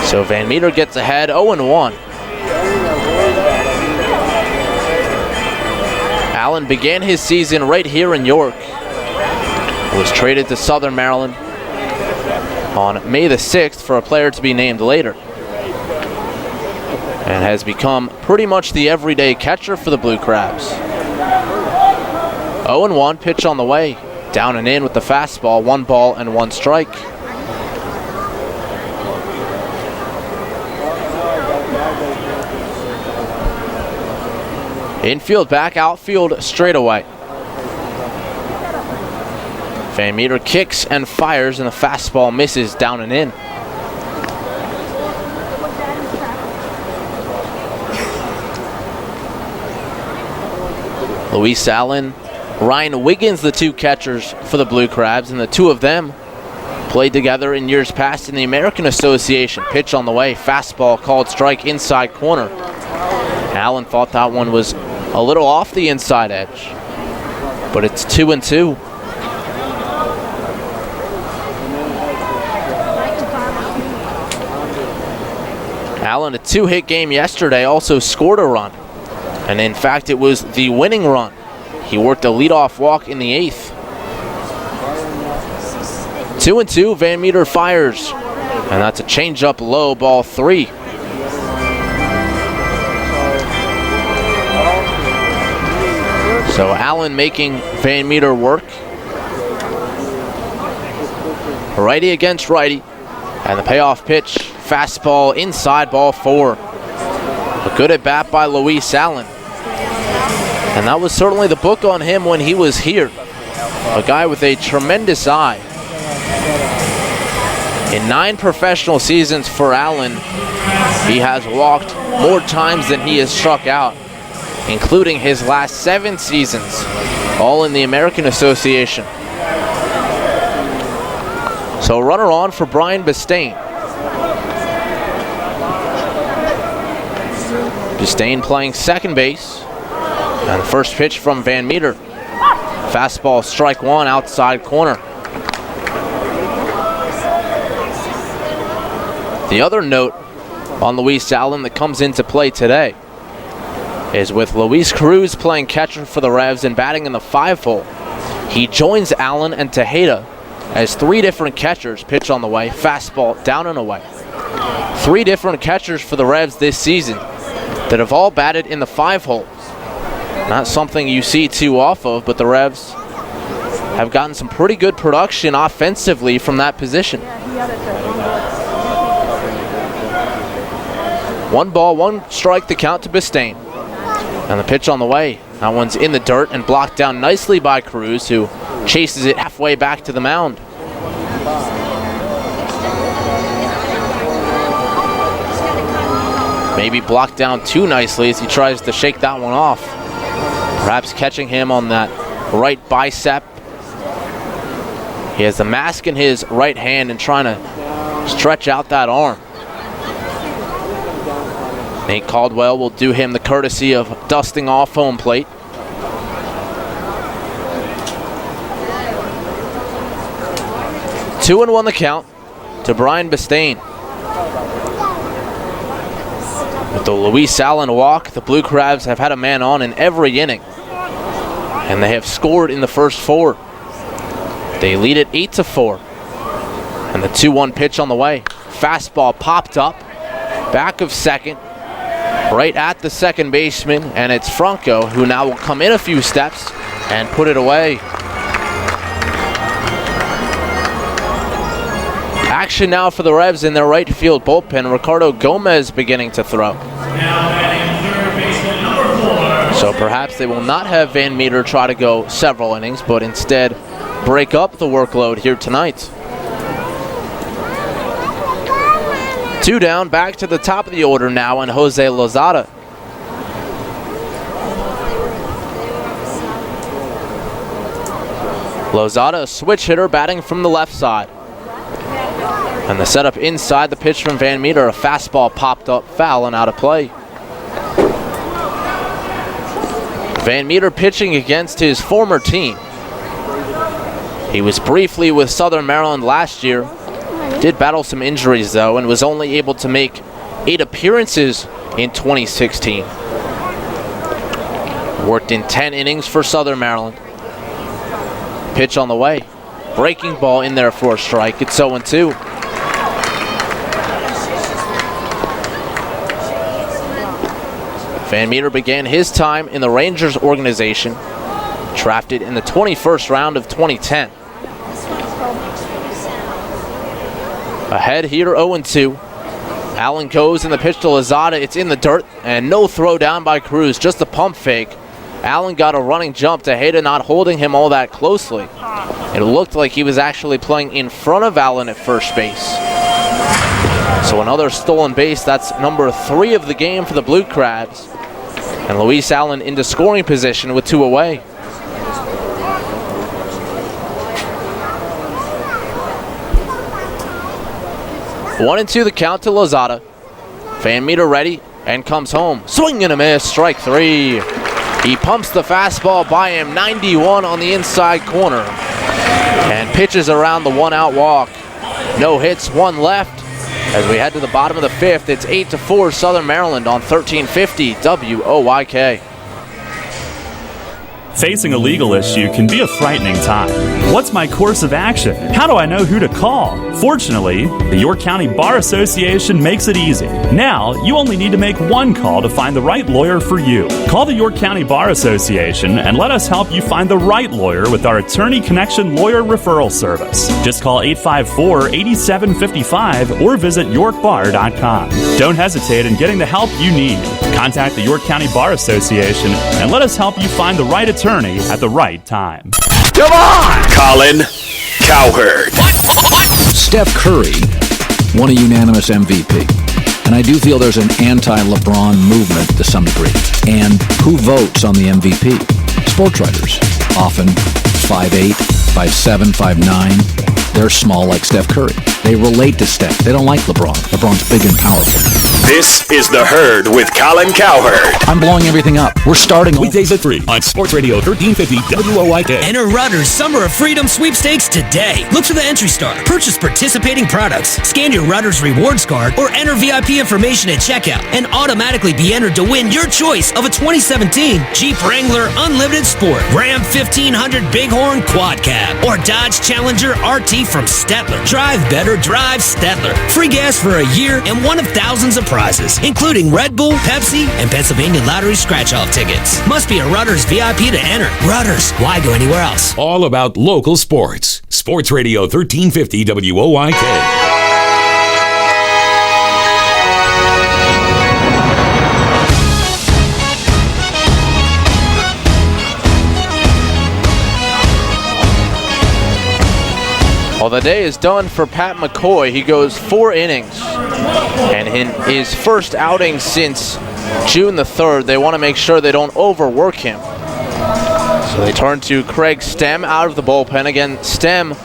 So Van Meter gets ahead 0-1. Allen began his season right here in York. Was traded to Southern Maryland on May the 6th for a player to be named later. And has become pretty much the everyday catcher for the Blue Crabs. 0-1, pitch on the way. Down and in with the fastball, 1 ball and 1 strike. Infield back, outfield straightaway. Van Meter kicks and fires, and the fastball misses down and in. Luis Allen, Ryan Wiggins, the 2 catchers for the Blue Crabs, and the 2 of them played together in years past in the American Association. Pitch on the way, fastball called strike inside corner. Allen thought that one was a little off the inside edge, but it's 2-2. Allen, a 2-hit game yesterday, also scored a run. And in fact, it was the winning run. He worked a leadoff walk in the 8th. 2-2, Van Meter fires. And that's a changeup low, ball 3. So Allen making Van Meter work. Righty against righty. And the payoff pitch, fastball inside, ball 4. A good at bat by Luis Allen. And that was certainly the book on him when he was here. A guy with a tremendous eye. In 9 professional seasons for Allen, he has walked more times than he has struck out, including his last 7 seasons, all in the American Association. So runner on for Brian Bistain. Bistain playing second base. And the first pitch from Van Meter. Fastball, strike 1, outside corner. The other note on Luis Allen that comes into play today is with Luis Cruz playing catcher for the Revs and batting in the 5-hole. He joins Allen and Tejeda as 3 different catchers. Pitch on the way, fastball down and away. 3 different catchers for the Revs this season that have all batted in the 5-hole. Not something you see too off of, but the Revs have gotten some pretty good production offensively from that position. 1 ball, 1 strike to count to Bistain. And the pitch on the way. That one's in the dirt and blocked down nicely by Cruz, who chases it halfway back to the mound. Maybe blocked down too nicely as he tries to shake that one off. Perhaps catching him on that right bicep. He has the mask in his right hand and trying to stretch out that arm. Nate Caldwell will do him the courtesy of dusting off home plate. Two and 1 the count to Brian Bistain. With the Luis Allen walk, the Blue Crabs have had a man on in every inning. And they have scored in the first 4. They lead it 8-4. And the 2-1 pitch on the way. Fastball popped up, back of second, right at the second baseman, and it's Franco who now will come in a few steps and put it away. Action now for the Revs in their right field bullpen. Ricardo Gomez beginning to throw. So perhaps they will not have Van Meter try to go several innings, but instead break up the workload here tonight. 2 down, back to the top of the order now, and Jose Lozada. Lozada, a switch hitter, batting from the left side. And the setup inside, the pitch from Van Meter, a fastball popped up, foul and out of play. Van Meter pitching against his former team. He was briefly with Southern Maryland last year. Did battle some injuries though and was only able to make 8 appearances in 2016. Worked in 10 innings for Southern Maryland. Pitch on the way. Breaking ball in there for a strike. It's 0-2. Van Meter began his time in the Rangers organization, drafted in the 21st round of 2010. Ahead here, 0-2. Allen goes in the pitch to Lozada. It's in the dirt, and no throw down by Cruz, just a pump fake. Allen got a running jump. Tejeda not holding him all that closely. It looked like he was actually playing in front of Allen at first base. So another stolen base. That's number 3 of the game for the Blue Crabs. And Luis Allen into scoring position with 2 away. One and 2 the count to Lozada. Van Meter ready and comes home. Swing and a miss, strike 3. He pumps the fastball by him, 91 on the inside corner. And pitches around the 1-out walk. No hits, 1 left. As we head to the bottom of the 5th, it's 8-4 Southern Maryland on 1350 WOYK. Facing a legal issue can be a frightening time. What's my course of action? How do I know who to call? Fortunately, the York County Bar Association makes it easy. Now, you only need to make one call to find the right lawyer for you. Call the York County Bar Association and let us help you find the right lawyer with our Attorney Connection Lawyer Referral Service. Just call 854-8755 or visit yorkbar.com. Don't hesitate in getting the help you need. Contact the York County Bar Association and let us help you find the right attorney at the right time. Come on! Colin Cowherd. Steph Curry won a unanimous MVP. And I do feel there's an anti-LeBron movement to some degree. And who votes on the MVP? Sports writers. Often 5'8", 5'7", 5'9". They're small like Steph Curry. They relate to Steph. They don't like LeBron. LeBron's big and powerful. This is The Herd with Colin Cowherd. I'm blowing everything up. We're starting weekdays at 3 on Sports Radio 1350 WOYK. Enter Rutter's Summer of Freedom sweepstakes today. Look for the entry star. Purchase participating products. Scan your Rutter's rewards card or enter VIP information at checkout and automatically be entered to win your choice of a 2017 Jeep Wrangler Unlimited Sport, Ram 1500 Bighorn Quad Cab, or Dodge Challenger RT from Stettler. Drive better, drive Stettler. Free gas for a year and one of thousands of prizes, including Red Bull, Pepsi, and Pennsylvania Lottery scratch-off tickets. Must be a Rutter's VIP to enter. Rutter's, why go anywhere else? All about local sports. Sports Radio 1350 WOYK. Well, the day is done for Pat McCoy. He goes 4 innings. And in his first outing since June the 3rd, they want to make sure they don't overwork him. So they turn to Craig Stem out of the bullpen. Again, Stem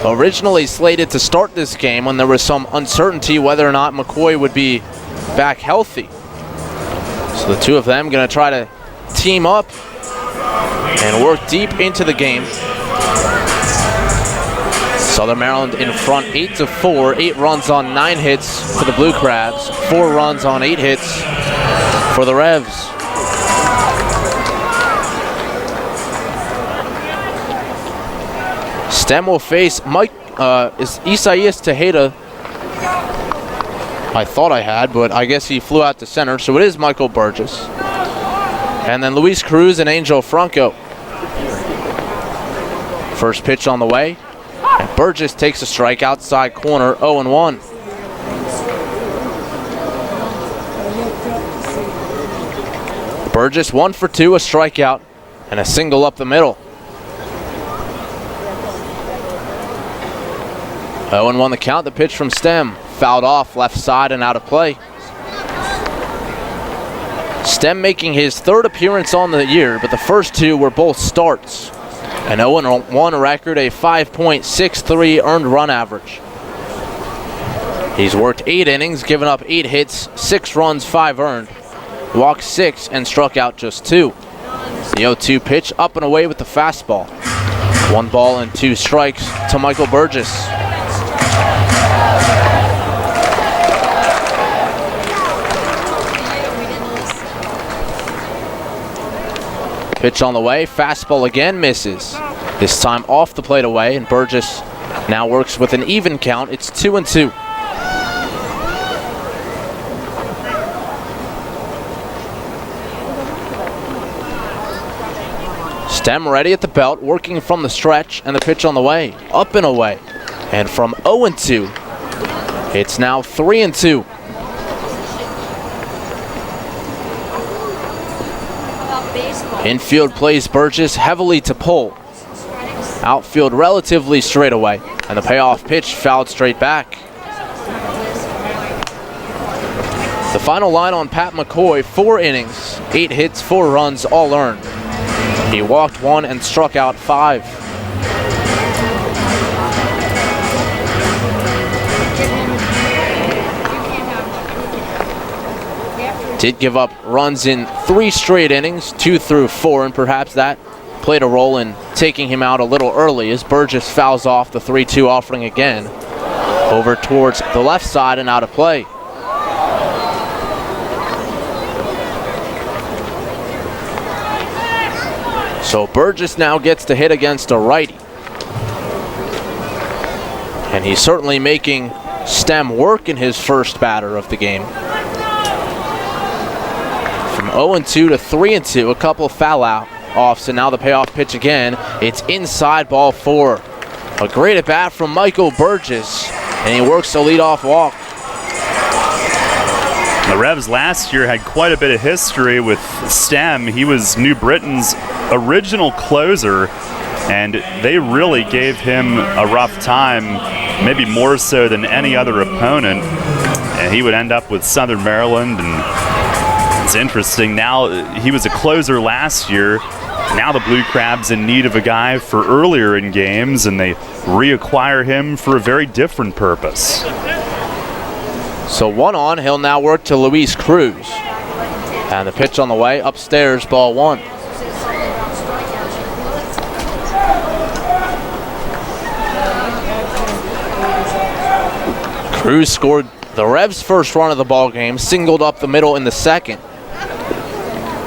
originally slated to start this game when there was some uncertainty whether or not McCoy would be back healthy. So the two of them going to try to team up and work deep into the game. Southern Maryland in front 8-4, 8 runs on 9 hits for the Blue Crabs, 4 runs on 8 hits for the Revs. Stem will face Isaias Tejeda. I thought I had, but I guess he flew out to center, so it is Michael Burgess. And then Luis Cruz and Angel Franco. First pitch on the way. And Burgess takes a strike outside corner, 0-1. Burgess 1 for 2, a strikeout, and a single up the middle. 0-1 the count. The pitch from Stem, fouled off left side and out of play. Stem making his 3rd appearance on the year, but the first 2 were both starts. An 0-1 record, a 5.63 earned run average. He's worked 8 innings, given up 8 hits, 6 runs, 5 earned. Walked 6 and struck out just 2. The 0-2 pitch up and away with the fastball. 1 ball and 2 strikes to Michael Burgess. Pitch on the way, fastball again, misses. This time off the plate away, and Burgess now works with an even count. It's 2-2. Stem ready at the belt, working from the stretch, and the pitch on the way, up and away. And from 0-2, it's now 3-2. Infield plays Burgess heavily to pull. Outfield relatively straight away, and the payoff pitch fouled straight back. The final line on Pat McCoy, 4 innings, 8 hits, 4 runs, all earned. He walked 1 and struck out 5. Did give up runs in 3 straight innings, 2 through 4, and perhaps that played a role in taking him out a little early as Burgess fouls off the 3-2 offering again, over towards the left side and out of play. So Burgess now gets to hit against a righty. And he's certainly making Stem work in his first batter of the game. From 0-2 to 3-2, a couple foul offs, and now the payoff pitch again. It's inside, ball 4. A great at bat from Michael Burgess, and he works the leadoff walk. The Revs last year had quite a bit of history with Stem. He was New Britain's original closer, and they really gave him a rough time, maybe more so than any other opponent. And he would end up with Southern Maryland, and it's interesting. Now, he was a closer last year. Now the Blue Crabs in need of a guy for earlier in games, and they reacquire him for a very different purpose. So 1 on, he'll now work to Luis Cruz. And the pitch on the way, upstairs, ball 1. Cruz scored the Revs' first run of the ball game, singled up the middle in the second.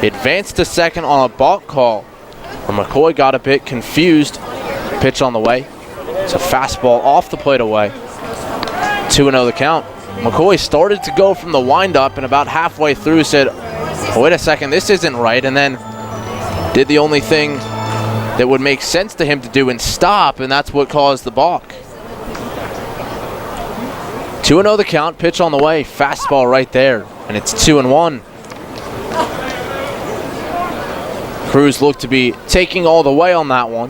Advanced to second on a balk call. McCoy got a bit confused. Pitch on the way. It's a fastball off the plate away. 2-0 the count. McCoy started to go from the windup, and about halfway through said, oh, wait a second, this isn't right, and then did the only thing that would make sense to him to do and stop, and that's what caused the balk. 2-0 the count, pitch on the way, fastball right there, and it's 2-1. Cruz looked to be taking all the way on that one.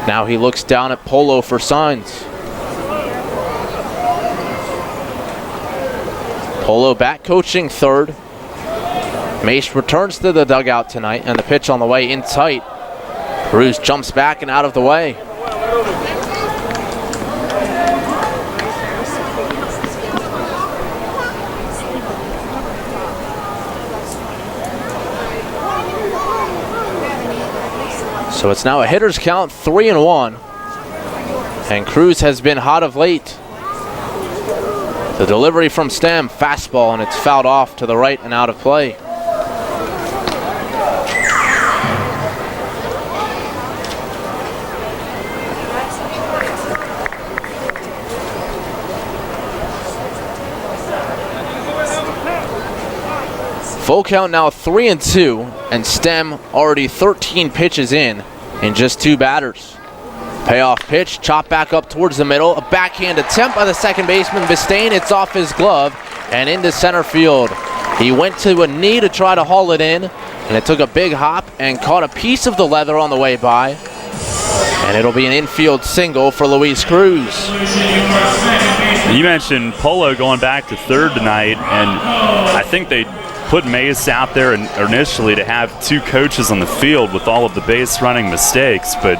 Now he looks down at Polo for signs. Polo back coaching third. Mace returns to the dugout tonight, and the pitch on the way in tight. Cruz jumps back and out of the way. So it's now a hitter's count, 3-1. And Cruz has been hot of late. The delivery from Stem, fastball, and it's fouled off to the right and out of play. Full count now 3-2, and Stem already 13 pitches in just 2 batters. Payoff pitch, chopped back up towards the middle. A backhand attempt by the second baseman, Bistain. It's off his glove and into center field. He went to a knee to try to haul it in, and it took a big hop and caught a piece of the leather on the way by. And it'll be an infield single for Luis Cruz. You mentioned Polo going back to third tonight, and I think they put Mace out there initially to have 2 coaches on the field with all of the base running mistakes, but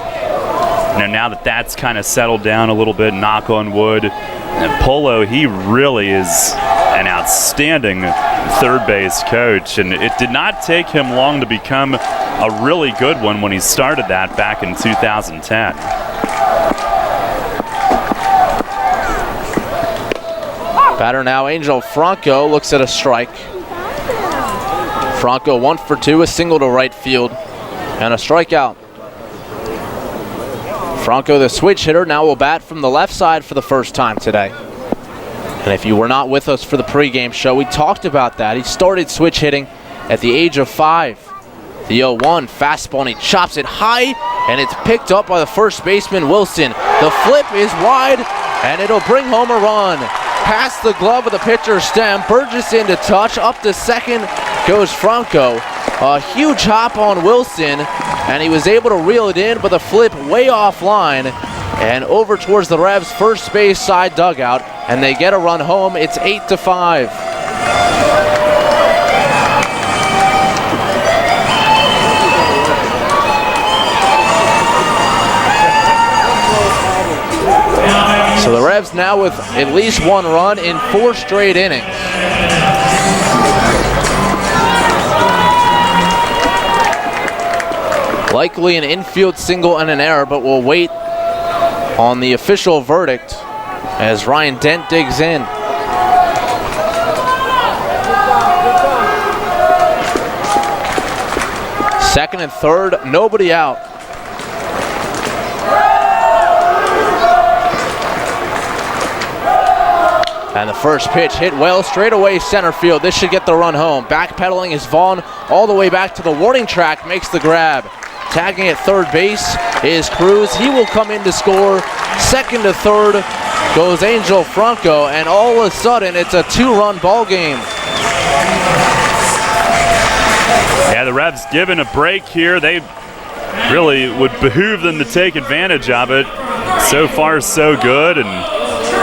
now that that's kind of settled down a little bit, knock on wood, and Polo, he really is an outstanding third base coach, and it did not take him long to become a really good one when he started that back in 2010. Batter now, Angel Franco looks at a strike. Franco 1 for 2, a single to right field, and a strikeout. Franco, the switch hitter, now will bat from the left side for the first time today. And if you were not with us for the pregame show, we talked about that. He started switch hitting at the age of 5. The 0-1 fastball, and he chops it high, and it's picked up by the first baseman, Wilson. The flip is wide, and it'll bring home a run. Past the glove of the pitcher's stem, Burgess into touch, up to second goes Franco. A huge hop on Wilson, and he was able to reel it in, but the flip way offline and over towards the Revs' first base side dugout, and they get a run home. It's 8-5. So the Revs now with at least one run in 4 straight innings. Likely an infield single and an error, but we'll wait on the official verdict as Ryan Dent digs in. Second and third, nobody out. And the first pitch hit well straight away center field. This should get the run home. Backpedaling is Vaughn all the way back to the warning track, makes the grab. Tagging at third base is Cruz. He will come in to score. Second to third goes Angel Franco, and all of a sudden it's a 2-run ball game. Yeah, the Revs given a break here. They really would behoove them to take advantage of it. So far, so good, and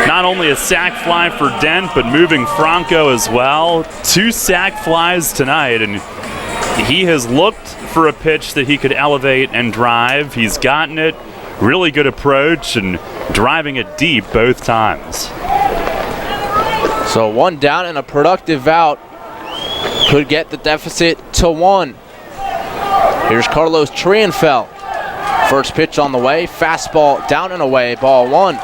not only a sac fly for Dent, but moving Franco as well. 2 sac flies tonight, and he has looked for a pitch that he could elevate and drive. He's gotten it. Really good approach and driving it deep both times. So 1 down and a productive out could get the deficit to 1. Here's Carlos Trienfeld. First pitch on the way. Fastball down and away. Ball 1.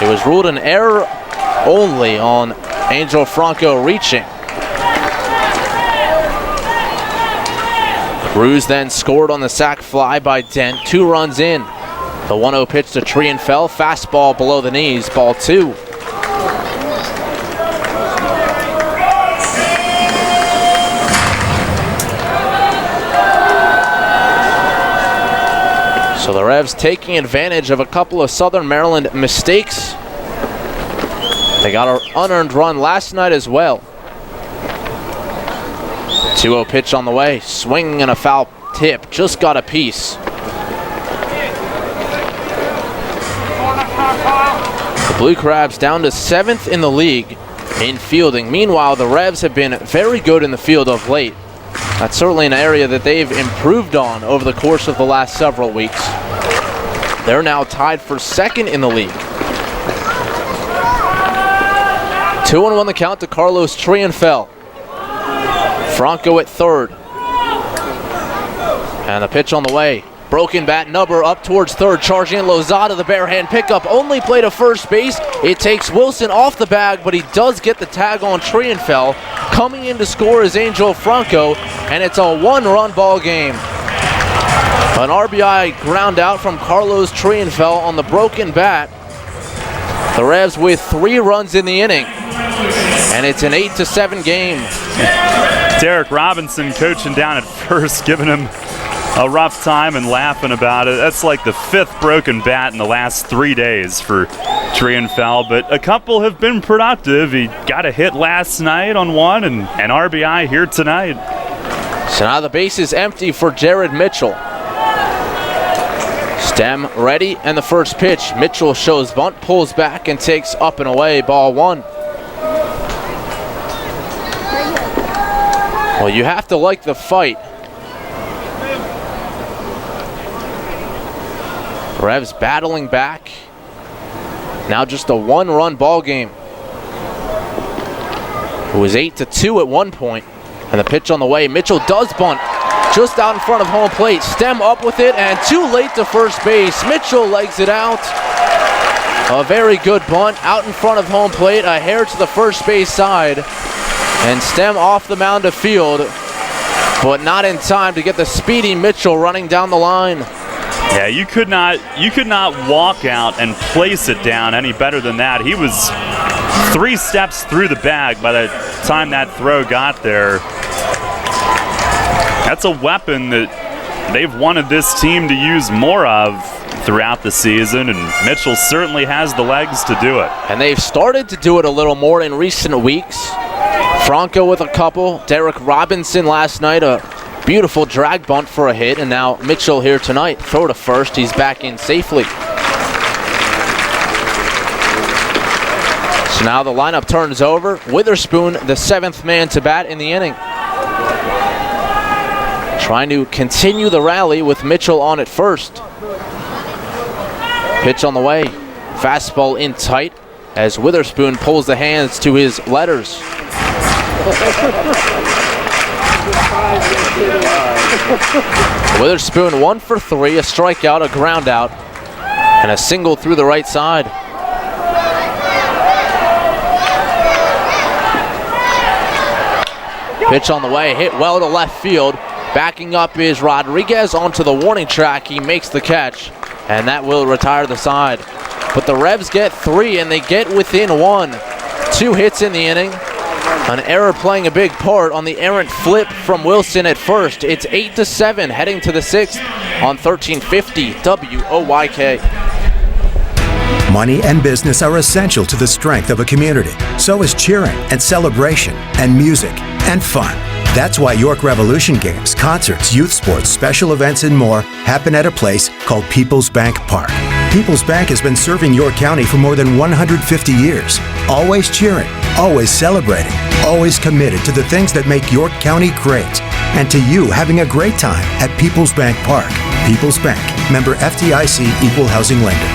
It was ruled an error only on Angel Franco reaching. Cruz then scored on the sac fly by Dent. 2 runs in. The 1-0 pitch to Trienfeld. Fastball below the knees. Ball 2. So the Revs taking advantage of a couple of Southern Maryland mistakes. They got an unearned run last night as well. 2-0 pitch on the way. Swing and a foul tip. Just got a piece. The Blue Crabs down to 7th in the league in fielding. Meanwhile, the Revs have been very good in the field of late. That's certainly an area that they've improved on over the course of the last several weeks. They're now tied for 2nd in the league. 2-1 the count to Carlos Trienfeld. Franco at third. And the pitch on the way. Broken bat number up towards third. Charging in Lozada, the bare hand pickup. Only play to first base. It takes Wilson off the bag, but he does get the tag on Trienfeld. Coming in to score is Angel Franco, and it's a 1-run ball game. An RBI ground out from Carlos Trienfeld on the broken bat. The Revs with 3 runs in the inning, and it's an 8-7 game. Derek Robinson coaching down at first, giving him a rough time and laughing about it. That's like the 5th broken bat in the last 3 days for Trienfeld, but a couple have been productive. He got a hit last night on one and an RBI here tonight. So now the base is empty for Jared Mitchell. Stem ready, and the first pitch. Mitchell shows bunt, pulls back, and takes up and away. Ball 1. Well, you have to like the fight. Revs battling back. Now just a one-run ball game. It was 8-2 at one point. And the pitch on the way. Mitchell does bunt just out in front of home plate. Stem up with it and too late to first base. Mitchell legs it out. A very good bunt out in front of home plate. A hair to the first base side. And Stem off the mound to field. But not in time to get the speedy Mitchell running down the line. Yeah, you could not walk out and place it down any better than that. He was 3 steps through the bag by the time that throw got there. That's a weapon that they've wanted this team to use more of throughout the season, and Mitchell certainly has the legs to do it. And they've started to do it a little more in recent weeks. Franco with a couple, Derek Robinson last night, a beautiful drag bunt for a hit, and now Mitchell here tonight. Throw to first, he's back in safely. So now the lineup turns over. Witherspoon, the 7th man to bat in the inning. Trying to continue the rally with Mitchell on at first. Pitch on the way. Fastball in tight as Witherspoon pulls the hands to his letters. Witherspoon 1 for 3, a strikeout, a ground out, and a single through the right side. Pitch on the way, hit well to left field. Backing up is Rodriguez onto the warning track. He makes the catch, and that will retire the side. But the Revs get 3, and they get within 1. 2 hits in the inning. An error playing a big part on the errant flip from Wilson at first. It's 8-7 heading to the 6th on 1350 WOYK. Money and business are essential to the strength of a community. So is cheering and celebration and music and fun. That's why York Revolution games, concerts, youth sports, special events, and more happen at a place called People's Bank Park. People's Bank has been serving York County for more than 150 years. Always cheering, always celebrating, always committed to the things that make York County great. And to you having a great time at People's Bank Park. People's Bank, member FDIC, equal housing lender.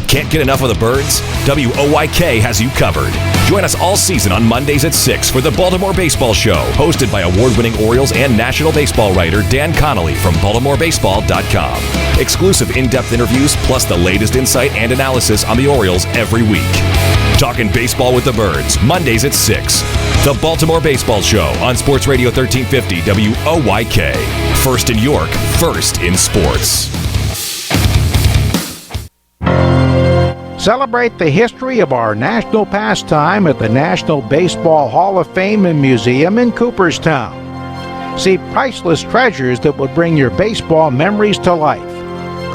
Can't get enough of the Birds? WOYK has you covered. Join us all season on Mondays at 6 for the Baltimore Baseball Show, hosted by award-winning Orioles and National Baseball writer Dan Connolly from BaltimoreBaseball.com. Exclusive in-depth interviews plus the latest insight and analysis on the Orioles every week. Talking baseball with the Birds, Mondays at 6. The Baltimore Baseball Show on Sports Radio 1350 WOYK. First in York, first in sports. Celebrate the history of our national pastime at the National Baseball Hall of Fame and Museum in Cooperstown. See priceless treasures that will bring your baseball memories to life.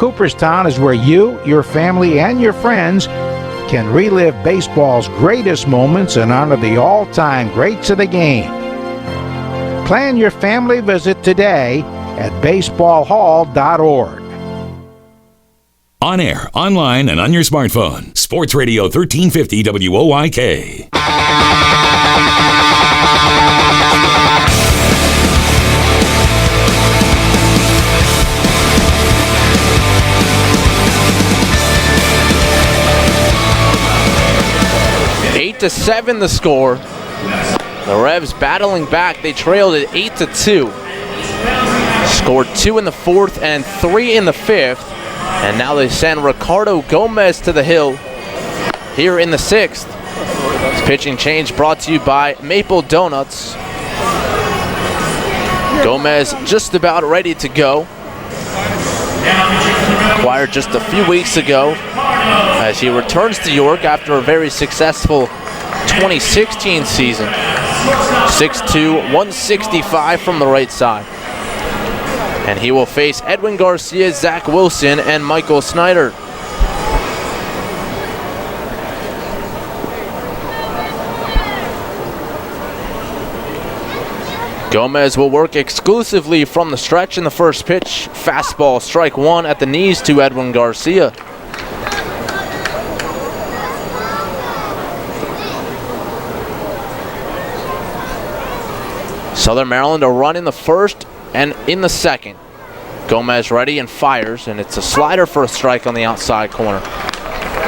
Cooperstown is where you, your family, and your friends can relive baseball's greatest moments and honor the all-time greats of the game. Plan your family visit today at baseballhall.org. On air, online, and on your smartphone. Sports Radio 1350 WOYK. Eight to 7 the score. The Revs battling back. They trailed at 8-2. Scored 2 in the 4th and 3 in the 5th. And now they send Ricardo Gomez to the hill here in the 6th. This pitching change brought to you by Maple Donuts. Gomez just about ready to go. Acquired just a few weeks ago as he returns to York after a very successful 2016 season. 6'2", 165 from the right side. And he will face Edwin Garcia, Zach Wilson, and Michael Snyder. Gomez will work exclusively from the stretch in the first pitch. Fastball, strike 1 at the knees to Edwin Garcia. Southern Maryland a run in the first and in the second. Gomez ready and fires, and it's a slider for a strike on the outside corner.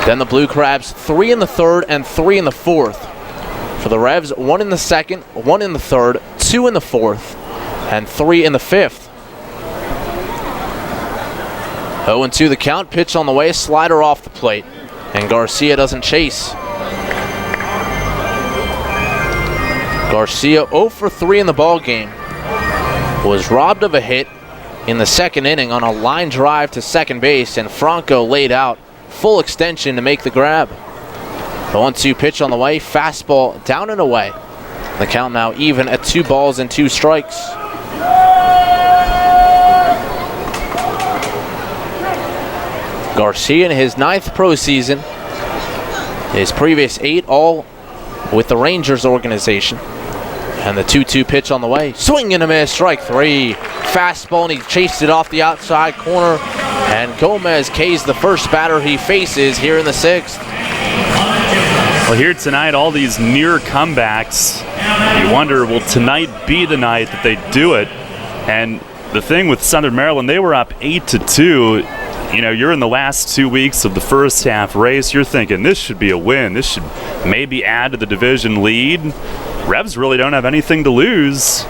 Then the Blue Crabs 3 in the third and 3 in the fourth. For the Revs, 1 in the second, 1 in the third, 2 in the fourth, and 3 in the fifth. 0-2 the count, pitch on the way, slider off the plate, and Garcia doesn't chase. Garcia 0 for 3 in the ball game. Was robbed of a hit in the second inning on a line drive to second base, and Franco laid out full extension to make the grab. The 1-2 pitch on the way, fastball down and away. The count now even at 2 balls and 2 strikes. Garcia in his 9th pro season. His previous 8 all with the Rangers organization. And the 2-2 pitch on the way. Swing and a miss, strike 3. Fastball, and he chased it off the outside corner. And Gomez K's the first batter he faces here in the 6th. Well, here tonight, all these near comebacks. You wonder, will tonight be the night that they do it? And the thing with Southern Maryland, they were up 8-2. You know, you're in the last 2 weeks of the first half race. You're thinking this should be a win. This should maybe add to the division lead. Revs really don't have anything to lose.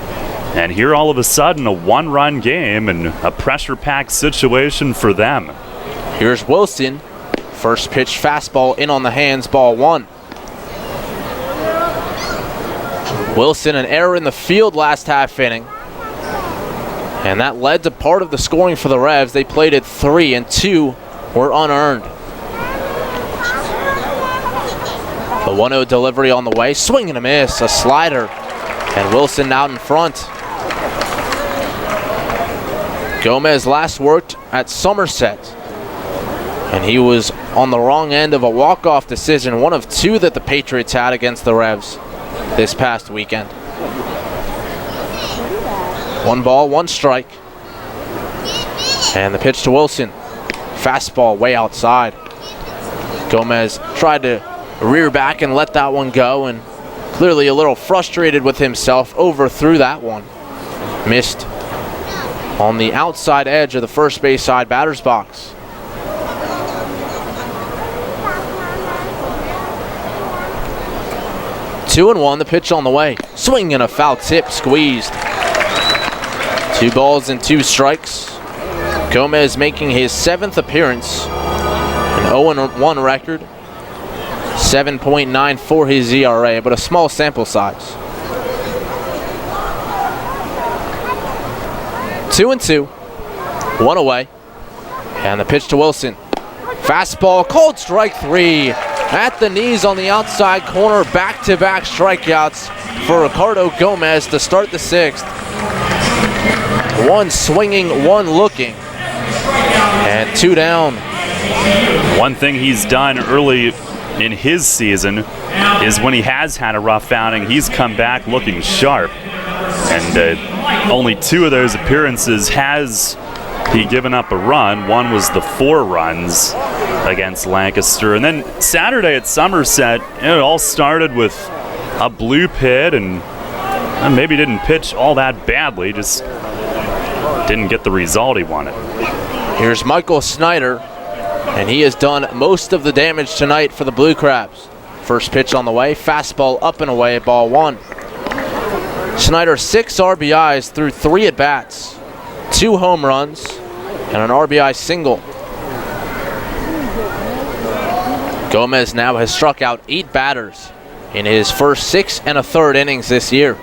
And here all of a sudden a 1-run game and a pressure-packed situation for them. Here's Wilson. First pitch fastball in on the hands, ball 1. Wilson, an error in the field last half inning. And that led to part of the scoring for the Revs. They played at 3 and 2 were unearned. The 1-0 delivery on the way. Swing and a miss, a slider. And Wilson out in front. Gomez last worked at Somerset. And he was on the wrong end of a walk-off decision, one of 2 that the Patriots had against the Revs this past weekend. 1 ball, 1 strike. And the pitch to Wilson. Fastball way outside. Gomez tried to rear back and let that one go, and clearly a little frustrated with himself, overthrew that one. Missed on the outside edge of the first base side batter's box. Two and 1, the pitch on the way. Swing and a foul tip, squeezed. 2 balls and 2 strikes. Gomez making his 7th appearance. An 0-1 record. 7.9 for his ERA, but a small sample size. 2-2. 1 away. And the pitch to Wilson. Fastball, called strike 3. At the knees on the outside corner, back-to-back strikeouts for Ricardo Gomez to start the 6th. 1 swinging, 1 looking, and 2 down. One thing he's done early in his season is when he has had a rough outing, he's come back looking sharp. And only 2 of those appearances has he given up a run. One was the 4 runs against Lancaster. And then Saturday at Somerset, it all started with a bloop hit, and maybe didn't pitch all that badly, just didn't get the result he wanted. Here's Michael Snyder, and he has done most of the damage tonight for the Blue Crabs. First pitch on the way, fastball up and away, ball 1. Snyder 6 RBIs through 3 at-bats, 2 home runs, and an RBI single. Gomez now has struck out 8 batters in his first 6 1/3 innings this year.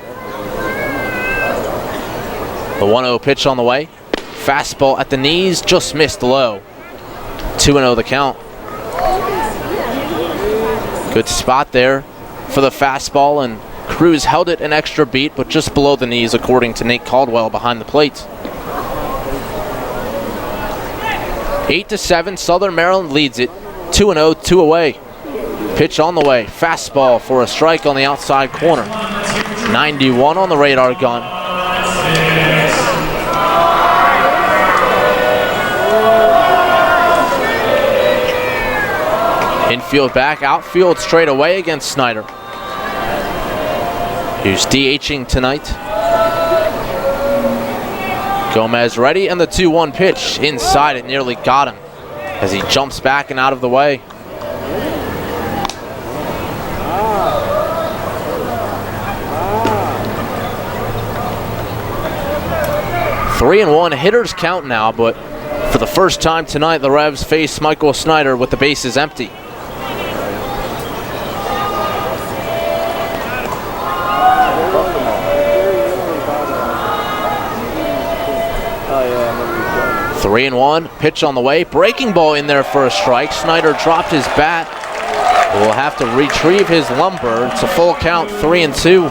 The 1-0 pitch on the way. Fastball at the knees, just missed low. 2-0 the count. Good spot there for the fastball, and Cruz held it an extra beat, but just below the knees, according to Nate Caldwell behind the plate. 8-7, Southern Maryland leads it. 2-0, 2 away. Pitch on the way. Fastball for a strike on the outside corner. 91 on the radar gun. Infield back, outfield straight away against Snyder, who's DHing tonight. Gomez ready, and the 2-1 pitch inside. It nearly got him as he jumps back and out of the way. 3-1 hitters count now, but for the first time tonight, the Revs face Michael Snyder with the bases empty. Oh, 3-1, pitch on the way, breaking ball in there for a strike. Snyder dropped his bat. Will have to retrieve his lumber. It's a full count, 3-2.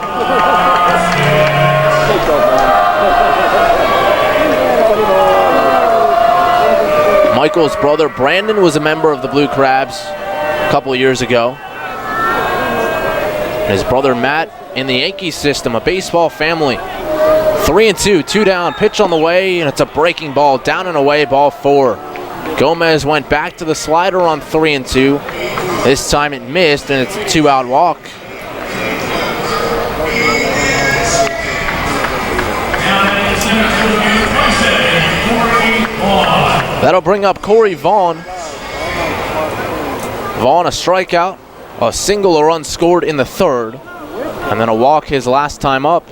Michael's brother Brandon was a member of the Blue Crabs a couple of years ago. His brother Matt in the Yankee system, a baseball family. 3-2, 2 down, pitch on the way, and it's a breaking ball, down and away, ball 4. Gomez went back to the slider on 3-2. This time it missed, and it's a 2-out walk. That'll bring up Corey Vaughn. Vaughn a strikeout, a single or unscored in the third, and then a walk his last time up.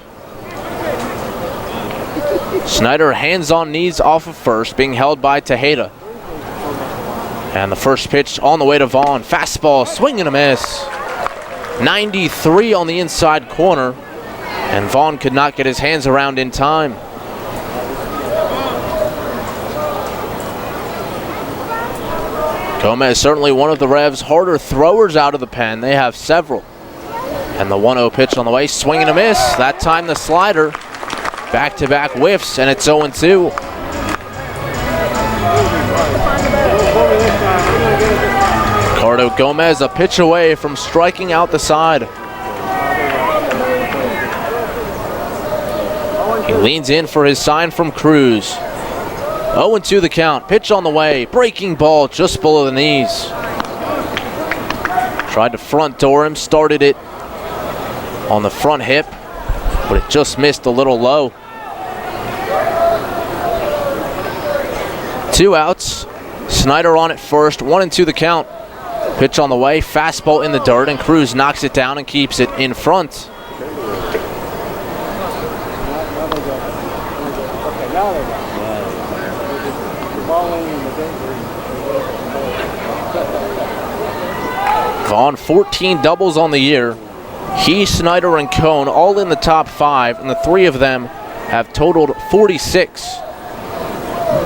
Snyder hands on knees off of first, being held by Tejeda. And the first pitch on the way to Vaughn. Fastball, swing and a miss. 93 on the inside corner, and Vaughn could not get his hands around in time. Gomez certainly one of the Revs' harder throwers out of the pen. They have several. And the 1-0 pitch on the way, swing and a miss. That time the slider. Back-to-back whiffs, and it's 0-2. Ricardo Gomez a pitch away from striking out the side. He leans in for his sign from Cruz. 0-2 the count, pitch on the way, breaking ball just below the knees. Tried to front door him, started it on the front hip, but it just missed a little low. 2 outs, Snyder on at first, 1-2 the count. Pitch on the way, fastball in the dirt, and Cruz knocks it down and keeps it in front. Vaughn, 14 doubles on the year. He, Snyder, and Cone all in the top 5, and the 3 of them have totaled 46.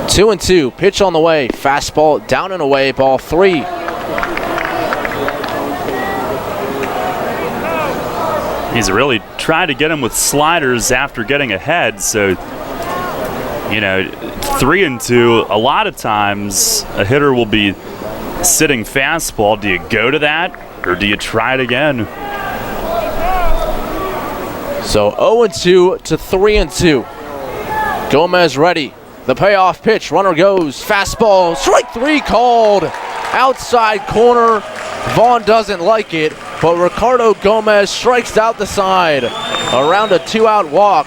2-2, pitch on the way, fastball down and away, ball 3. He's really tried to get him with sliders after getting ahead, so 3-2, a lot of times a hitter will be sitting fastball. Do you go to that, or do you try it again? So 0-2 to 3-2. Gomez ready. The payoff pitch. Runner goes. Fastball. Strike 3 called. Outside corner. Vaughn doesn't like it, but Ricardo Gomez strikes out the side. Around a 2-out walk.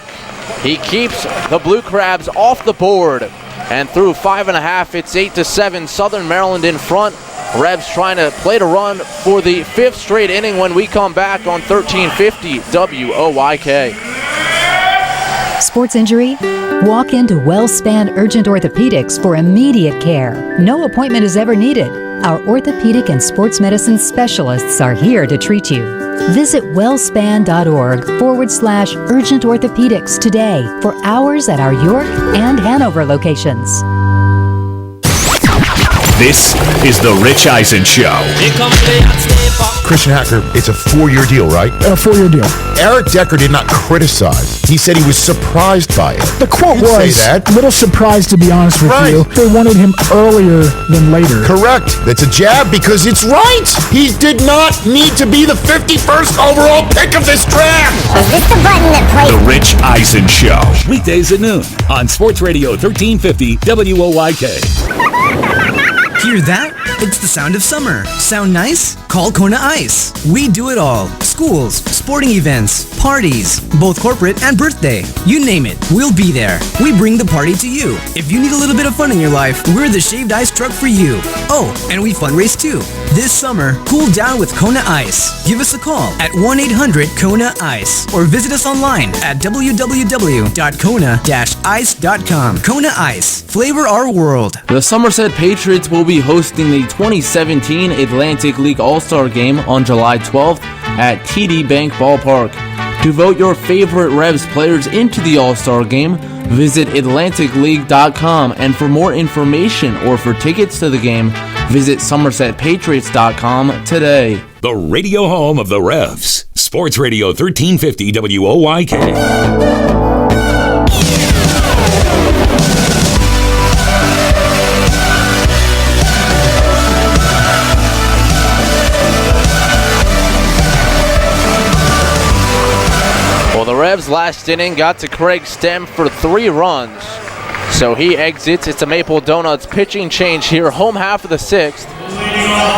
He keeps the Blue Crabs off the board. And through 5.5, it's 8-7. Southern Maryland in front. Revs trying to play to run for the 5th straight inning when we come back on 1350 WOYK. Sports injury? Walk into WellSpan Urgent Orthopedics for immediate care. No appointment is ever needed. Our orthopedic and sports medicine specialists are here to treat you. Visit wellspan.org/urgent orthopedics today for hours at our York and Hanover locations. This is the Rich Eisen Show. Christian Hacker, it's a 4-year deal, right? A 4-year deal. Eric Decker did not criticize. He said he was surprised by it. The quote was, say that. a little surprised to be honest with Right. you. They wanted him earlier than later. Correct. That's a jab because it's right. He did not need to be the 51st overall pick of this draft. Is this the button that plays? The Rich Eisen Show. Weekdays at noon on Sports Radio 1350 WOYK. Hear that? It's the sound of summer. Sound nice? Call Kona Ice. We do it all. Schools, sporting events, parties, both corporate and birthday. You name it, we'll be there. We bring the party to you. If you need a little bit of fun in your life, we're the shaved ice truck for you. Oh, and we fundraise too. This summer, cool down with Kona Ice. Give us a call at 1-800-KONA-ICE or visit us online at www.kona-ice.com. Kona Ice. Flavor our world. The Somerset Patriots will be hosting the 2017 Atlantic League All-Star Game on July 12th at TD Bank Ballpark. To vote your favorite Revs players into the All-Star Game, visit AtlanticLeague.com, and for more information or for tickets to the game, visit SomersetPatriots.com today. The radio home of the Revs. Sports Radio 1350 WOYK. Well, the Revs last inning got to Craig Stem for 3 runs. So he exits. It's a Maple Donuts pitching change here. Home half of the 6th.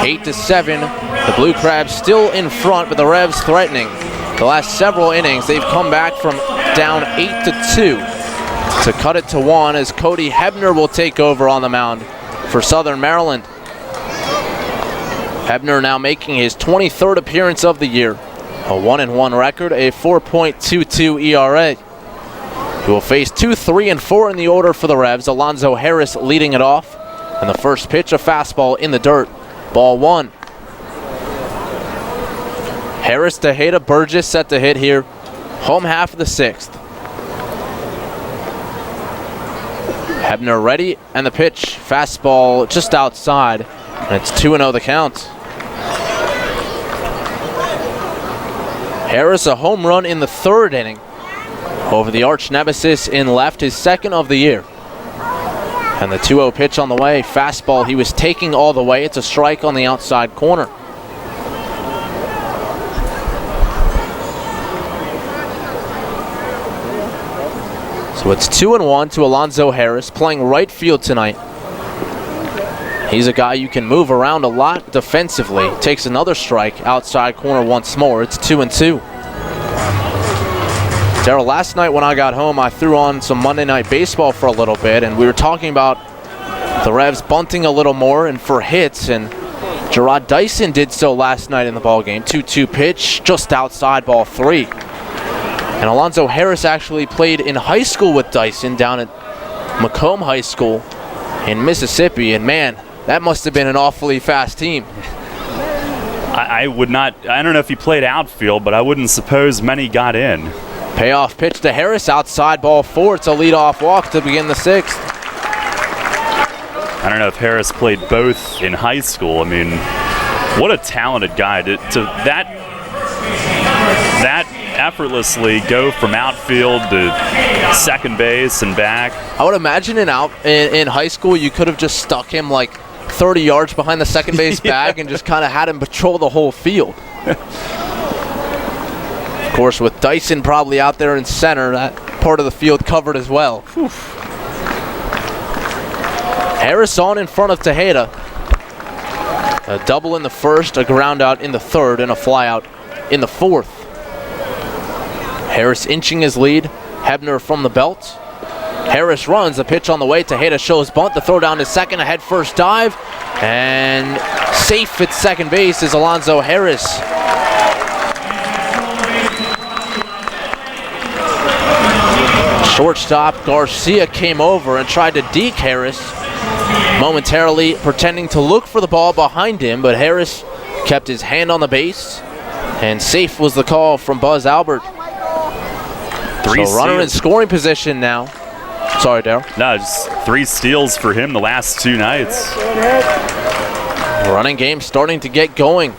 8-7. The Blue Crabs still in front, but the Revs threatening. The last several innings, they've come back from down 8-2 to cut it to 1 as Cody Hebner will take over on the mound for Southern Maryland. Hebner now making his 23rd appearance of the year. A 1-1 record, a 4.22 ERA. He will face 2, 3, and 4 in the order for the Revs. Alonzo Harris leading it off. And the first pitch, a fastball in the dirt. Ball 1. Harris, Tejeda, Burgess set to hit here. Home half of the 6th. Hebner ready, and the pitch. Fastball just outside. And it's 2-0 the count. Harris, a home run in the 3rd inning over the arch nemesis in left, his 2nd of the year. And the 2-0 pitch on the way. Fastball he was taking all the way. It's a strike on the outside corner. So it's 2-1 to Alonzo Harris, playing right field tonight. He's a guy you can move around a lot defensively. Takes another strike outside corner once more. It's 2-2. Darryl, last night when I got home, I threw on some Monday Night Baseball for a little bit, and we were talking about the Revs bunting a little more and for hits, and Gerard Dyson did so last night in the ballgame. 2-2 pitch, just outside, ball 3. And Alonzo Harris actually played in high school with Dyson down at Macomb High School in Mississippi, and man, that must have been an awfully fast team. I would not, I don't know if he played outfield, but I wouldn't suppose many got in. Payoff pitch to Harris, outside, ball 4. It's a leadoff walk to begin the 6th. I don't know if Harris played both in high school. I mean, what a talented guy to that effortlessly go from outfield to second base and back. I would imagine in high school you could have just stuck him like 30 yards behind the second base bag and just kind of had him patrol the whole field. Of course, with Dyson probably out there in center, that part of the field covered as well. Whew. Harris on in front of Tejeda. A double in the 1st, a ground out in the 3rd, and a fly out in the 4th. Harris inching his lead. Hebner from the belt. Harris runs, the pitch on the way. Tejeda shows bunt, the throw down to second, a head first dive, and safe at second base is Alonzo Harris. Shortstop Garcia came over and tried to deke Harris, momentarily pretending to look for the ball behind him, but Harris kept his hand on the base, and safe was the call from Buzz Albert. So runner in scoring position now. Sorry, Darryl. No, just 3 steals for him the last 2 nights. The running game starting to get going.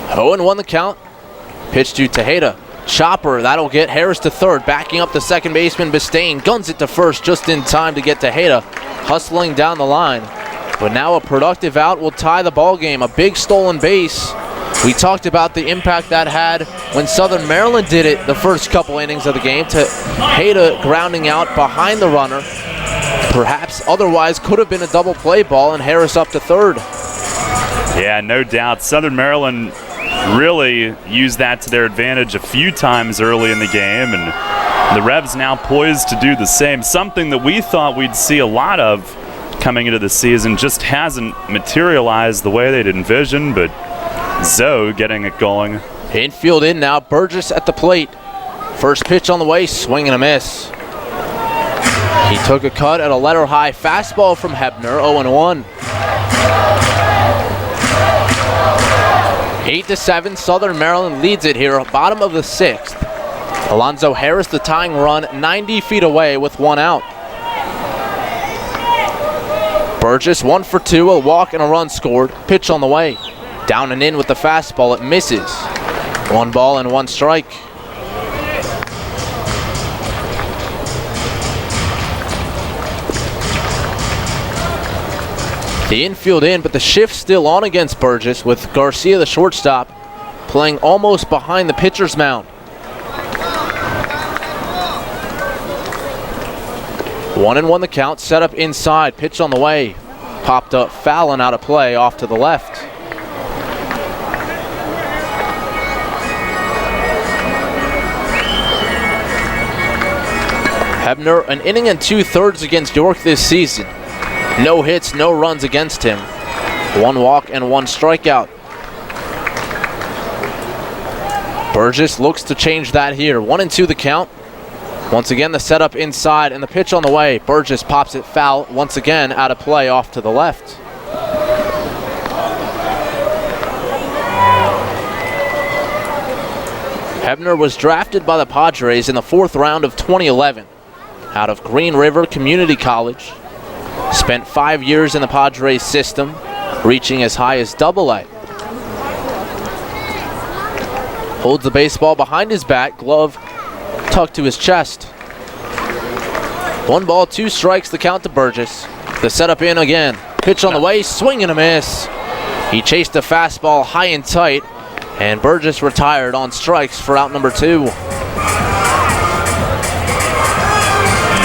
0-1 the count. Pitch to Tejeda. Chopper, that'll get Harris to 3rd. Backing up the second baseman, Bistain guns it to 1st just in time to get Tejeda hustling down the line. But now a productive out will tie the ball game. A big stolen base. We talked about the impact that had when Southern Maryland did it the first couple innings of the game. Tejeda grounding out behind the runner, perhaps otherwise could have been a double play ball, and Harris up to third. Yeah, no doubt. Southern Maryland really used that to their advantage a few times early in the game, and the Revs now poised to do the same. Something that we thought we'd see a lot of coming into the season just hasn't materialized the way they'd envisioned, but Zoe getting it going. Infield in now, Burgess at the plate. First pitch on the way, swing and a miss. He took a cut at a letter-high fastball from Hebner, 0-1. 8-7, Southern Maryland leads it here, bottom of the 6th. Alonzo Harris, the tying run, 90 feet away with one out. Burgess 1 for 2, a walk and a run scored. Pitch on the way. Down and in with the fastball, it misses. 1 ball and 1 strike. The infield in, but the shift still on against Burgess with Garcia, the shortstop, playing almost behind the pitcher's mound. 1-1 the count, set up inside, pitch on the way. Popped up, foul and out of play, off to the left. Hebner, an inning and 2/3 against York this season. No hits, no runs against him. 1 walk and 1 strikeout. Burgess looks to change that here. 1-2 the count. Once again, the setup inside and the pitch on the way. Burgess pops it foul, once again out of play, off to the left. Hebner was drafted by the Padres in the 4th round of 2011 out of Green River Community College. Spent 5 years in the Padres system, reaching as high as AA. Holds the baseball behind his back, glove tucked to his chest. 1 ball, 2 strikes, the count to Burgess. The setup in again. Pitch on the way, swing and a miss. He chased a fastball high and tight, and Burgess retired on strikes for out number 2.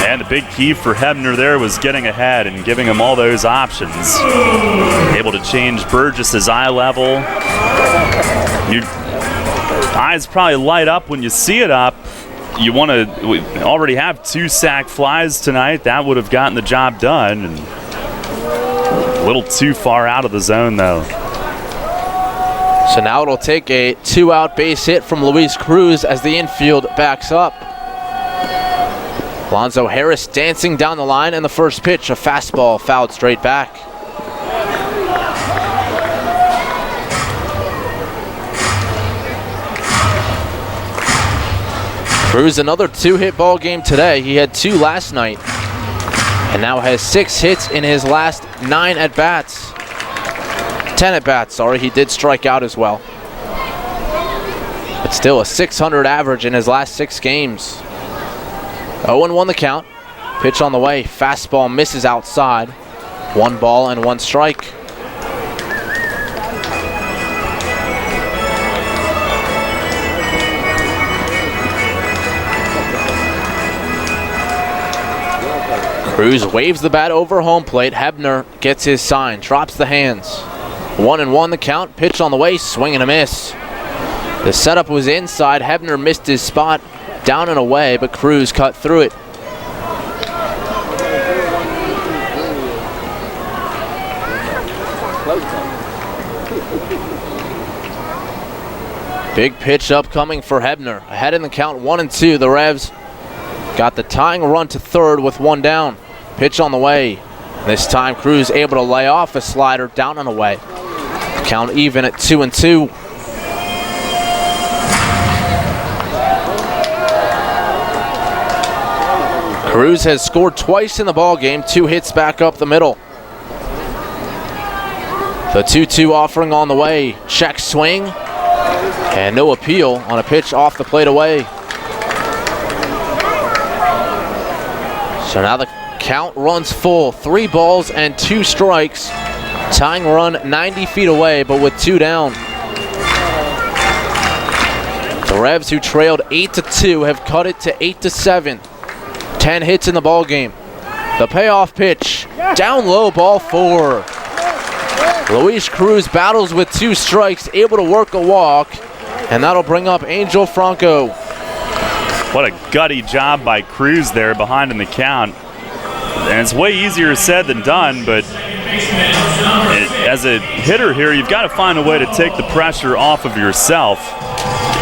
And the big key for Hebner there was getting ahead and giving him all those options. Able to change Burgess's eye level. Your eyes probably light up when you see it up. You want to, we already have 2 sack flies tonight. That would have gotten the job done. And a little too far out of the zone, though. So now it'll take a 2-out base hit from Luis Cruz as the infield backs up. Alonzo Harris dancing down the line, and the first pitch, a fastball fouled straight back. Cruz, another 2-hit ball game today. He had 2 last night and now has 6 hits in his last 9 at-bats. 10 at-bats, sorry. He did strike out as well. But still a .600 average in his last 6 games. 0-1 the count. Pitch on the way. Fastball misses outside. 1 ball and 1 strike. Cruz waves the bat over home plate. Hebner gets his sign, drops the hands. 1-1 the count. Pitch on the way, swing and a miss. The setup was inside. Hebner missed his spot, down and away, but Cruz cut through it. Big pitch upcoming for Hebner. Ahead in the count, 1-2. The Revs got the tying run to third with 1 down. Pitch on the way. This time Cruz able to lay off a slider down and away. Count even at 2-2. Cruz has scored twice in the ball game, 2 hits back up the middle. The 2-2 offering on the way. Check swing. And no appeal on a pitch off the plate away. So now the count runs full. 3 balls and 2 strikes. Tying run 90 feet away, but with 2 down. The Revs, who trailed 8-2, have cut it to 8-7. 10 hits in the ball game. The payoff pitch, down low, ball 4. Luis Cruz battles with 2 strikes, able to work a walk, and that'll bring up Angel Franco. What a gutty job by Cruz there behind in the count. And it's way easier said than done, but as a hitter here, you've got to find a way to take the pressure off of yourself.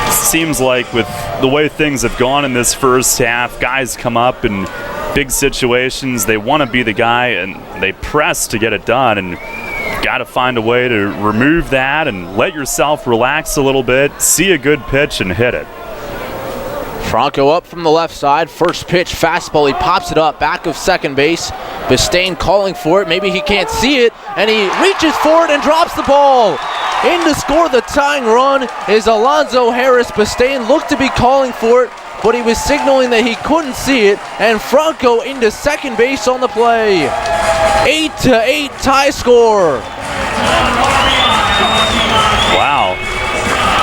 It seems like with the way things have gone in this first half, guys come up in big situations, they want to be the guy, and they press to get it done, and got to find a way to remove that and let yourself relax a little bit, see a good pitch, and hit it. Franco up from the left side. First pitch, fastball. He pops it up, back of second base. Bistain calling for it. Maybe he can't see it, and he reaches for it and drops the ball. In to score the tying run is Alonzo Harris. Bistain looked to be calling for it, but he was signaling that he couldn't see it, and Franco into second base on the play. 8-8 tie score. Wow.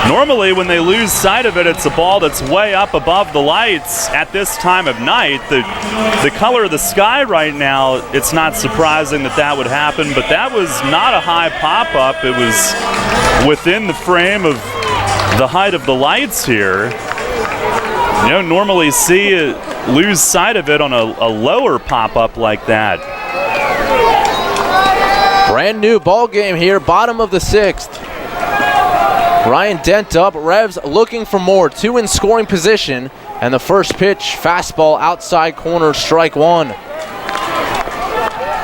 Normally when they lose sight of it, it's a ball that's way up above the lights at this time of night. The color of the sky right now, it's not surprising that that would happen, but that was not a high pop-up. It was within the frame of the height of the lights here. You don't normally see it, lose sight of it on a lower pop-up like that. Brand new ball game here, bottom of the 6th. Ryan Dent up, Revs looking for more. 2 in scoring position, and the first pitch, fastball outside corner, strike 1.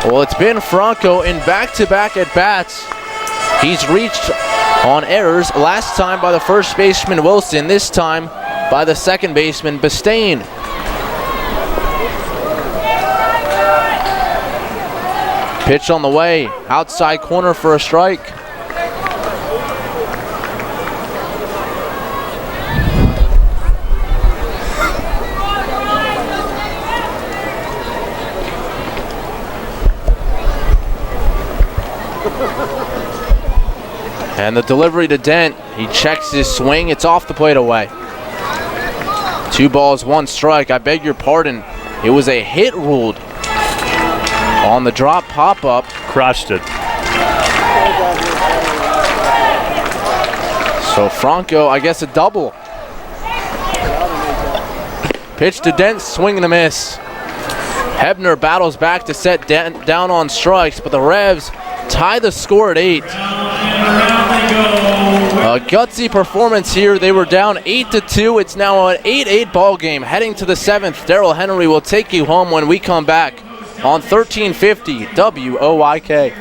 Well, it's been Franco in back-to-back at-bats. He's reached on errors, last time by the first baseman Wilson, this time by the second baseman Bistain. Pitch on the way, outside corner for a strike. And the delivery to Dent, he checks his swing, it's off the plate away. 2 balls, 1 strike, I beg your pardon. It was a hit ruled on the drop pop-up. Crushed it. So Franco, I guess a double. Pitch to Dent, swing and a miss. Hebner battles back to set Dent down on strikes, but the Revs tie the score at 8. A gutsy performance here. They were down 8-2. It's now an 8-8 ball game. Heading to the 7th, Daryl Henry will take you home when we come back on 1350 WOYK.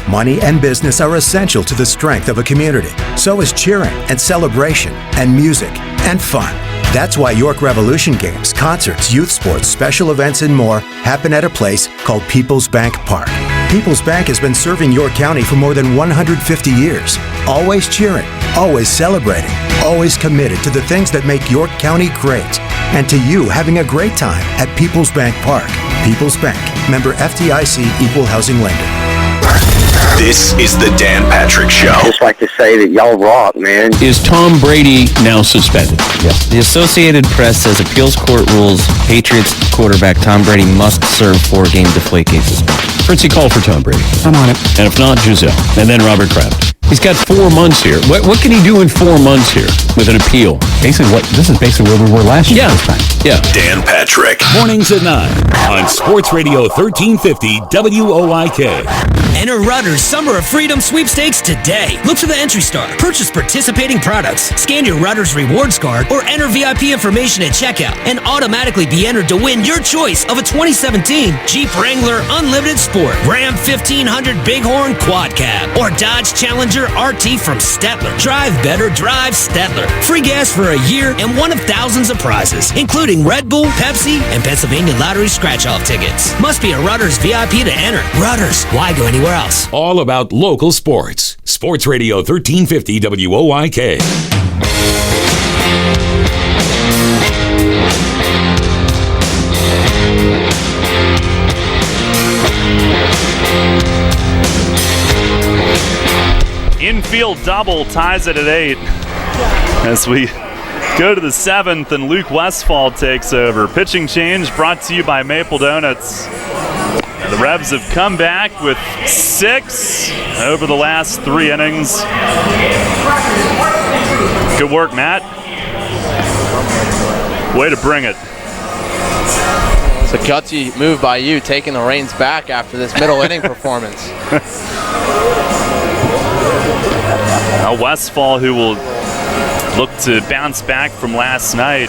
Money and business are essential to the strength of a community. So is cheering and celebration and music and fun. That's why York Revolution games, concerts, youth sports, special events, and more happen at a place called People's Bank Park. People's Bank has been serving York County for more than 150 years. Always cheering, always celebrating, always committed to the things that make York County great. And to you having a great time at People's Bank Park. People's Bank, member FDIC, equal housing lender. This is the Dan Patrick Show. I'd just like to say that y'all rock, man. Is Tom Brady now suspended? Yes. The Associated Press says appeals court rules Patriots quarterback Tom Brady must serve 4-game deflategate suspension. Fritzy, call for Tom Brady. I'm on it. And if not, Giselle. And then Robert Kraft. He's got 4 months here. What can he do in 4 months here with an appeal? This is basically where we were last year this time. Yeah. Dan Patrick. Mornings at 9 on Sports Radio 1350 WOYK. Enter Rutter's Summer of Freedom sweepstakes today. Look for the entry star. Purchase participating products. Scan your Rutter's rewards card or enter VIP information at checkout and automatically be entered to win your choice of a 2017 Jeep Wrangler Unlimited Sport, Ram 1500 Bighorn Quad Cab, or Dodge Challenger RT from Stettler. Drive better, drive Stettler. Free gas for a year and one of thousands of prizes, including Red Bull, Pepsi, and Pennsylvania Lottery scratch-off tickets. Must be a Rutter's VIP to enter. Rutter's, why go anywhere else? All about local sports. Sports Radio 1350 WOYK. Infield double ties it at 8 as we Go to the 7th, and Luke Westfall takes over. Pitching change brought to you by Maple Donuts. And the Revs have come back with 6 over the last 3 innings. Good work, Matt. Way to bring it. It's a gutsy move by you, taking the reins back after this middle inning performance. Now Westfall, who will look to bounce back from last night.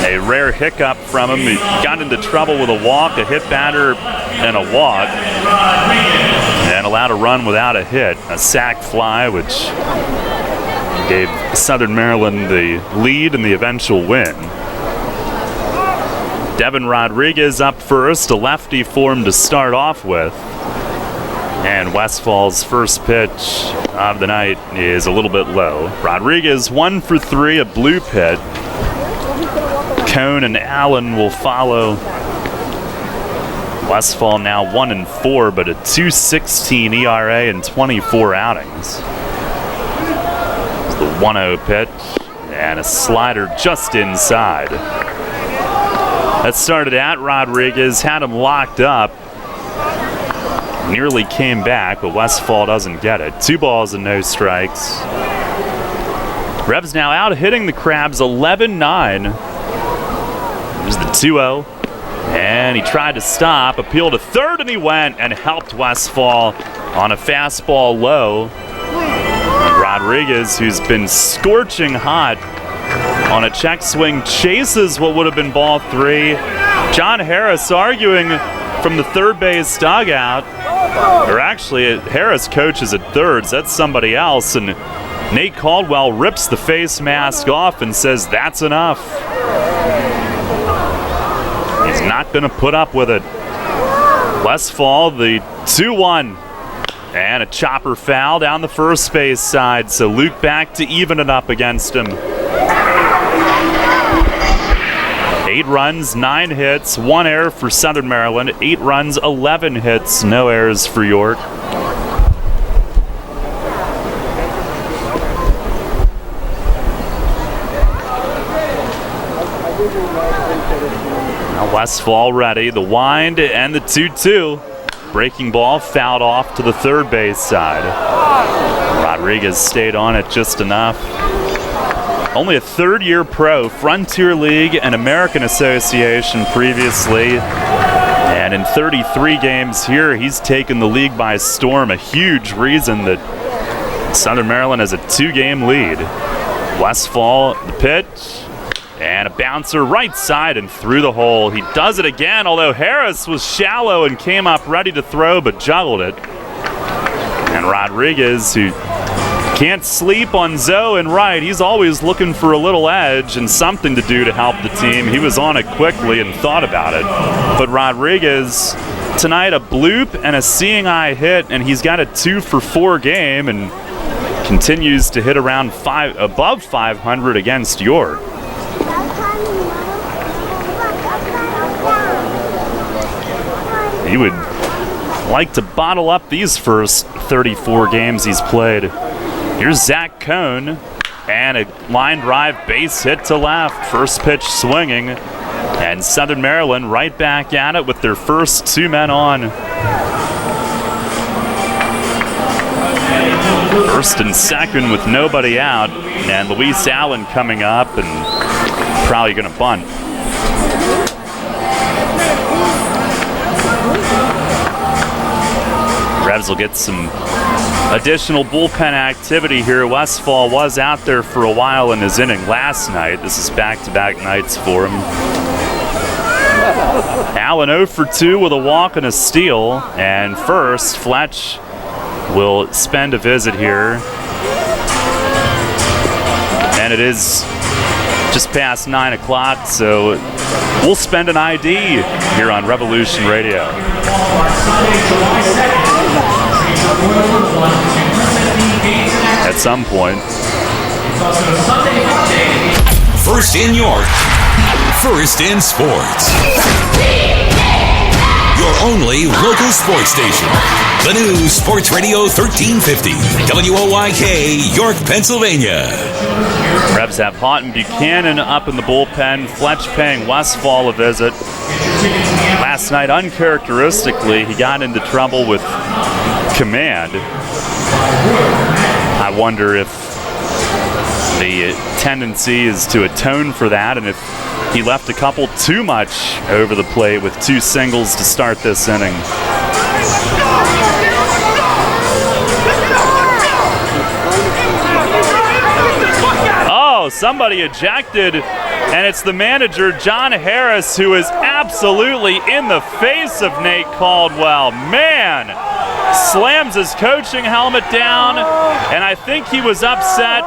A rare hiccup from him. He got into trouble with a walk, a hit batter, and a walk. And allowed a run without a hit. A sac fly, which gave Southern Maryland the lead and the eventual win. Devin Rodriguez up first, a lefty for him to start off with. And Westfall's first pitch of the night is a little bit low. Rodriguez 1 for 3, a bloop hit. Cone and Allen will follow. Westfall now 1-4, but a 2.16 ERA in 24 outings. The 1-0 pitch and a slider just inside. That started at Rodriguez, had him locked up. Nearly came back, but Westfall doesn't get it. 2 balls and no strikes. Revs now out hitting the Crabs 11-9. There's the 2-0. And he tried to stop, appealed to third, and he went and helped Westfall on a fastball low. And Rodriguez, who's been scorching hot on a check swing, chases what would have been ball 3. John Harris arguing from the third base dugout. Or actually, Harris coaches at thirds. That's somebody else. And Nate Caldwell rips the face mask off and says, "That's enough." He's not going to put up with it. Westfall, the 2-1. And a chopper foul down the first base side. So Luke back to even it up against him. 8 runs, 9 hits, 1 error for Southern Maryland. 8 runs, 11 hits, no errors for York. Now Westfall ready, the wind and the 2-2. Breaking ball fouled off to the third base side. Rodriguez stayed on it just enough. Only a third-year pro, Frontier League and American Association previously. And in 33 games here, he's taken the league by storm. A huge reason that Southern Maryland has a 2-game lead. Westfall, the pitch, and a bouncer right side and through the hole. He does it again, although Harris was shallow and came up ready to throw, but juggled it. And Rodriguez, who can't sleep on Zoe and right. He's always looking for a little edge and something to do to help the team. He was on it quickly and thought about it. But Rodriguez, tonight a bloop and a seeing eye hit, and he's got a 2 for 4 game and continues to hit around above 500 against York. He would like to bottle up these first 34 games he's played. Here's Zach Cone, and a line drive base hit to left. First pitch swinging, and Southern Maryland right back at it with their first 2 men on. First and second with nobody out, and Luis Allen coming up and probably going to bunt. Revs will get some additional bullpen activity here. Westfall was out there for a while in his inning last night. This is back-to-back nights for him. Allen 0 for 2 with a walk and a steal. And first, Fletch will spend a visit here. And it is just past 9 o'clock, so we'll spend an ID here on Revolution Radio. At some point. First in York, first in sports. Your only local sports station. The new Sports Radio 1350, WOYK, York, Pennsylvania. Rebs have Houghton Buchanan up in the bullpen. Fletch paying Westfall a visit. Last night, uncharacteristically, he got into trouble with command. I wonder if the tendency is to atone for that, and if he left a couple too much over the plate with 2 singles to start this inning. Oh, somebody ejected, and it's the manager, John Harris, who is absolutely in the face of Nate Caldwell. Man, slams his coaching helmet down, and I think he was upset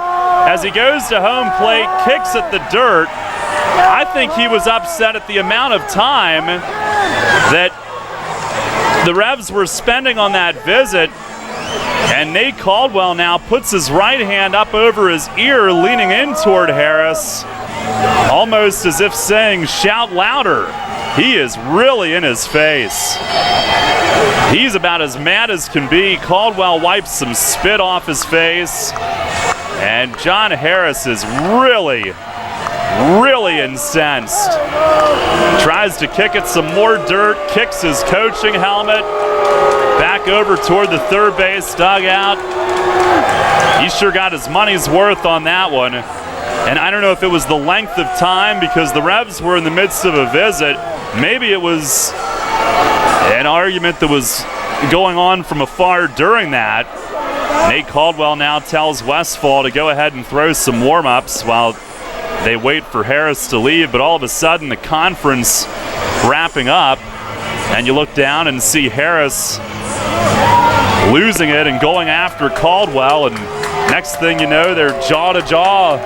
as he goes to home plate, kicks at the dirt. I think he was upset at the amount of time that the Revs were spending on that visit. And Nate Caldwell now puts his right hand up over his ear, leaning in toward Harris, almost as if saying, shout louder. He is really in his face. He's about as mad as can be. Caldwell wipes some spit off his face. And John Harris is really incensed. Tries to kick at some more dirt, kicks his coaching helmet back over toward the third base dugout. He sure got his money's worth on that one. And I don't know if it was the length of time because the Revs were in the midst of a visit. Maybe it was an argument that was going on from afar during that. Nate Caldwell now tells Westfall to go ahead and throw some warm-ups while they wait for Harris to leave, but all of a sudden the conference wrapping up, and you look down and see Harris losing it and going after Caldwell, and next thing you know, they're jaw to jaw.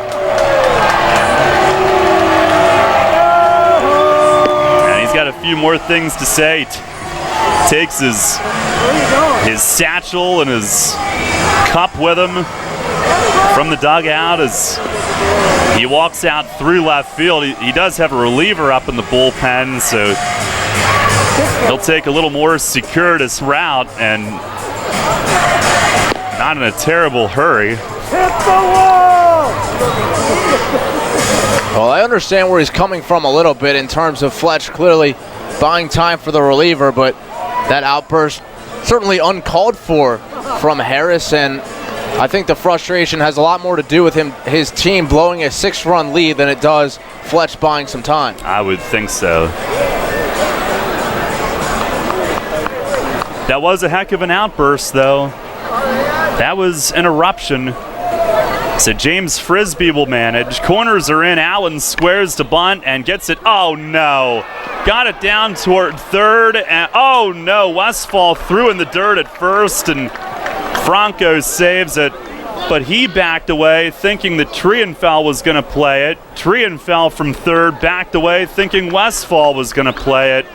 And he's got a few more things to say. Takes his satchel and his cup with him from the dugout as he walks out through left field. He does have a reliever up in the bullpen, so he'll take a little more circuitous route and not in a terrible hurry. Hit the wall! Well, I understand where he's coming from a little bit in terms of Fletch clearly buying time for the reliever, but that outburst certainly uncalled for from Harris, and I think the frustration has a lot more to do with his team blowing a 6-run lead than it does Fletch buying some time. I would think so. That was a heck of an outburst, though. That was an eruption. So James Frisbee will manage. Corners are in. Allen squares to bunt and gets it. Oh, no. Got it down toward third. And oh, no. Westfall threw in the dirt at first, and Franco saves it. But he backed away thinking that Trienfeld was going to play it. Trienfeld from third backed away thinking Westfall was going to play it.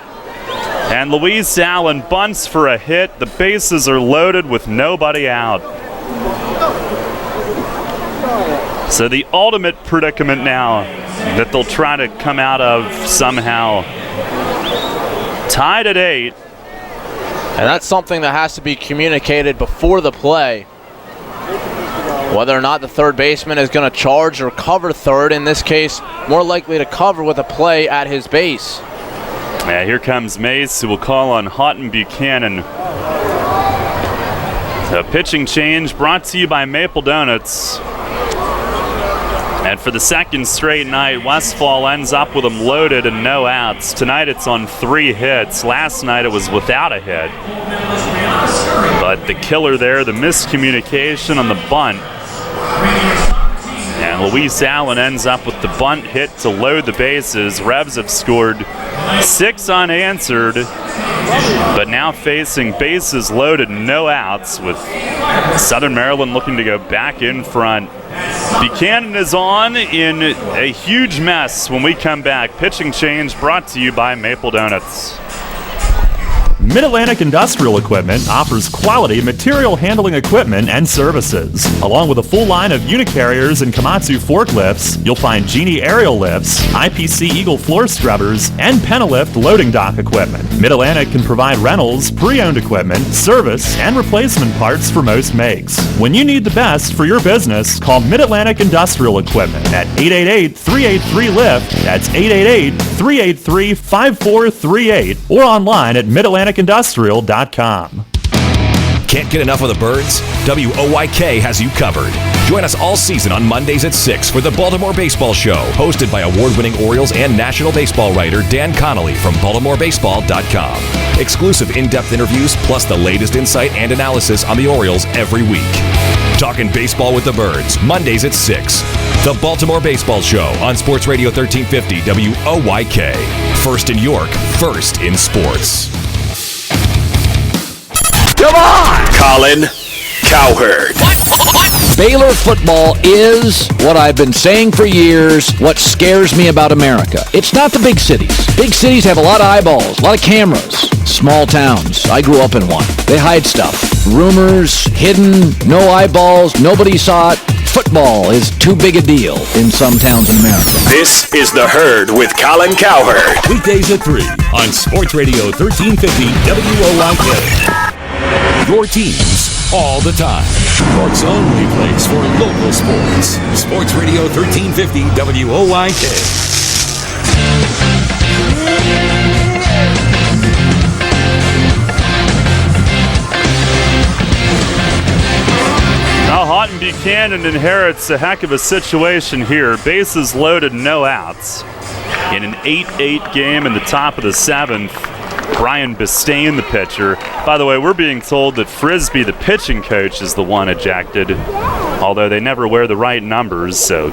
And Luis Allen bunts for a hit. The bases are loaded with nobody out. So the ultimate predicament now that they'll try to come out of somehow. Tied at 8. And that's something that has to be communicated before the play. Whether or not the third baseman is going to charge or cover third, in this case, more likely to cover with a play at his base. Yeah, here comes Mace, who will call on Houghton Buchanan. So pitching change brought to you by Maple Donuts. And for the second straight night, Westfall ends up with them loaded and no outs. Tonight it's on 3 hits. Last night it was without a hit. But the killer there, the miscommunication on the bunt. And Luis Allen ends up with the bunt hit to load the bases. Revs have scored 6 unanswered, but now facing bases loaded, no outs, with Southern Maryland looking to go back in front. Buchanan is on in a huge mess when we come back. Pitching change brought to you by Maple Donuts. Mid-Atlantic Industrial Equipment offers quality material handling equipment and services. Along with a full line of Unicarriers and Komatsu forklifts, you'll find Genie aerial lifts, IPC Eagle floor scrubbers, and Penalift loading dock equipment. Mid-Atlantic can provide rentals, pre-owned equipment, service, and replacement parts for most makes. When you need the best for your business, call Mid-Atlantic Industrial Equipment at 888-383-LIFT. That's 888-383-5438 or online at midatlanticindustrial.com. Can't get enough of the Birds? WOYK has you covered. Join us all season on Mondays at 6 for the Baltimore Baseball Show, hosted by award-winning Orioles and National Baseball writer Dan Connolly from BaltimoreBaseball.com. Exclusive in-depth interviews plus the latest insight and analysis on the Orioles every week. Talking baseball with the Birds, Mondays at 6. The Baltimore Baseball Show on Sports Radio 1350 WOYK. First in York, first in sports. Come on! Colin Cowherd. Baylor football is what I've been saying for years, what scares me about America. It's not the big cities. Big cities have a lot of eyeballs, a lot of cameras. Small towns. I grew up in one. They hide stuff. Rumors, hidden, no eyeballs, nobody saw it. Football is too big a deal in some towns in America. This is The Herd with Colin Cowherd. Weekdays at 3 on Sports Radio 1350 WOYK. Your teams all the time. York's only place for local sports. Sports Radio 1350 WOYK. Now Houghton Buchanan inherits a heck of a situation here. Bases loaded, no outs. In an 8-8 game in the top of the 7th. Brian Bistain, the pitcher. By the way, we're being told that Frisbee, the pitching coach, is the one ejected, although they never wear the right numbers, so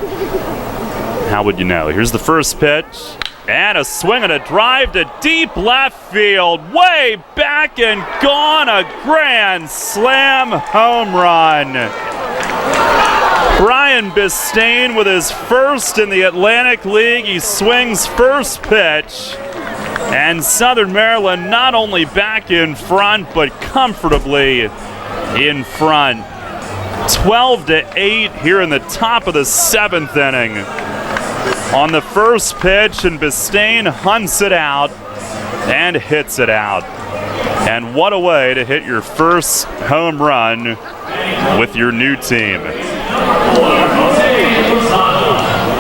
how would you know? Here's the first pitch, and a swing and a drive to deep left field, way back and gone, a grand slam home run. Brian Bistain with his first in the Atlantic League. He swings first pitch. And Southern Maryland not only back in front, but comfortably in front. 12-8 here in the top of the 7th inning. On the first pitch, and Bistain hunts it out and hits it out. And what a way to hit your first home run with your new team.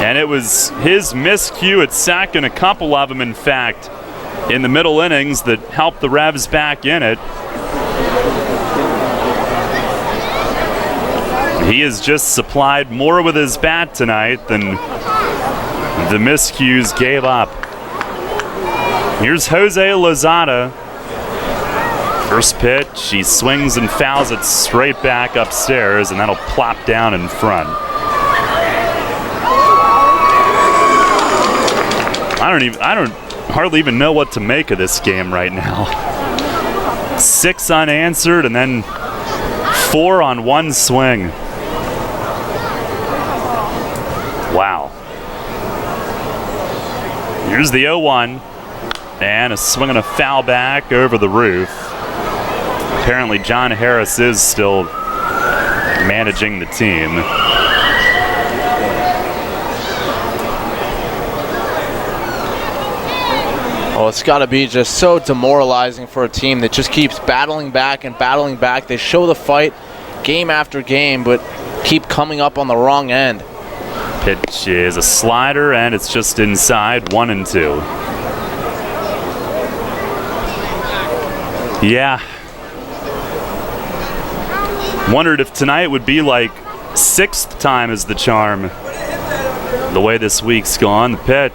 And it was his miscue at second, a couple of them, in fact, in the middle innings that helped the Revs back in it. He has just supplied more with his bat tonight than the miscues gave up. Here's Jose Lozada. First pitch, he swings and fouls it straight back upstairs, and that'll plop down in front. I don't hardly even know what to make of this game right now. 6 unanswered and then 4 on one swing. Wow. Here's the 0-1 and a swing and a foul back over the roof. Apparently John Harris is still managing the team. Oh, it's got to be just so demoralizing for a team that just keeps battling back and battling back. They show the fight game after game, but keep coming up on the wrong end. Pitch is a slider, and it's just inside, 1-2. Yeah. Wondered if tonight would be like 6th time is the charm. The way this week's gone, the pitch,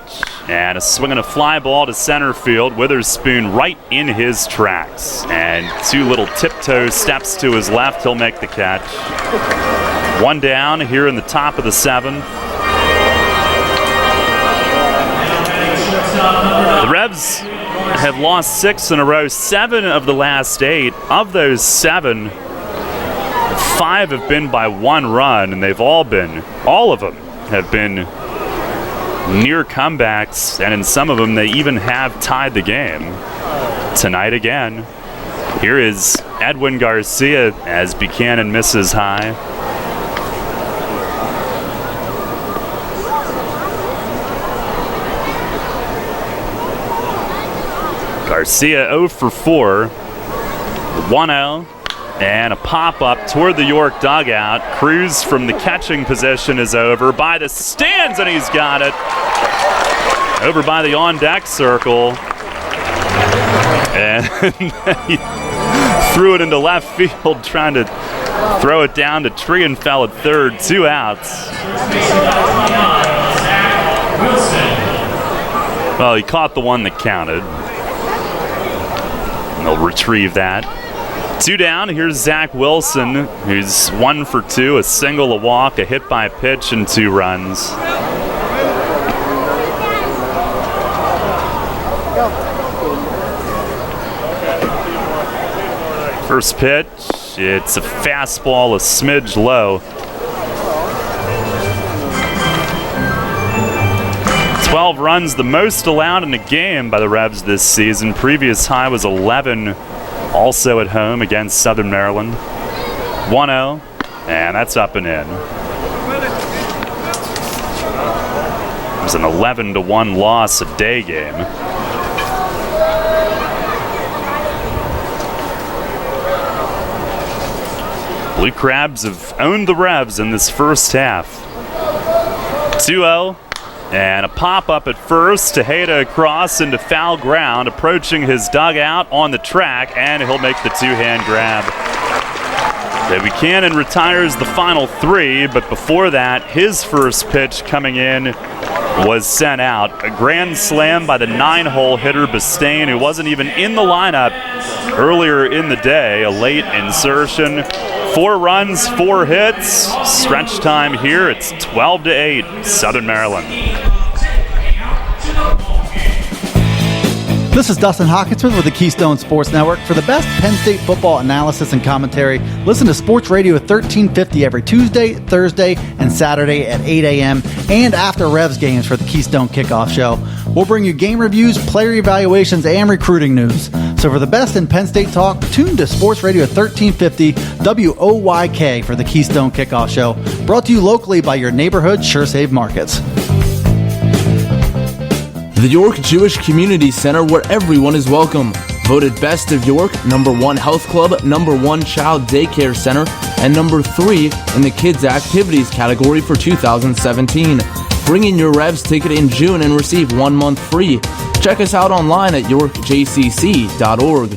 and a swing and a fly ball to center field. Witherspoon right in his tracks. And 2 little tiptoe steps to his left. He'll make the catch. 1 down here in the top of the 7th. The Revs have lost 6 in a row, 7 of the last 8. Of those 7, 5 have been by 1 run, and all of them have been near comebacks, and in some of them they even have tied the game. Tonight again, Here is Edwin Garcia as Buchanan misses high. Garcia 0 for 4. 1-0. And a pop-up toward the York dugout. Cruz from the catching position is over by the stands, and he's got it. Over by the on-deck circle. And he threw it into left field, trying to throw it down to Trienfeld at third. 2 outs. Well, he caught the one that counted. And they'll retrieve that. 2 down. Here's Zach Wilson, who's 1 for 2, a single, a walk, a hit by pitch, and 2 runs. First pitch, it's a fastball, a smidge low. 12 runs, the most allowed in a game by the Revs this season. Previous high was 11. Also at home against Southern Maryland. 1-0, and that's up and in. It was an 11-1 loss, a day game. Blue Crabs have owned the Revs in this first half. 2-0. And a pop-up at first. Tejeda across into foul ground, approaching his dugout on the track, and he'll make the 2-hand grab. Buchanan retires the final 3, but before that, his first pitch coming in was sent out. A grand slam by the 9-hole hitter Bistain, who wasn't even in the lineup earlier in the day. A late insertion. 4 runs, 4 hits. Stretch time here, it's 12-8, Southern Maryland. This is Dustin Hawkinsmith with the Keystone Sports Network. For the best Penn State football analysis and commentary, listen to Sports Radio 1350 every Tuesday, Thursday, and Saturday at 8 a.m. and after Revs games for the Keystone Kickoff Show. We'll bring you game reviews, player evaluations, and recruiting news. So for the best in Penn State talk, tune to Sports Radio 1350 WOYK for the Keystone Kickoff Show. Brought to you locally by your neighborhood SureSave Markets. The York Jewish Community Center, where everyone is welcome. Voted Best of York, #1 Health Club, #1 Child Daycare Center, and #3 in the Kids Activities category for 2017. Bring in your Revs ticket in June and receive 1 month free. Check us out online at yorkjcc.org.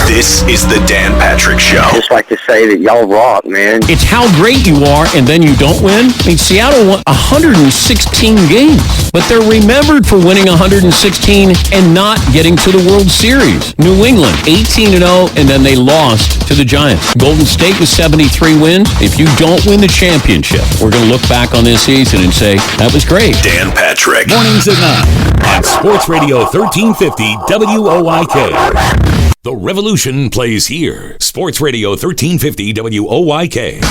This is the Dan Patrick Show. Just like to say that y'all rock, man. It's how great you are and then you don't win. I mean, Seattle won 116 games, but they're remembered for winning 116 and not getting to the World Series. New England, 18-0, and then they lost to the Giants. Golden State with 73 wins. If you don't win the championship, we're going to look back on this season and say, that was great. Dan Patrick. Mornings at 9 on Sports Radio 1350 WOYK. The Revolution plays here. Sports Radio 1350 WOYK.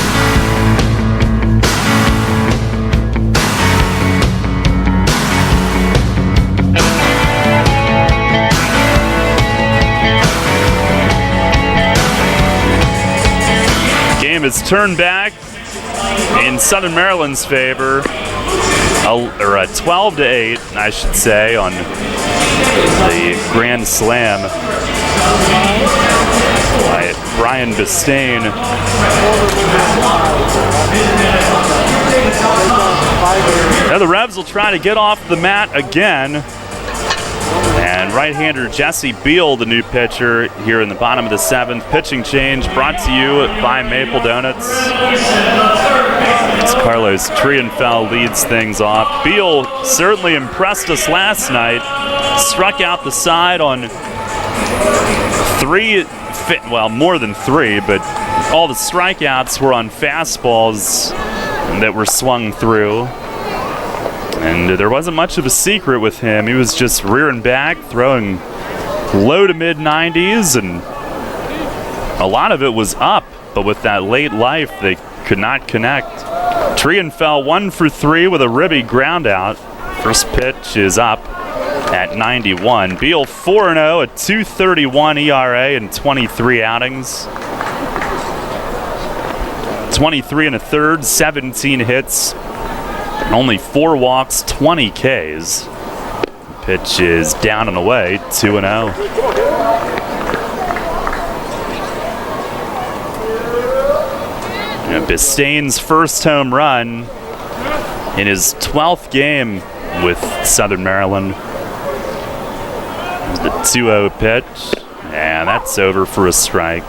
Game is turned back in Southern Maryland's favor. Or 12-8, I should say, on the grand slam by Brian Bistain. Now the Revs will try to get off the mat again. And right-hander Jesse Beal, the new pitcher, here in the bottom of the 7th. Pitching change brought to you by Maple Donuts. As Carlos Trienfeld leads things off. Beal certainly impressed us last night. Struck out the side on 3, well, more than 3, but all the strikeouts were on fastballs that were swung through. And there wasn't much of a secret with him. He was just rearing back, throwing low to mid-90s, and a lot of it was up. But with that late life, they could not connect. Trienfeld 1 for 3 with a ribby ground out. First pitch is up. at 91. Beal 4-0, a 2.31 ERA in 23 outings. 23 and a third, 17 hits, only 4 walks, 20 Ks. Pitch is down and away, 2-0. Bistain's first home run in his 12th game with Southern Maryland. There's the 2-0 pitch, and that's over for a strike.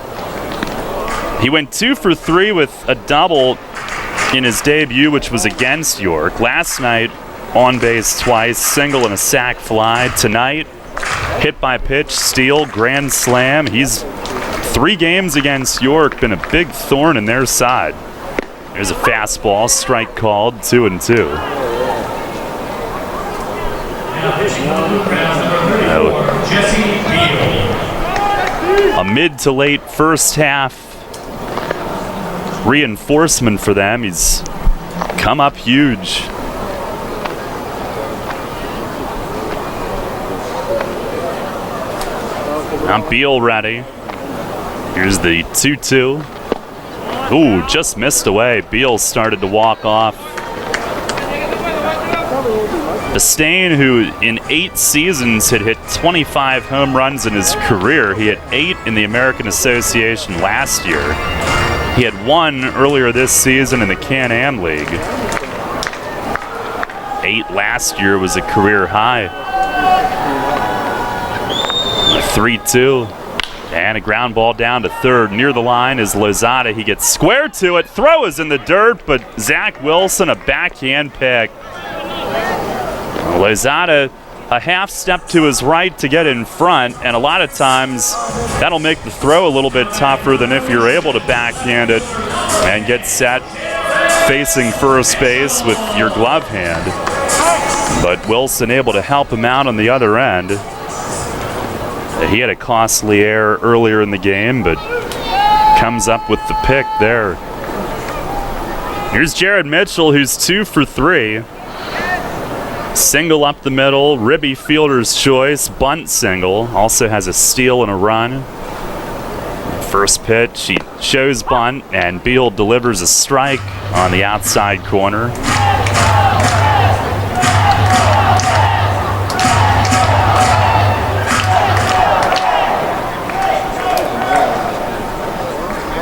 He went 2 for 3 with a double in his debut, which was against York. Last night, on base twice, single and a sac fly. Tonight, hit by pitch, steal, grand slam. He's 3 games against York, been a big thorn in their side. There's a fastball, strike called, 2-2. A mid to late first half reinforcement for them. He's come up huge. Now Beal ready. Here's the 2-2. Ooh, just missed away. Beal started to walk off. Bistain, who in 8 seasons had hit 25 home runs in his career. He had 8 in the American Association last year. He had 1 earlier this season in the Can-Am League. 8 last year was a career high. 3-2. And a ground ball down to third. Near the line is Lozada. He gets square to it. Throw is in the dirt, but Zach Wilson, a backhand pick. Lozada, a half step to his right to get in front, and a lot of times that'll make the throw a little bit tougher than if you're able to backhand it and get set facing first base with your glove hand. But Wilson able to help him out on the other end. He had a costly error earlier in the game, but comes up with the pick there. Here's Jared Mitchell, who's 2 for 3. Single up the middle, ribby fielder's choice, bunt single. Also has a steal and a run. First pitch, he shows bunt, and Beal delivers a strike on the outside corner.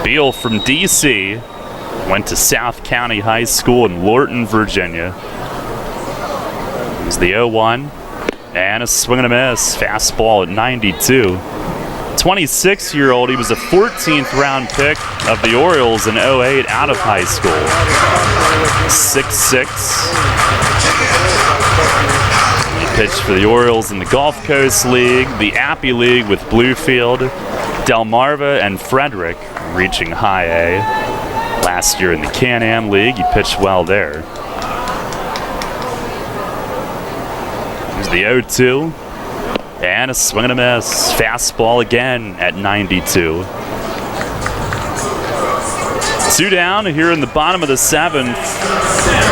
Beal from D.C. went to South County High School in Lorton, Virginia. Here's the 0-1, and a swing and a miss. Fastball at 92. 26-year-old, he was a 14th round pick of the Orioles in 08 out of high school. 6'6". He pitched for the Orioles in the Gulf Coast League, the Appy League with Bluefield, Delmarva, and Frederick, reaching high A. Last year in the Can-Am League, he pitched well there. Here's the 0-2, and a swing and a miss. Fastball again at 92. 2 down here in the bottom of the 7th.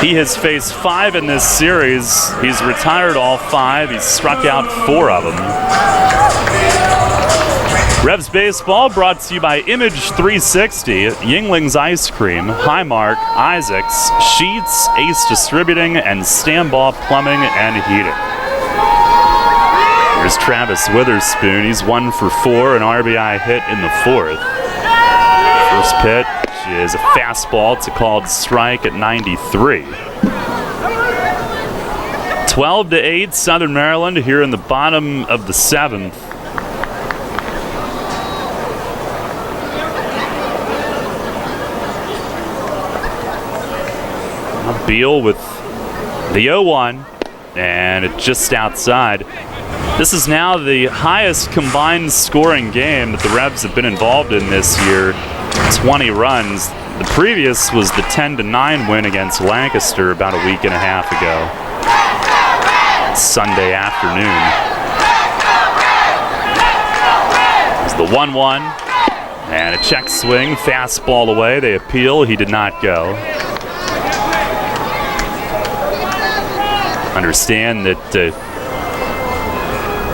He has faced 5 in this series. He's retired all 5. He's struck out 4 of them. Revs Baseball brought to you by Image 360, Yingling's Ice Cream, Highmark, Isaacs, Sheets, Ace Distributing, and Stambaugh Plumbing and Heating. Here's Travis Witherspoon. He's 1 for 4, an RBI hit in the 4th. First pitch is a fastball. It's a called strike at 93. 12-8, Southern Maryland here in the bottom of the 7th. Beal with the 0-1, and it's just outside. This is now the highest combined scoring game that the Revs have been involved in this year, 20 runs. The previous was the 10-9 win against Lancaster about a week and a half ago, Sunday afternoon. It's the 1-1, and a check swing, fastball away. They appeal, he did not go. Understand that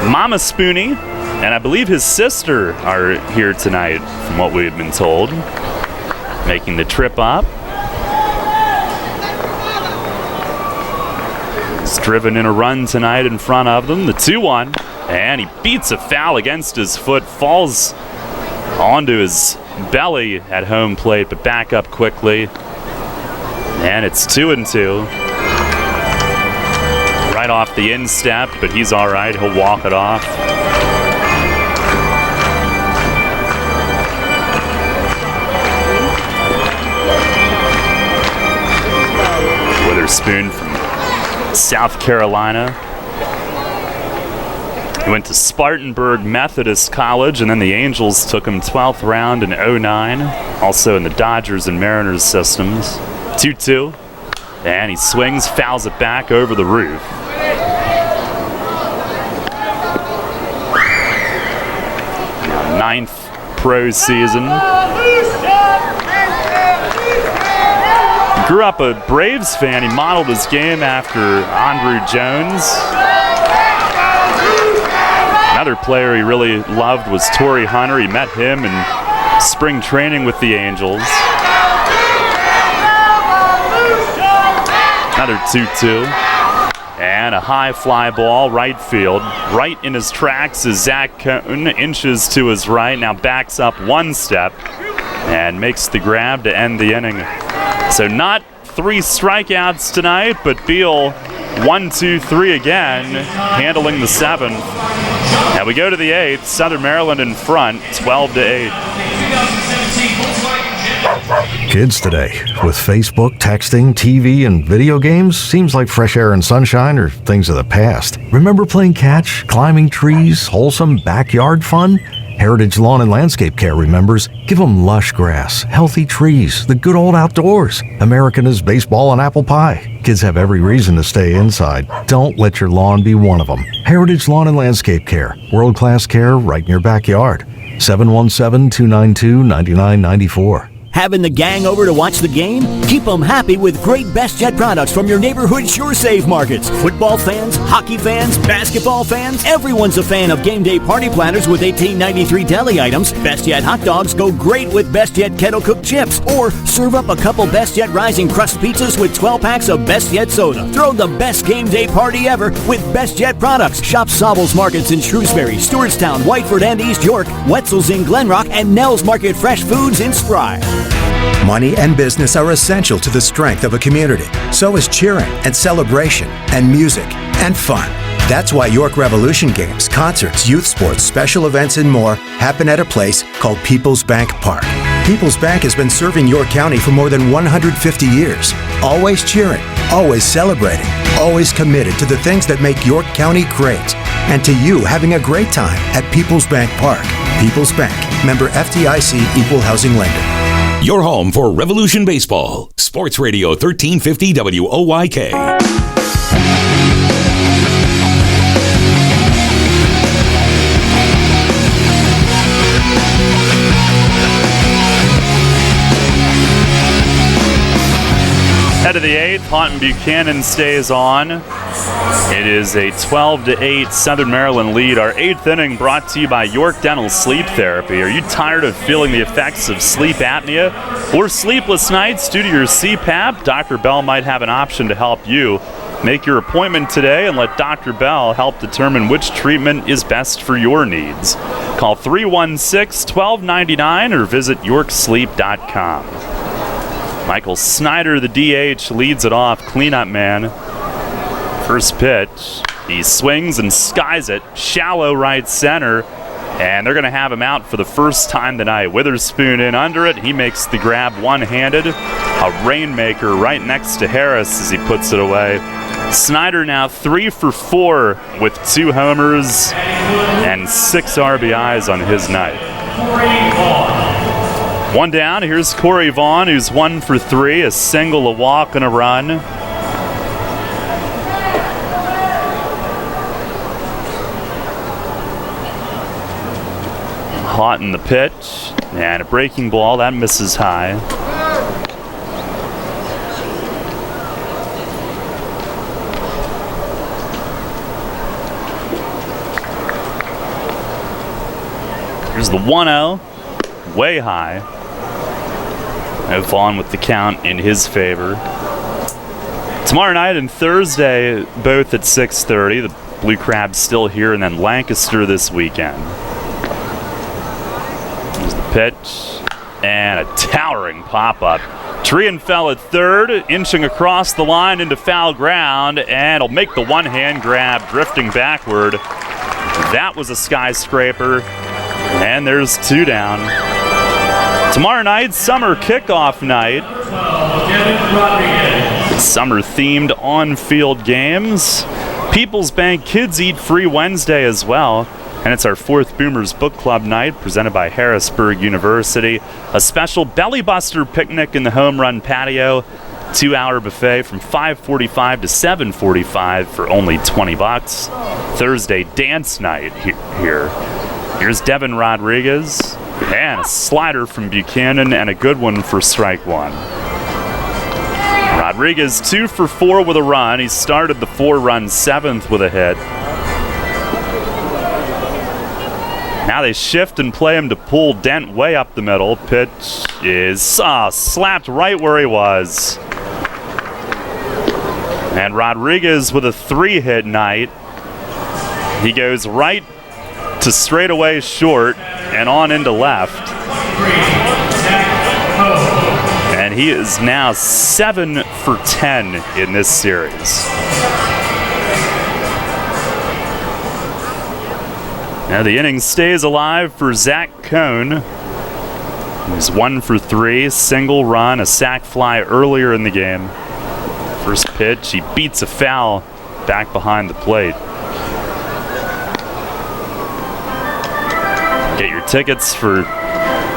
Mama Spoonie and I believe his sister are here tonight, from what we've been told, making the trip up. He's driven in a run tonight in front of them, the 2-1, and he beats a foul against his foot, falls onto his belly at home plate, but back up quickly. And it's 2-2. Right off the instep, but he's all right. He'll walk it off. Witherspoon from South Carolina. He went to Spartanburg Methodist College, and then the Angels took him 12th round in 2009, also in the Dodgers and Mariners systems. 2-2, and he swings, fouls it back over the roof. Now, 9th pro season. He grew up a Braves fan. He modeled his game after Andrew Jones. Another player he really loved was Torrey Hunter. He met him in spring training with the Angels. Another 2-2. And a high fly ball, right field. Right in his tracks is Zach Cohn, inches to his right. Now backs up one step and makes the grab to end the inning. So not 3 strikeouts tonight, but Beal 1-2-3 again, handling the 7th. Now we go to the 8th. Southern Maryland in front, 12-8. Kids today, with Facebook, texting, TV, and video games, seems like fresh air and sunshine are things of the past. Remember playing catch, climbing trees, wholesome backyard fun? Heritage Lawn and Landscape Care remembers, give them lush grass, healthy trees, the good old outdoors. American is baseball and apple pie. Kids have every reason to stay inside. Don't let your lawn be one of them. Heritage Lawn and Landscape Care, world-class care right in your backyard. 717-292-9994. Having the gang over to watch the game? Keep them happy with great Best Jet products from your neighborhood Sure Save markets. Football fans, hockey fans, basketball fans, everyone's a fan of game day party planners with $18.93 deli items. Best Jet hot dogs go great with Best Jet kettle cooked chips. Or serve up a couple Best Jet rising crust pizzas with 12 packs of Best Jet soda. Throw the best game day party ever with Best Jet products. Shop Sobel's Markets in Shrewsbury, Stewartstown, Whiteford, and East York, Wetzel's in Glenrock, and Nell's Market Fresh Foods in Spry. Money and business are essential to the strength of a community. So is cheering and celebration and music and fun. That's why York Revolution games, concerts, youth sports, special events, and more happen at a place called People's Bank Park. People's Bank has been serving York County for more than 150 years. Always cheering, always celebrating, always committed to the things that make York County great. And to you having a great time at People's Bank Park. People's Bank, member FDIC, equal housing lender. Your home for Revolution Baseball. Sports Radio 1350 WOYK. Head of the 8th, Haunton Buchanan stays on. It is a 12-8 Southern Maryland lead. Our 8th inning brought to you by York Dental Sleep Therapy. Are you tired of feeling the effects of sleep apnea or sleepless nights due to your CPAP? Dr. Bell might have an option to help you. Make your appointment today and let Dr. Bell help determine which treatment is best for your needs. Call 316-1299 or visit yorksleep.com. Michael Snyder, the DH, leads it off. Cleanup man. First pitch. He swings and skies it. Shallow right center. And they're going to have him out for the first time tonight. Witherspoon in under it. He makes the grab one-handed. A rainmaker right next to Harris as he puts it away. Snyder now 3 for 4 with 2 homers and 6 RBIs on his night. One down, here's Corey Vaughn, who's 1 for 3, a single, a walk, and a run. Hot in the pitch, and a breaking ball, that misses high. Here's the 1-0, way high. No Vaughn with the count in his favor. Tomorrow night and Thursday, both at 6:30. The Blue Crabs still here, and then Lancaster this weekend. Here's the pitch, and a towering pop-up. Trian fell at third, inching across the line into foul ground, and he'll make the one-hand grab, drifting backward. That was a skyscraper, and there's 2 down. Tomorrow night, summer kickoff night. Summer-themed on-field games. People's Bank Kids Eat Free Wednesday as well. And it's our 4th Boomers Book Club night presented by Harrisburg University. A special Belly Buster picnic in the home run patio. 2-hour buffet from 5:45 to 7:45 for only $20. Thursday dance night here. Here's Devin Rodriguez. And a slider from Buchanan and a good one for strike 1. Rodriguez 2 for 4 with a run. He started the 4-run 7th with a hit. Now they shift and play him to pull Dent way up the middle. Pitch is slapped right where he was. And Rodriguez with a 3-hit night. He goes right to straightaway short and on into left. And he is now 7 for 10 in this series. Now the inning stays alive for Zach Cohn. He's 1 for 3, single run, a sac fly earlier in the game. First pitch, he beats a foul back behind the plate. Get your tickets for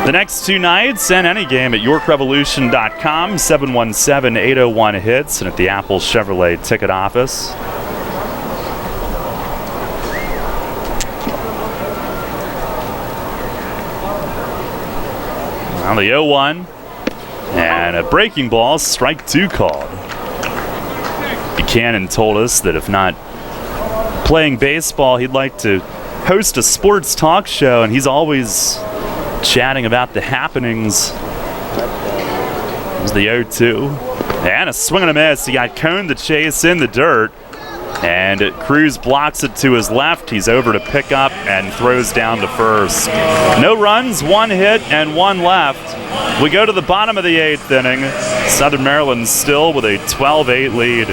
the next 2 nights and any game at YorkRevolution.com, 717-801-HITS, and at the Apple Chevrolet ticket office. On the 0-1, and a breaking ball, strike 2 called. Buchanan told us that if not playing baseball, he'd like to host a sports talk show, and he's always chatting about the happenings. There's the 0-2, and a swing and a miss. He got Cohn to chase in the dirt, and Cruz blocks it to his left. He's over to pick up and throws down to first. No runs, 1 hit, and 1 left. We go to the bottom of the 8th inning. Southern Maryland still with a 12-8 lead.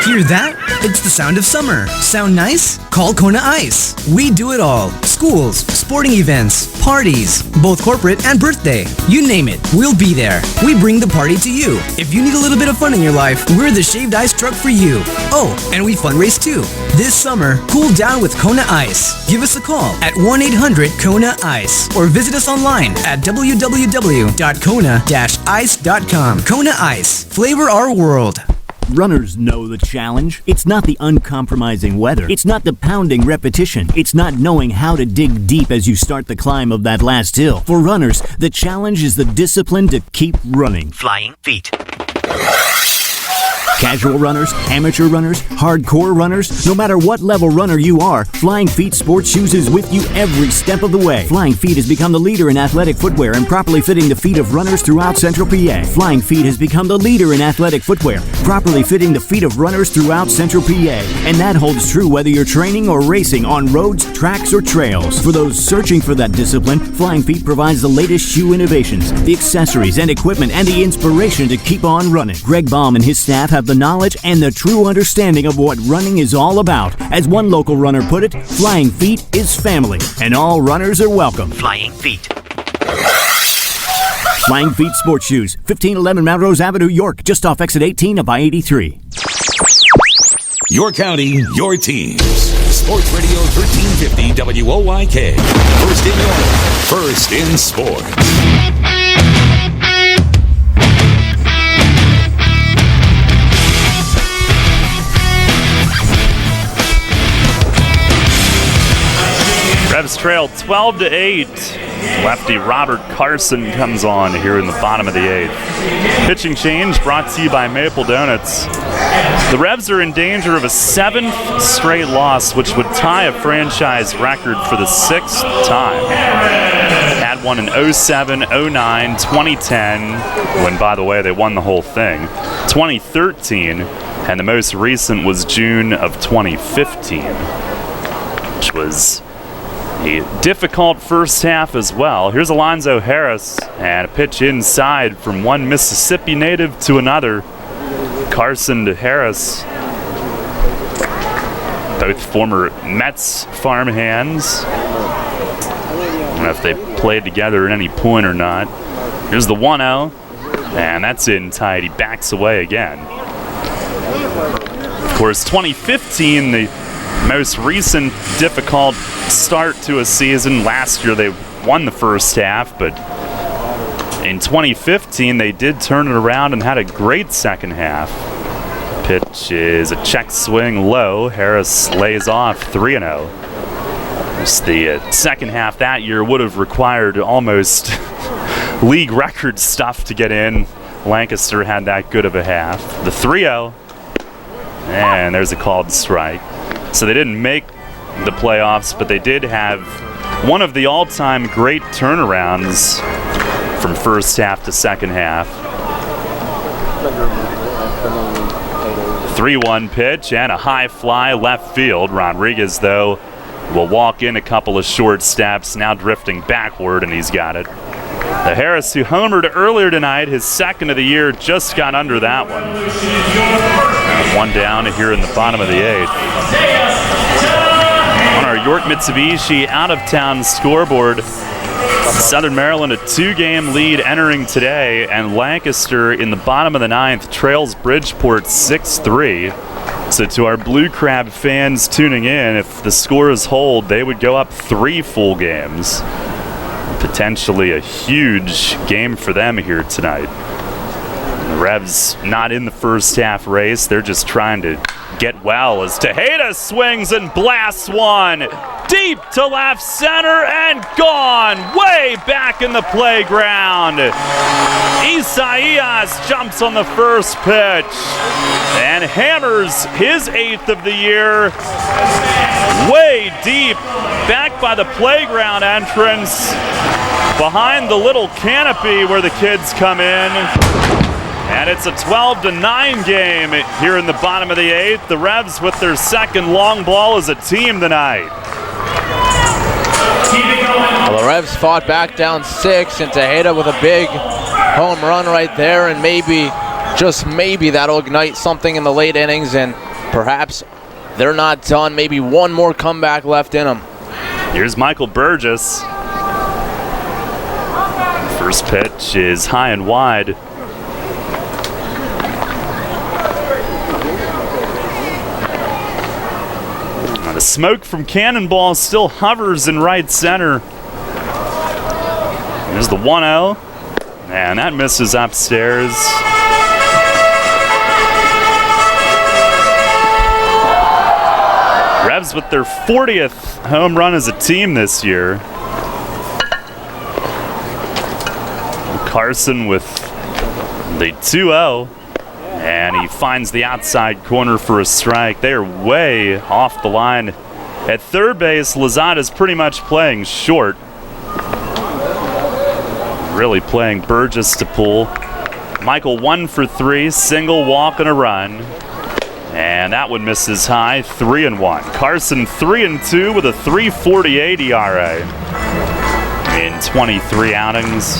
Hear that? It's the sound of summer. Sound nice? Call Kona Ice. We do it all. Schools, sporting events, parties, both corporate and birthday. You name it, we'll be there. We bring the party to you. If you need a little bit of fun in your life, we're the shaved ice truck for you. Oh, and we fundraise too. This summer, cool down with Kona Ice. Give us a call at 1-800-KONA-ICE or visit us online at www.kona-ice.com. Kona Ice. Flavor our world. Runners know the challenge. It's not the uncompromising weather. It's not the pounding repetition. It's not knowing how to dig deep as you start the climb of that last hill. For runners, the challenge is the discipline to keep running. Flying feet. Casual runners, amateur runners, hardcore runners, no matter what level runner you are, Flying Feet Sports Shoes is with you every step of the way. Flying Feet has become the leader in athletic footwear and properly fitting the feet of runners throughout Central PA. Flying Feet has become the leader in athletic footwear, properly fitting the feet of runners throughout Central PA. And that holds true whether you're training or racing on roads, tracks, or trails. For those searching for that discipline, Flying Feet provides the latest shoe innovations, the accessories and equipment, and the inspiration to keep on running. Greg Baum and his staff have the knowledge and the true understanding of what running is all about. As one local runner put it, Flying Feet is family, and all runners are welcome. Flying Feet. Flying Feet Sports Shoes, 1511 Melrose Avenue, York, just off exit 18 of I-83. Your county, your teams. Sports Radio 1350 WOYK. First in York, first in sports. Revs trail 12-8. Lefty Robert Carson comes on here in the bottom of the 8th. Pitching change brought to you by Maple Donuts. The Revs are in danger of a 7th straight loss, which would tie a franchise record for the 6th time. Had one in 07, 09, 2010, when, by the way, they won the whole thing, 2013, and the most recent was June of 2015, which was a difficult first half as well. Here's Alonzo Harris, and a pitch inside from one Mississippi native to another. Carson to Harris, both former Mets farmhands. I don't know if they played together at any point or not. Here's the 1-0, and that's in tight. He backs away again. Of course, 2015, the most recent difficult start to a season. Last year they won the first half, but in 2015 they did turn it around and had a great second half. Pitch is a check swing low. Harris lays off 3-0. The second half that year would have required almost league record stuff to get in. Lancaster had that good of a half. The 3-0, and there's a called strike. So they didn't make the playoffs, but they did have one of the all-time great turnarounds from first half to second half. 3-1 pitch and a high fly left field. Rodriguez, though, will walk in a couple of short steps, now drifting backward, and he's got it. The Harris, who homered earlier tonight, his second of the year, just got under that one. One down here in the bottom of the 8th. On our York Mitsubishi out-of-town scoreboard, Southern Maryland a 2-game lead entering today, and Lancaster in the bottom of the 9th trails Bridgeport 6-3. So to our Blue Crab fans tuning in, if the scores hold, they would go up 3 full games. Potentially a huge game for them here tonight. The Revs not in the first half race. They're just trying to get well as Tejeda swings and blasts one deep to left center and gone way back in the playground. Isaias jumps on the first pitch and hammers his 8th of the year way deep back by the playground entrance behind the little canopy where the kids come in. And it's a 12-9 game here in the bottom of the 8th. The Revs with their second long ball as a team tonight. Well, the Revs fought back down 6, and Tejeda with a big home run right there, and maybe, just maybe, that'll ignite something in the late innings, and perhaps they're not done. Maybe one more comeback left in them. Here's Michael Burgess. First pitch is high and wide. The smoke from Cannonball still hovers in right center. There's the 1-0, and that misses upstairs. Revs with their 40th home run as a team this year. Carson with the 2-0. And he finds the outside corner for a strike. They are way off the line. At third base, Lozada's pretty much playing short. Really playing Burgess to pull. Michael 1 for 3, single, walk, and a run. And that one misses high, 3-1. Carson 3-2 with a 3.48 ERA in 23 outings.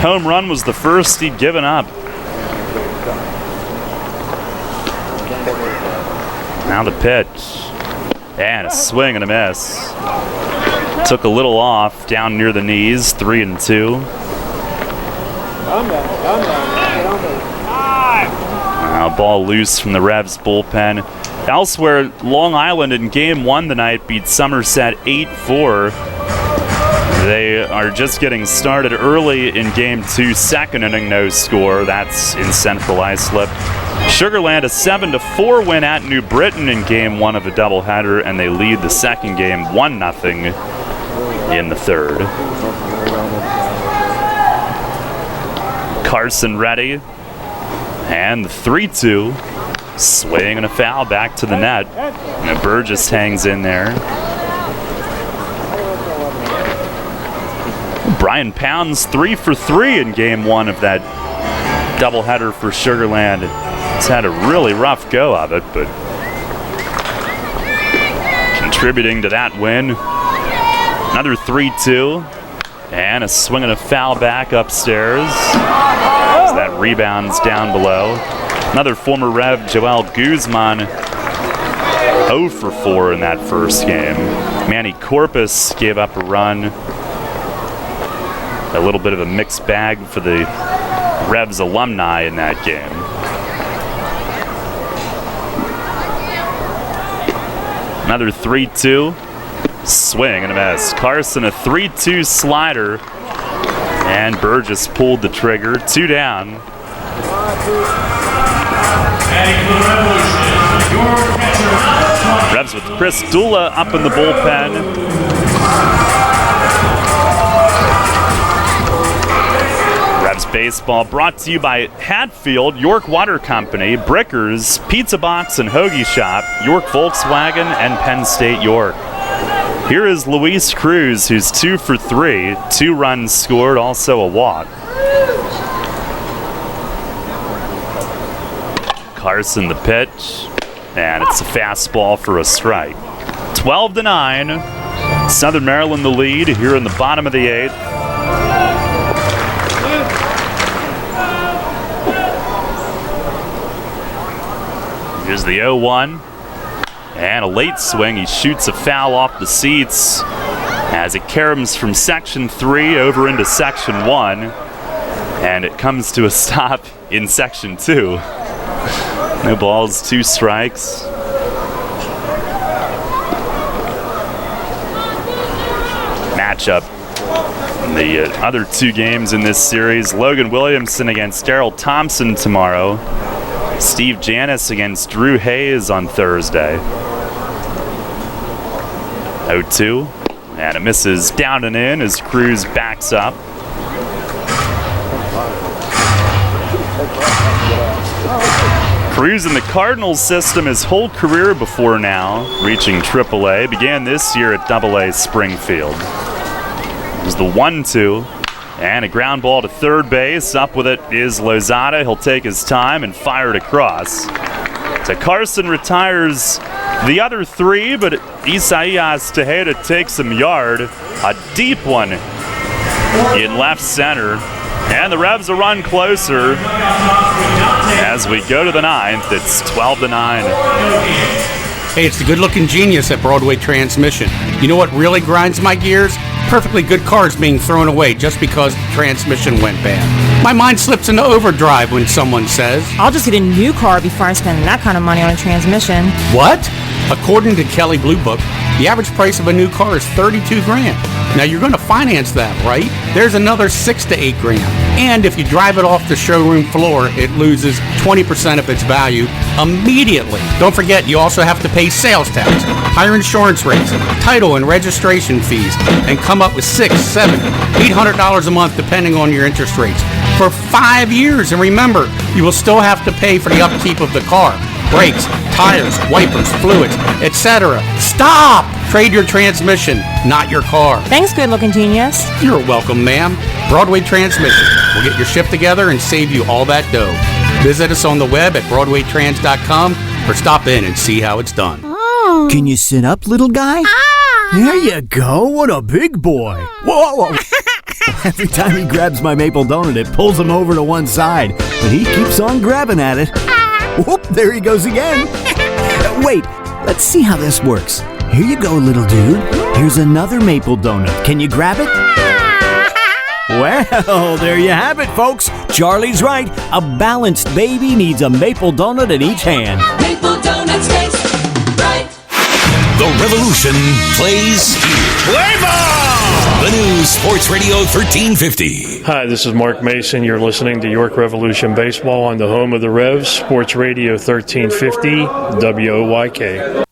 Home run was the first he'd given up. Now the pitch. And a swing and a miss. Took a little off down near the knees, 3-2. Now ball loose from the Revs bullpen. Elsewhere, Long Island in game 1 tonight beat Somerset 8-4. They are just getting started early in game 2, second inning, no score. That's in Central Islip. Sugarland a 7-4 win at New Britain in game 1 of the doubleheader, and they lead the second game 1-0 in the third. Carson ready, and the 3-2. Swing and a foul back to the net. And Burgess hangs in there. Brian Pounds 3 for 3 in game 1 of that doubleheader for Sugarland. He's had a really rough go of it, but contributing to that win. Another 3-2. And a swing and a foul back upstairs. As that rebounds down below. Another former Rev, Joel Guzman, 0 for 4 in that first game. Manny Corpus gave up a run. A little bit of a mixed bag for the Revs alumni in that game. Another 3-2. Swing and a miss. Carson a 3-2 slider. And Burgess pulled the trigger. 2 down. Revs with Chris Dula up in the bullpen. Revs baseball brought to you by Hatfield, York Water Company, Brickers, Pizza Box and Hoagie Shop, York Volkswagen, and Penn State York. Here is Luis Cruz, who's 2 for 3, 2 runs scored, also a walk. Carson the pitch, and it's a fastball for a strike. 12-9, Southern Maryland the lead here in the bottom of the 8th. Here's the 0-1, and a late swing. He shoots a foul off the seats as it caroms from section 3 over into section 1, and it comes to a stop in section 2. No balls, 2 strikes. Matchup in the other 2 games in this series. Logan Williamson against Daryl Thompson tomorrow. Steve Janis against Drew Hayes on Thursday. 0-2. And it misses down and in as Cruz backs up. Cruz in the Cardinals system his whole career before now, reaching AAA. Began this year at AA Springfield. There's the 1-2, and a ground ball to third base. Up with it is Lozada. He'll take his time and fire it across. So Carson retires the other 3, but Isaias Tejeda takes him yard. A deep one in left center. And the Revs a run closer as we go to the 9th. It's 12-9. Hey, it's the good-looking genius at Broadway Transmission. You know what really grinds my gears? Perfectly good cars being thrown away just because the transmission went bad. My mind slips into overdrive when someone says, I'll just get a new car before I spend that kind of money on a transmission. What? According to Kelley Blue Book, the average price of a new car is $32,000. Now you're going to finance that, right? There's another $6,000 to $8,000. And if you drive it off the showroom floor, it loses 20% of its value immediately. Don't forget, you also have to pay sales tax, higher insurance rates, title and registration fees, and come up with $600, $700, $800 a month depending on your interest rates for 5 years. And remember, you will still have to pay for the upkeep of the car. Brakes, tires, wipers, fluids, etc. Stop! Trade your transmission, not your car. Thanks, good-looking genius. You're welcome, ma'am. Broadway Transmission. We'll get your shift together and save you all that dough. Visit us on the web at BroadwayTrans.com or stop in and see how it's done. Oh. Can you sit up, little guy? There you go. What a big boy. Whoa. Every time he grabs my maple donut, it pulls him over to one side, but he keeps on grabbing at it. Whoop, there he goes again. Wait, let's see how this works. Here you go, little dude. Here's another maple donut. Can you grab it? Well, there you have it, folks. Charlie's right. A balanced baby needs a maple donut in each hand. Maple donuts taste right. The revolution plays here. Play ball! The new Sports Radio 1350. Hi, this is Mark Mason. You're listening to York Revolution Baseball on the home of the Revs, Sports Radio 1350, WOYK.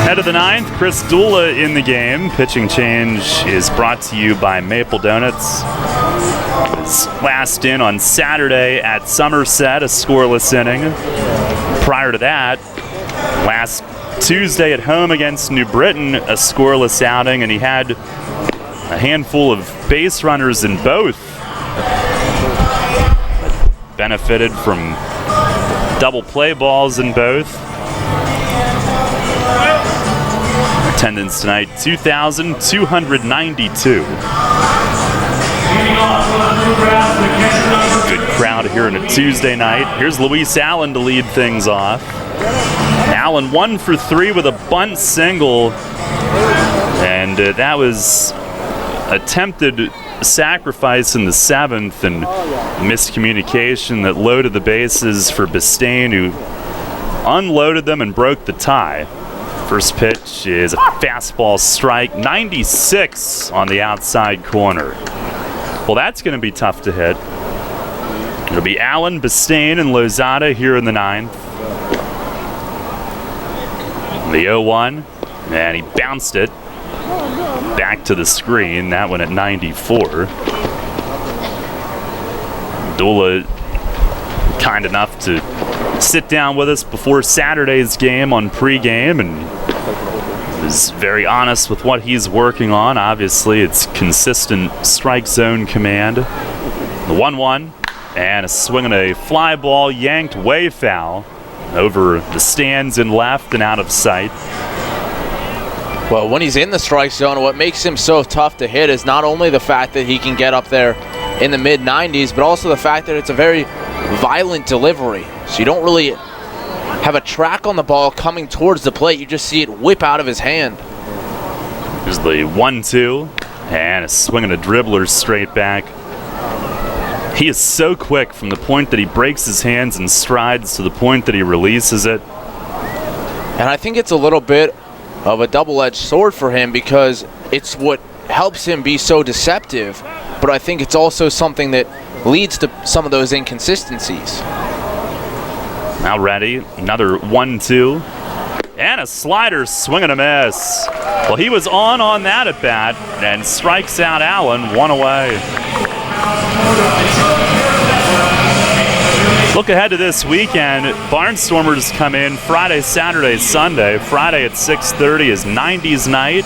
Head of the ninth, Chris Dula in the game. Pitching change is brought to you by Maple Donuts. His last in on Saturday at Somerset, a scoreless inning. Prior to that, last Tuesday at home against New Britain, a scoreless outing, and he had a handful of base runners in both. Benefited from double play balls in both. Attendance tonight, 2,292. Good crowd here on a Tuesday night. Here's Luis Allen to lead things off. Allen 1 for 3 with a bunt single. And that was attempted sacrifice in the 7th and miscommunication that loaded the bases for Bistain, who unloaded them and broke the tie. First pitch is a fastball strike, 96 on the outside corner. Well, that's going to be tough to hit. It'll be Allen, Bistain, and Lozada here in the 9th. The 0-1, and he bounced it back to the screen. That one at 94. Dula kind enough to sit down with us before Saturday's game on pregame and is very honest with what he's working on. Obviously, it's consistent strike zone command. The 1-1, and a swing and a fly ball yanked way foul over the stands in left and out of sight. Well, when he's in the strike zone, what makes him so tough to hit is not only the fact that he can get up there in the mid-90s, but also the fact that it's a very violent delivery. So you don't really have a track on the ball coming towards the plate. You just see it whip out of his hand. Here's the 1-2, and a swing and a dribbler straight back. He is so quick from the point that he breaks his hands and strides to the point that he releases it. And I think it's a little bit of a double-edged sword for him because it's what helps him be so deceptive, but I think it's also something that leads to some of those inconsistencies. Now ready, another 1-2, and a slider, swing and a miss. Well, he was on that at bat and strikes out Allen, 1 away. Look ahead to this weekend. Barnstormers come in Friday, Saturday, Sunday. Friday at 6:30 is 90s night,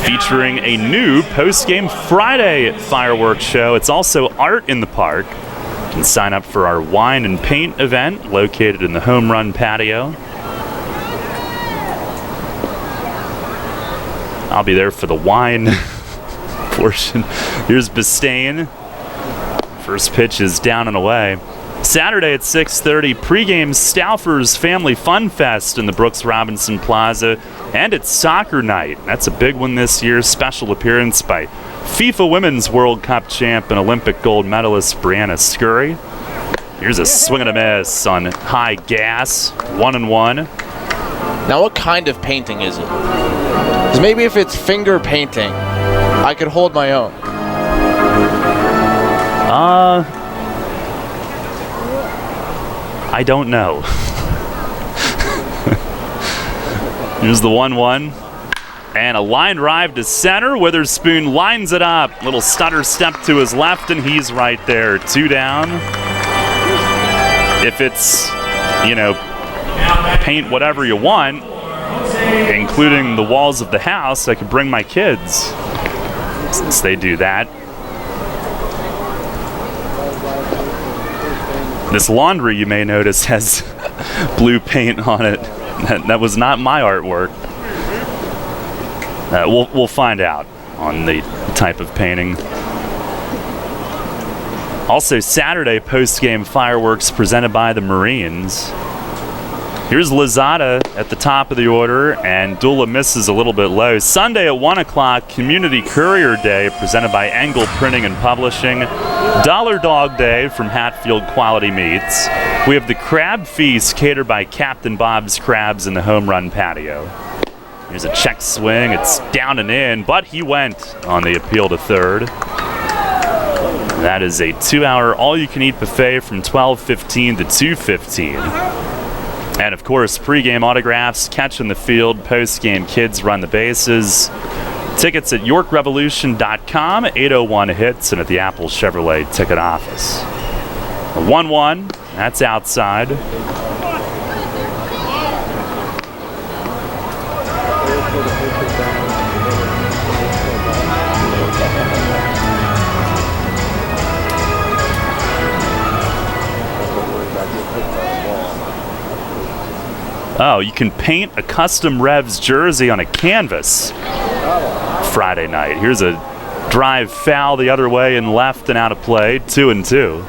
featuring a new post-game Friday fireworks show. It's also art in the park. You can sign up for our wine and paint event located in the home run patio. I'll be there for the wine portion. Here's Bistain. First pitch is down and away. Saturday at 6:30, pregame Stauffer's Family Fun Fest in the Brooks Robinson Plaza, and it's soccer night. That's a big one this year. Special appearance by FIFA Women's World Cup champ and Olympic gold medalist Brianna Scurry. Here's a swing and a miss on high gas, 1-1. Now, what kind of painting is it? Because maybe if it's finger painting, I could hold my own. I don't know. Here's the 1-1. And a line drive to center. Witherspoon lines it up. Little stutter step to his left, and he's right there. 2 down. If it's, paint whatever you want, including the walls of the house, I could bring my kids, since they do that. This laundry, you may notice, has blue paint on it. That was not my artwork. We'll find out on the type of painting. Also, Saturday post-game fireworks presented by the Marines. Here's Lozada at the top of the order, and Dula misses a little bit low. Sunday at 1 o'clock, Community Courier Day, presented by Engel Printing and Publishing. Dollar Dog Day from Hatfield Quality Meats. We have the Crab Feast, catered by Captain Bob's Crabs in the Home Run Patio. Here's a check swing. It's down and in, but he went on the appeal to third. That is a 2-hour all-you-can-eat buffet from 12:15 to 2:15. And, of course, pregame autographs, catch in the field, postgame kids run the bases. Tickets at YorkRevolution.com, 801 hits, and at the Apple Chevrolet ticket office. A 1-1, that's outside. Oh, you can paint a custom Revs jersey on a canvas Friday night. Here's a drive foul the other way and left and out of play, 2-2.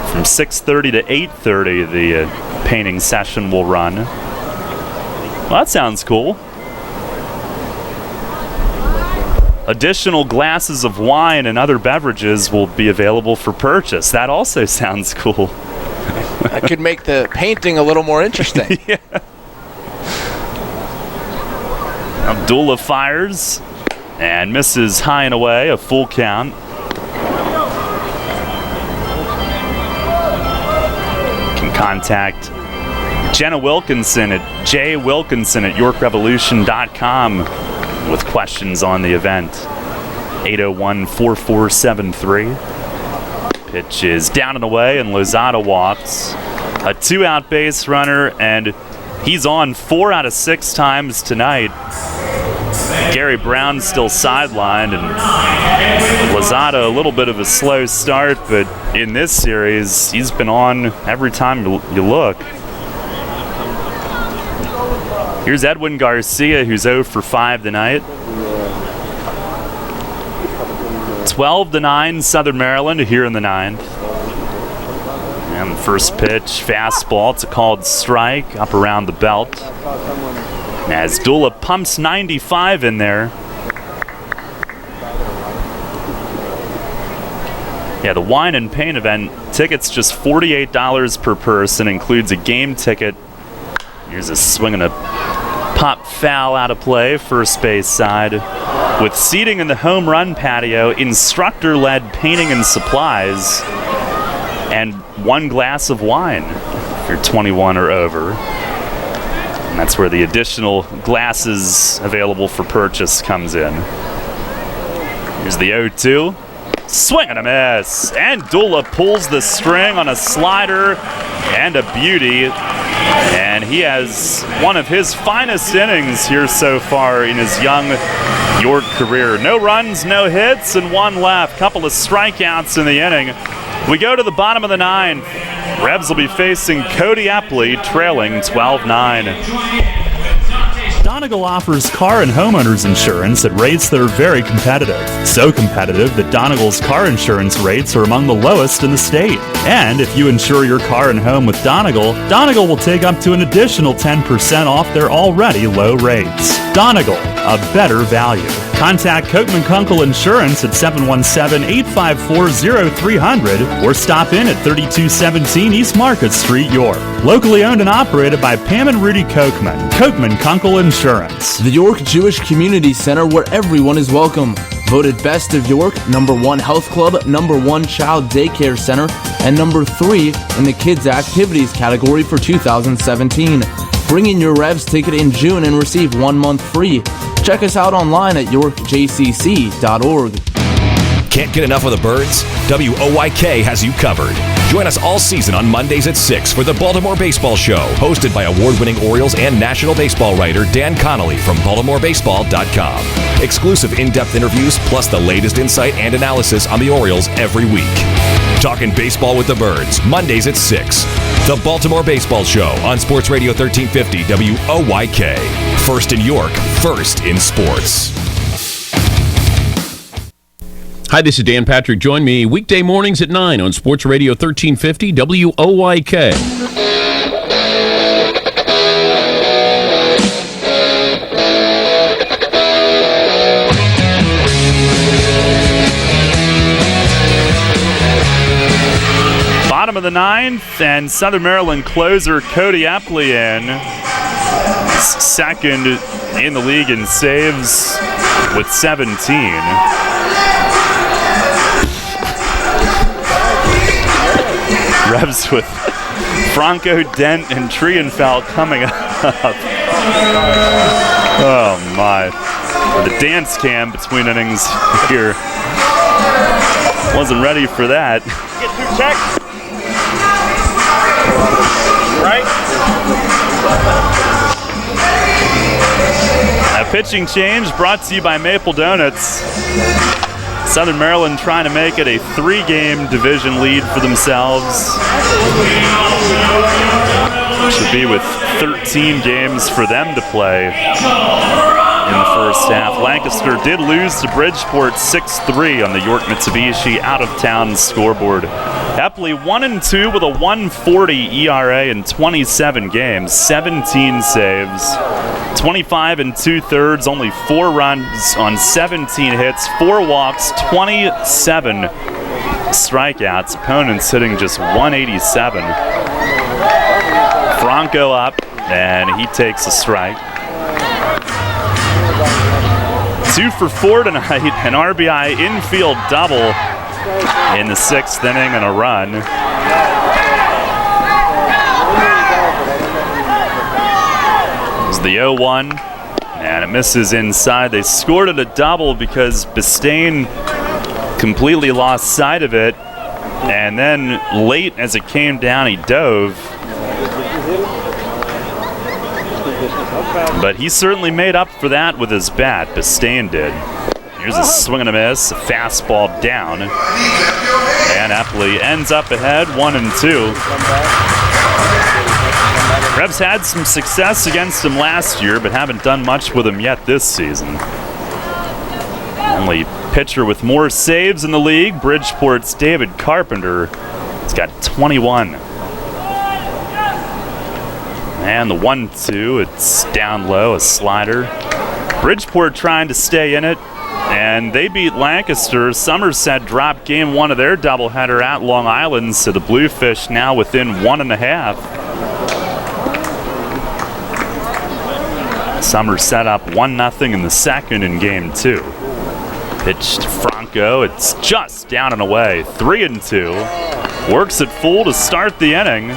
From 6:30 to 8:30, the painting session will run. Well, that sounds cool. Additional glasses of wine and other beverages will be available for purchase. That also sounds cool. That could make the painting a little more interesting. Yeah. Abdullah fires and misses high and away, a full count. Can contact Jenna Wilkinson at jwilkinson@yorkrevolution.com with questions on the event. 801-4473. Pitch is down and away, and Lozada walks. A 2-out base runner, and he's on 4 out of 6 times tonight. Gary Brown still sidelined, and Lozada a little bit of a slow start, but in this series, he's been on every time you look. Here's Edwin Garcia, who's 0 for 5 tonight. 12-9 Southern Maryland here in the 9th. And the first pitch, fastball. It's a called strike up around the belt. As Dula pumps 95 in there. Yeah, the wine and paint event tickets just $48 per person, includes a game ticket. Here's a swing and a pop foul out of play, first base side. With seating in the home run patio, instructor-led painting and supplies, and 1 glass of wine if you're 21 or over. And that's where the additional glasses available for purchase comes in. Here's the 0-2. Swing and a miss. And Dula pulls the string on a slider and a beauty. And he has one of his finest innings here so far in his young York career. No runs, no hits, and 1 left. Couple of strikeouts in the inning. We go to the bottom of the 9th. Revs will be facing Cody Epley, trailing 12-9. Donegal offers car and homeowners insurance at rates that are very competitive. So competitive that Donegal's car insurance rates are among the lowest in the state. And if you insure your car and home with Donegal, Donegal will take up to an additional 10% off their already low rates. Donegal, a better value. Contact Coatman Kunkel Insurance at 717-854-0300 or stop in at 3217 East Market Street, York. Locally owned and operated by Pam and Rudy Coatman. Coatman Kunkel Insurance. The York Jewish Community Center, where everyone is welcome. Voted Best of York, #1 Health Club, #1 Child Daycare Center, and #3 in the Kids Activities category for 2017. Bring in your Revs ticket in June and receive 1 month free. Check us out online at yorkjcc.org. Can't get enough of the Birds? WOYK has you covered. Join us all season on Mondays at 6 for the Baltimore Baseball Show, hosted by award-winning Orioles and National Baseball writer Dan Connolly from BaltimoreBaseball.com. Exclusive in-depth interviews, plus the latest insight and analysis on the Orioles every week. Talking baseball with the Birds, Mondays at 6. The Baltimore Baseball Show on Sports Radio 1350 WOYK. First in York, first in sports. Hi, this is Dan Patrick. Join me weekday mornings at 9 on Sports Radio 1350 WOYK. bottom of the 9th, and Southern Maryland closer Cody Epley in. Second in the league in saves with 17. Revs with Franco, Dent, and Trienfeld coming up. Oh my. The dance cam between innings here. Wasn't ready for that. Get through check. Right. A pitching change brought to you by Maple Donuts. Southern Maryland trying to make it a 3-game division lead for themselves. Should be with 13 games for them to play in the first half. Lancaster did lose to Bridgeport 6-3 on the York Mitsubishi out-of-town scoreboard. Epley 1-2 with a 1.40 ERA in 27 games, 17 saves, 25 2/3, only 4 runs on 17 hits, 4 walks, 27 strikeouts. Opponents hitting just 187. Franco up, and he takes a strike. 2 for 4 tonight, an RBI infield double in the 6th inning and a run. It's the 0-1, and it misses inside. They scored it a double because Bistain completely lost sight of it, and then late as it came down, he dove. But he certainly made up for that with his bat. Bistain did. Here's a swing and a miss, a fastball down. And Epley ends up ahead, 1-2. Revs had some success against him last year, but haven't done much with him yet this season. Only pitcher with more saves in the league, Bridgeport's David Carpenter. He's got 21. And the 1-2, it's down low, a slider. Bridgeport trying to stay in it, and they beat Lancaster. Somerset dropped game 1 of their doubleheader at Long Island, so the Bluefish now within 1.5. Somerset up 1-0 in the 2nd in game 2. Pitched Franco, it's just down and away, 3-2. Works it full to start the inning.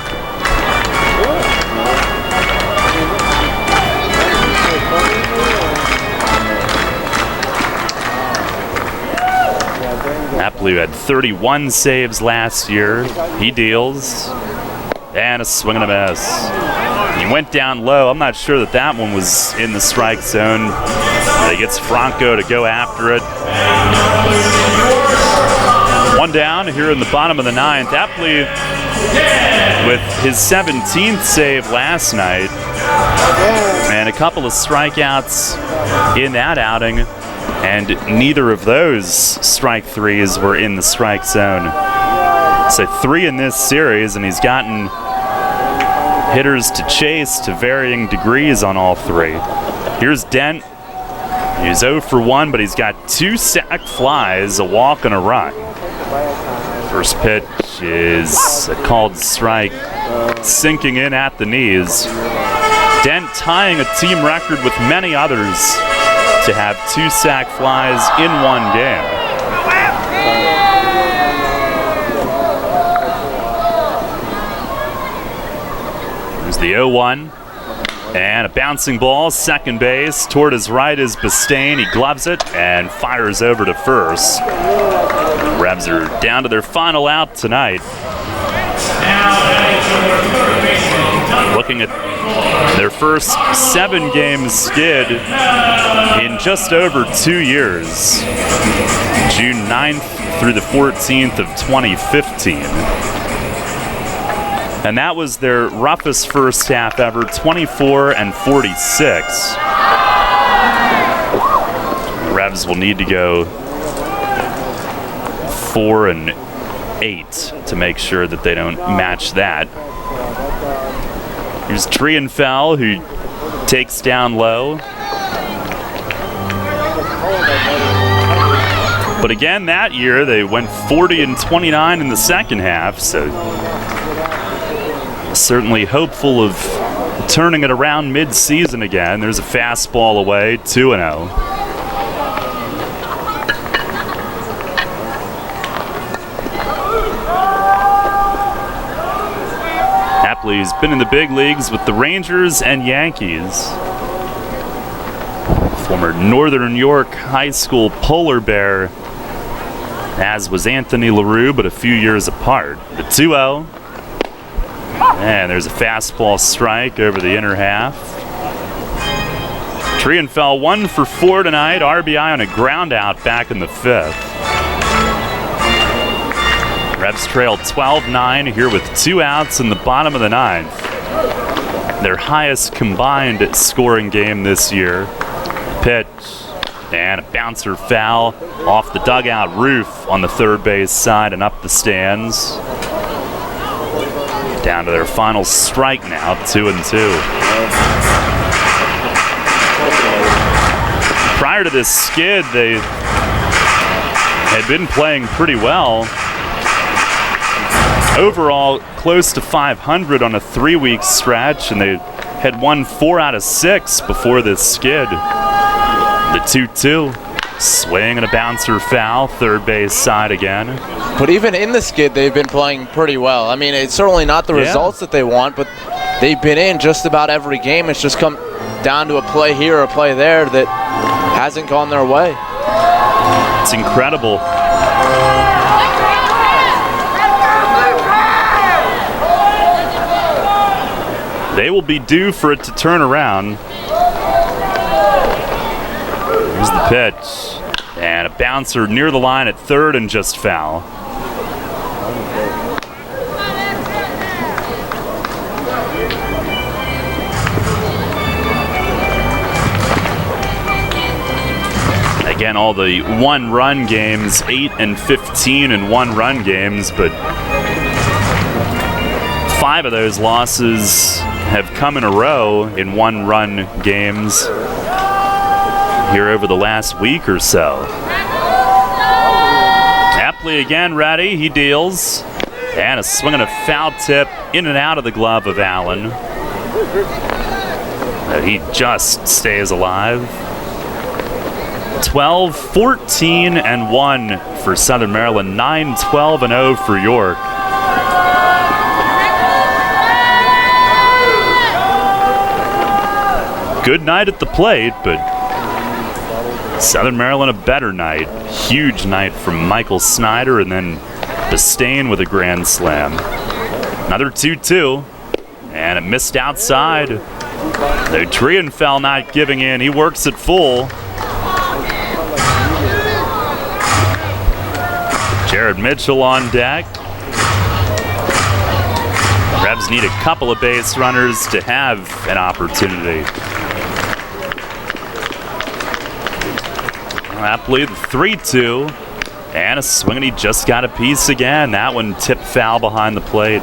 Epley had 31 saves last year. He deals. And a swing and a miss. He went down low. I'm not sure that one was in the strike zone. He gets Franco to go after it. 1 down here in the bottom of the 9th. Epley with his 17th save last night. And a couple of strikeouts in that outing. And neither of those strike threes were in the strike zone. So 3 in this series, and he's gotten hitters to chase to varying degrees on all 3. Here's Dent. He's 0 for 1, but he's got 2 sac flies, a walk, and a run. First pitch is a called strike, sinking in at the knees. Dent tying a team record with many others to have 2 sac flies in 1 game. Here's the 0-1. And a bouncing ball, second base. Toward his right is Bistain. He gloves it and fires over to first. Revs are down to their final out tonight. Looking at their first 7-game skid in just over 2 years. June 9th through the 14th of 2015. And that was their roughest first half ever, 24-46. Revs will need to go 4-8 to make sure that they don't match that. Here's Trienfeld, who takes down low. But again, that year they went 40-29 in the second half, so certainly hopeful of turning it around mid-season again. There's a fastball away, 2-0. Apley's been in the big leagues with the Rangers and Yankees. Former Northern York High School Polar Bear, as was Anthony LaRue, but a few years apart. The 2-0. And there's a fastball strike over the inner half. Trienfeld 1 for 4 tonight. RBI on a ground out back in the 5th. Revs trail 12-9 here with 2 outs in the bottom of the 9th. Their highest combined scoring game this year. Pitch and a bouncer foul off the dugout roof on the third base side and up the stands. Down to their final strike now, 2-2. Prior to this skid, they had been playing pretty well. Overall, close to 500 on a 3-week stretch, and they had won 4 out of 6 before this skid. The 2-2. Swing and a bouncer foul, third base side again. But even in the skid, they've been playing pretty well. I mean, it's certainly not the results that they want, but they've been in just about every game. It's just come down to a play here or a play there that hasn't gone their way. It's incredible. They will be due for it to turn around. Here's the pitch. And a bouncer near the line at third and just foul. Again, all the one-run games, 8 and 15 in one-run games, but 5 of those losses have come in a row in one-run games here over the last week or so. Apley again ready, he deals. And a swing and a foul tip in and out of the glove of Allen. He just stays alive. 12-14-1 for Southern Maryland, 9-12-0 for York. Good night at the plate, but Southern Maryland a better night. Huge night from Michael Snyder, and then Bistain with a grand slam. Another 2-2, and it missed outside. Though Trienfeld not giving in, he works it full. Jared Mitchell on deck. Revs need a couple of base runners to have an opportunity. Apley, the 3-2, and a swing, and he just got a piece again. That one tipped foul behind the plate.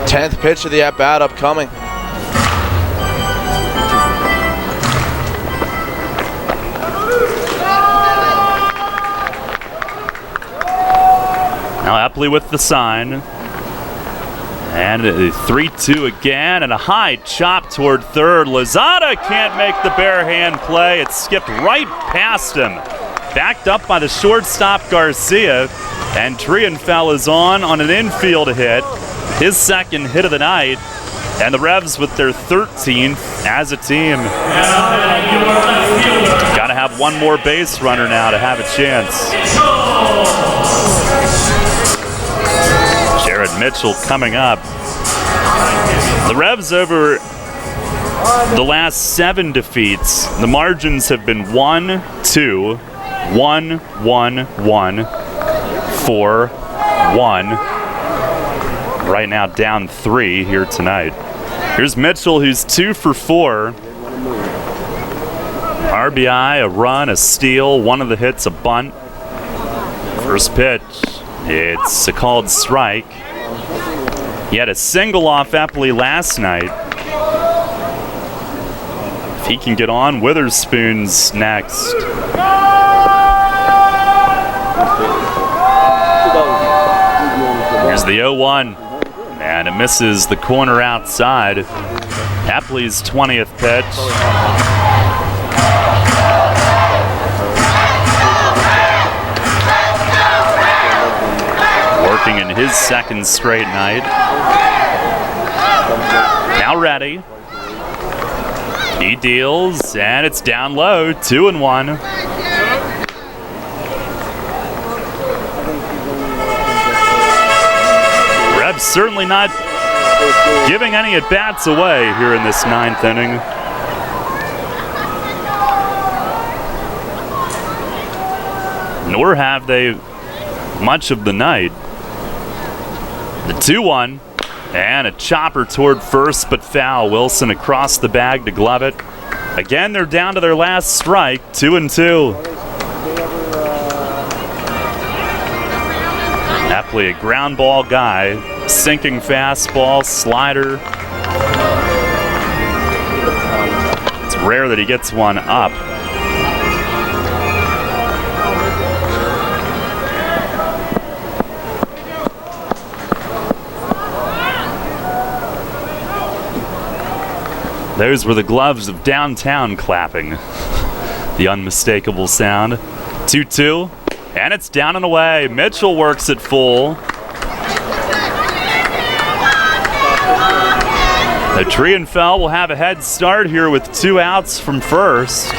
Tenth pitch of the at-bat upcoming. Now Apley with the sign. And a 3-2 again, and a high chop toward third. Lozada can't make the bare hand play. It skipped right past him. Backed up by the shortstop Garcia, and Trienfeld is on an infield hit. His second hit of the night, and the Revs with their 13th as a team. Got to have one more base runner now to have a chance. Jared Mitchell coming up. The Revs over the last 7 defeats, the margins have been 1-2, 1-1-1, 4-1. Right now down 3 here tonight. Here's Mitchell, who's 2 for 4. RBI, a run, a steal, one of the hits, a bunt. First pitch. It's a called strike. He had a single off Apley last night. If he can get on, Witherspoon's next. Here's the 0-1, and it misses the corner outside. Epley's 20th pitch. Working in his second straight night. Now ready. He deals, and it's down low, 2-1. Rebs certainly not giving any at-bats away here in this 9th inning. Nor have they much of the night. The 2-1, and a chopper toward first, but foul. Wilson across the bag to glove it. Again, they're down to their last strike, 2-2. Epley, a ground ball guy, sinking fastball, slider. It's rare that he gets one up. Those were the gloves of downtown clapping. The unmistakable sound. 2-2, and it's down and away. Mitchell works it full. The Trienfeld will have a head start here with 2 outs from first.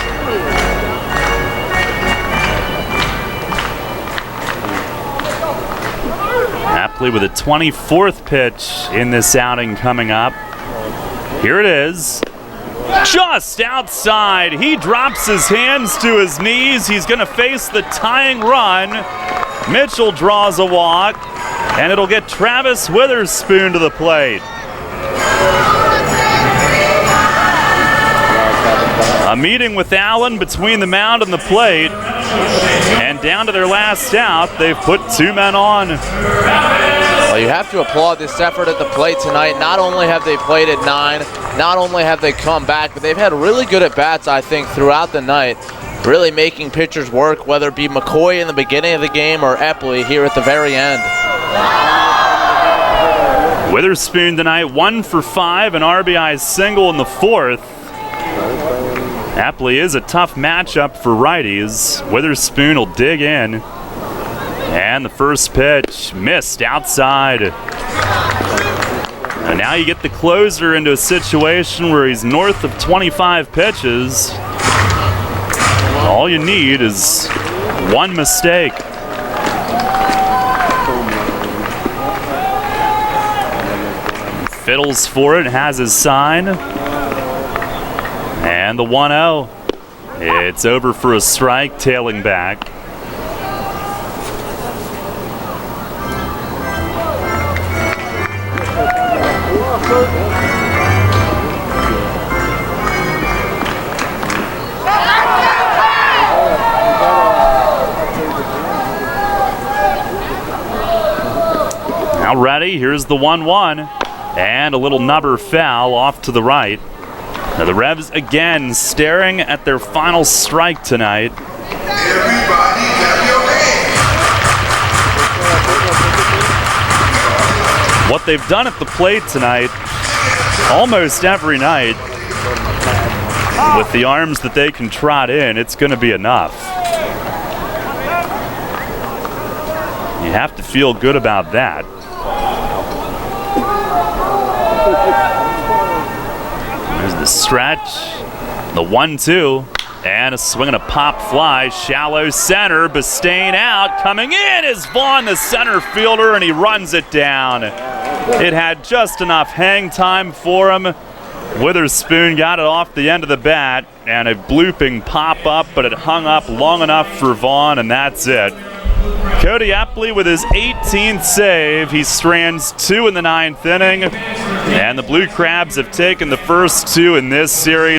Epley with a 24th pitch in this outing coming up. Here it is. Just outside. He drops his hands to his knees. He's going to face the tying run. Mitchell draws a walk, and it'll get Travis Witherspoon to the plate. A meeting with Allen between the mound and the plate, and down to their last out, they've put 2 men on. Well, you have to applaud this effort at the plate tonight. Not only have they played at 9, not only have they come back, but they've had really good at-bats, I think, throughout the night, really making pitchers work, whether it be McCoy in the beginning of the game or Epley here at the very end. Witherspoon tonight, 1 for 5, an RBI single in the 4th. Epley is a tough matchup for righties. Witherspoon will dig in. And the first pitch missed outside. And now you get the closer into a situation where he's north of 25 pitches. All you need is one mistake. Fiddles for it, has his sign. And the 1-0. It's over for a strike, tailing back. Now ready, here's the 1-1. And a little nubber foul off to the right. Now the Revs again staring at their final strike tonight. What they've done at the plate tonight, almost every night, with the arms that they can trot in, it's going to be enough. You have to feel good about that. There's the stretch, the 1-2, and a swing and a pop fly. Shallow center, Bastain out. Coming in is Vaughn, the center fielder, and he runs it down. It had just enough hang time for him. Witherspoon got it off the end of the bat, and a blooping pop-up, but it hung up long enough for Vaughn, and that's it. Cody Epley with his 18th save. He strands 2 in the 9th inning, and the Blue Crabs have taken the first 2 in this series.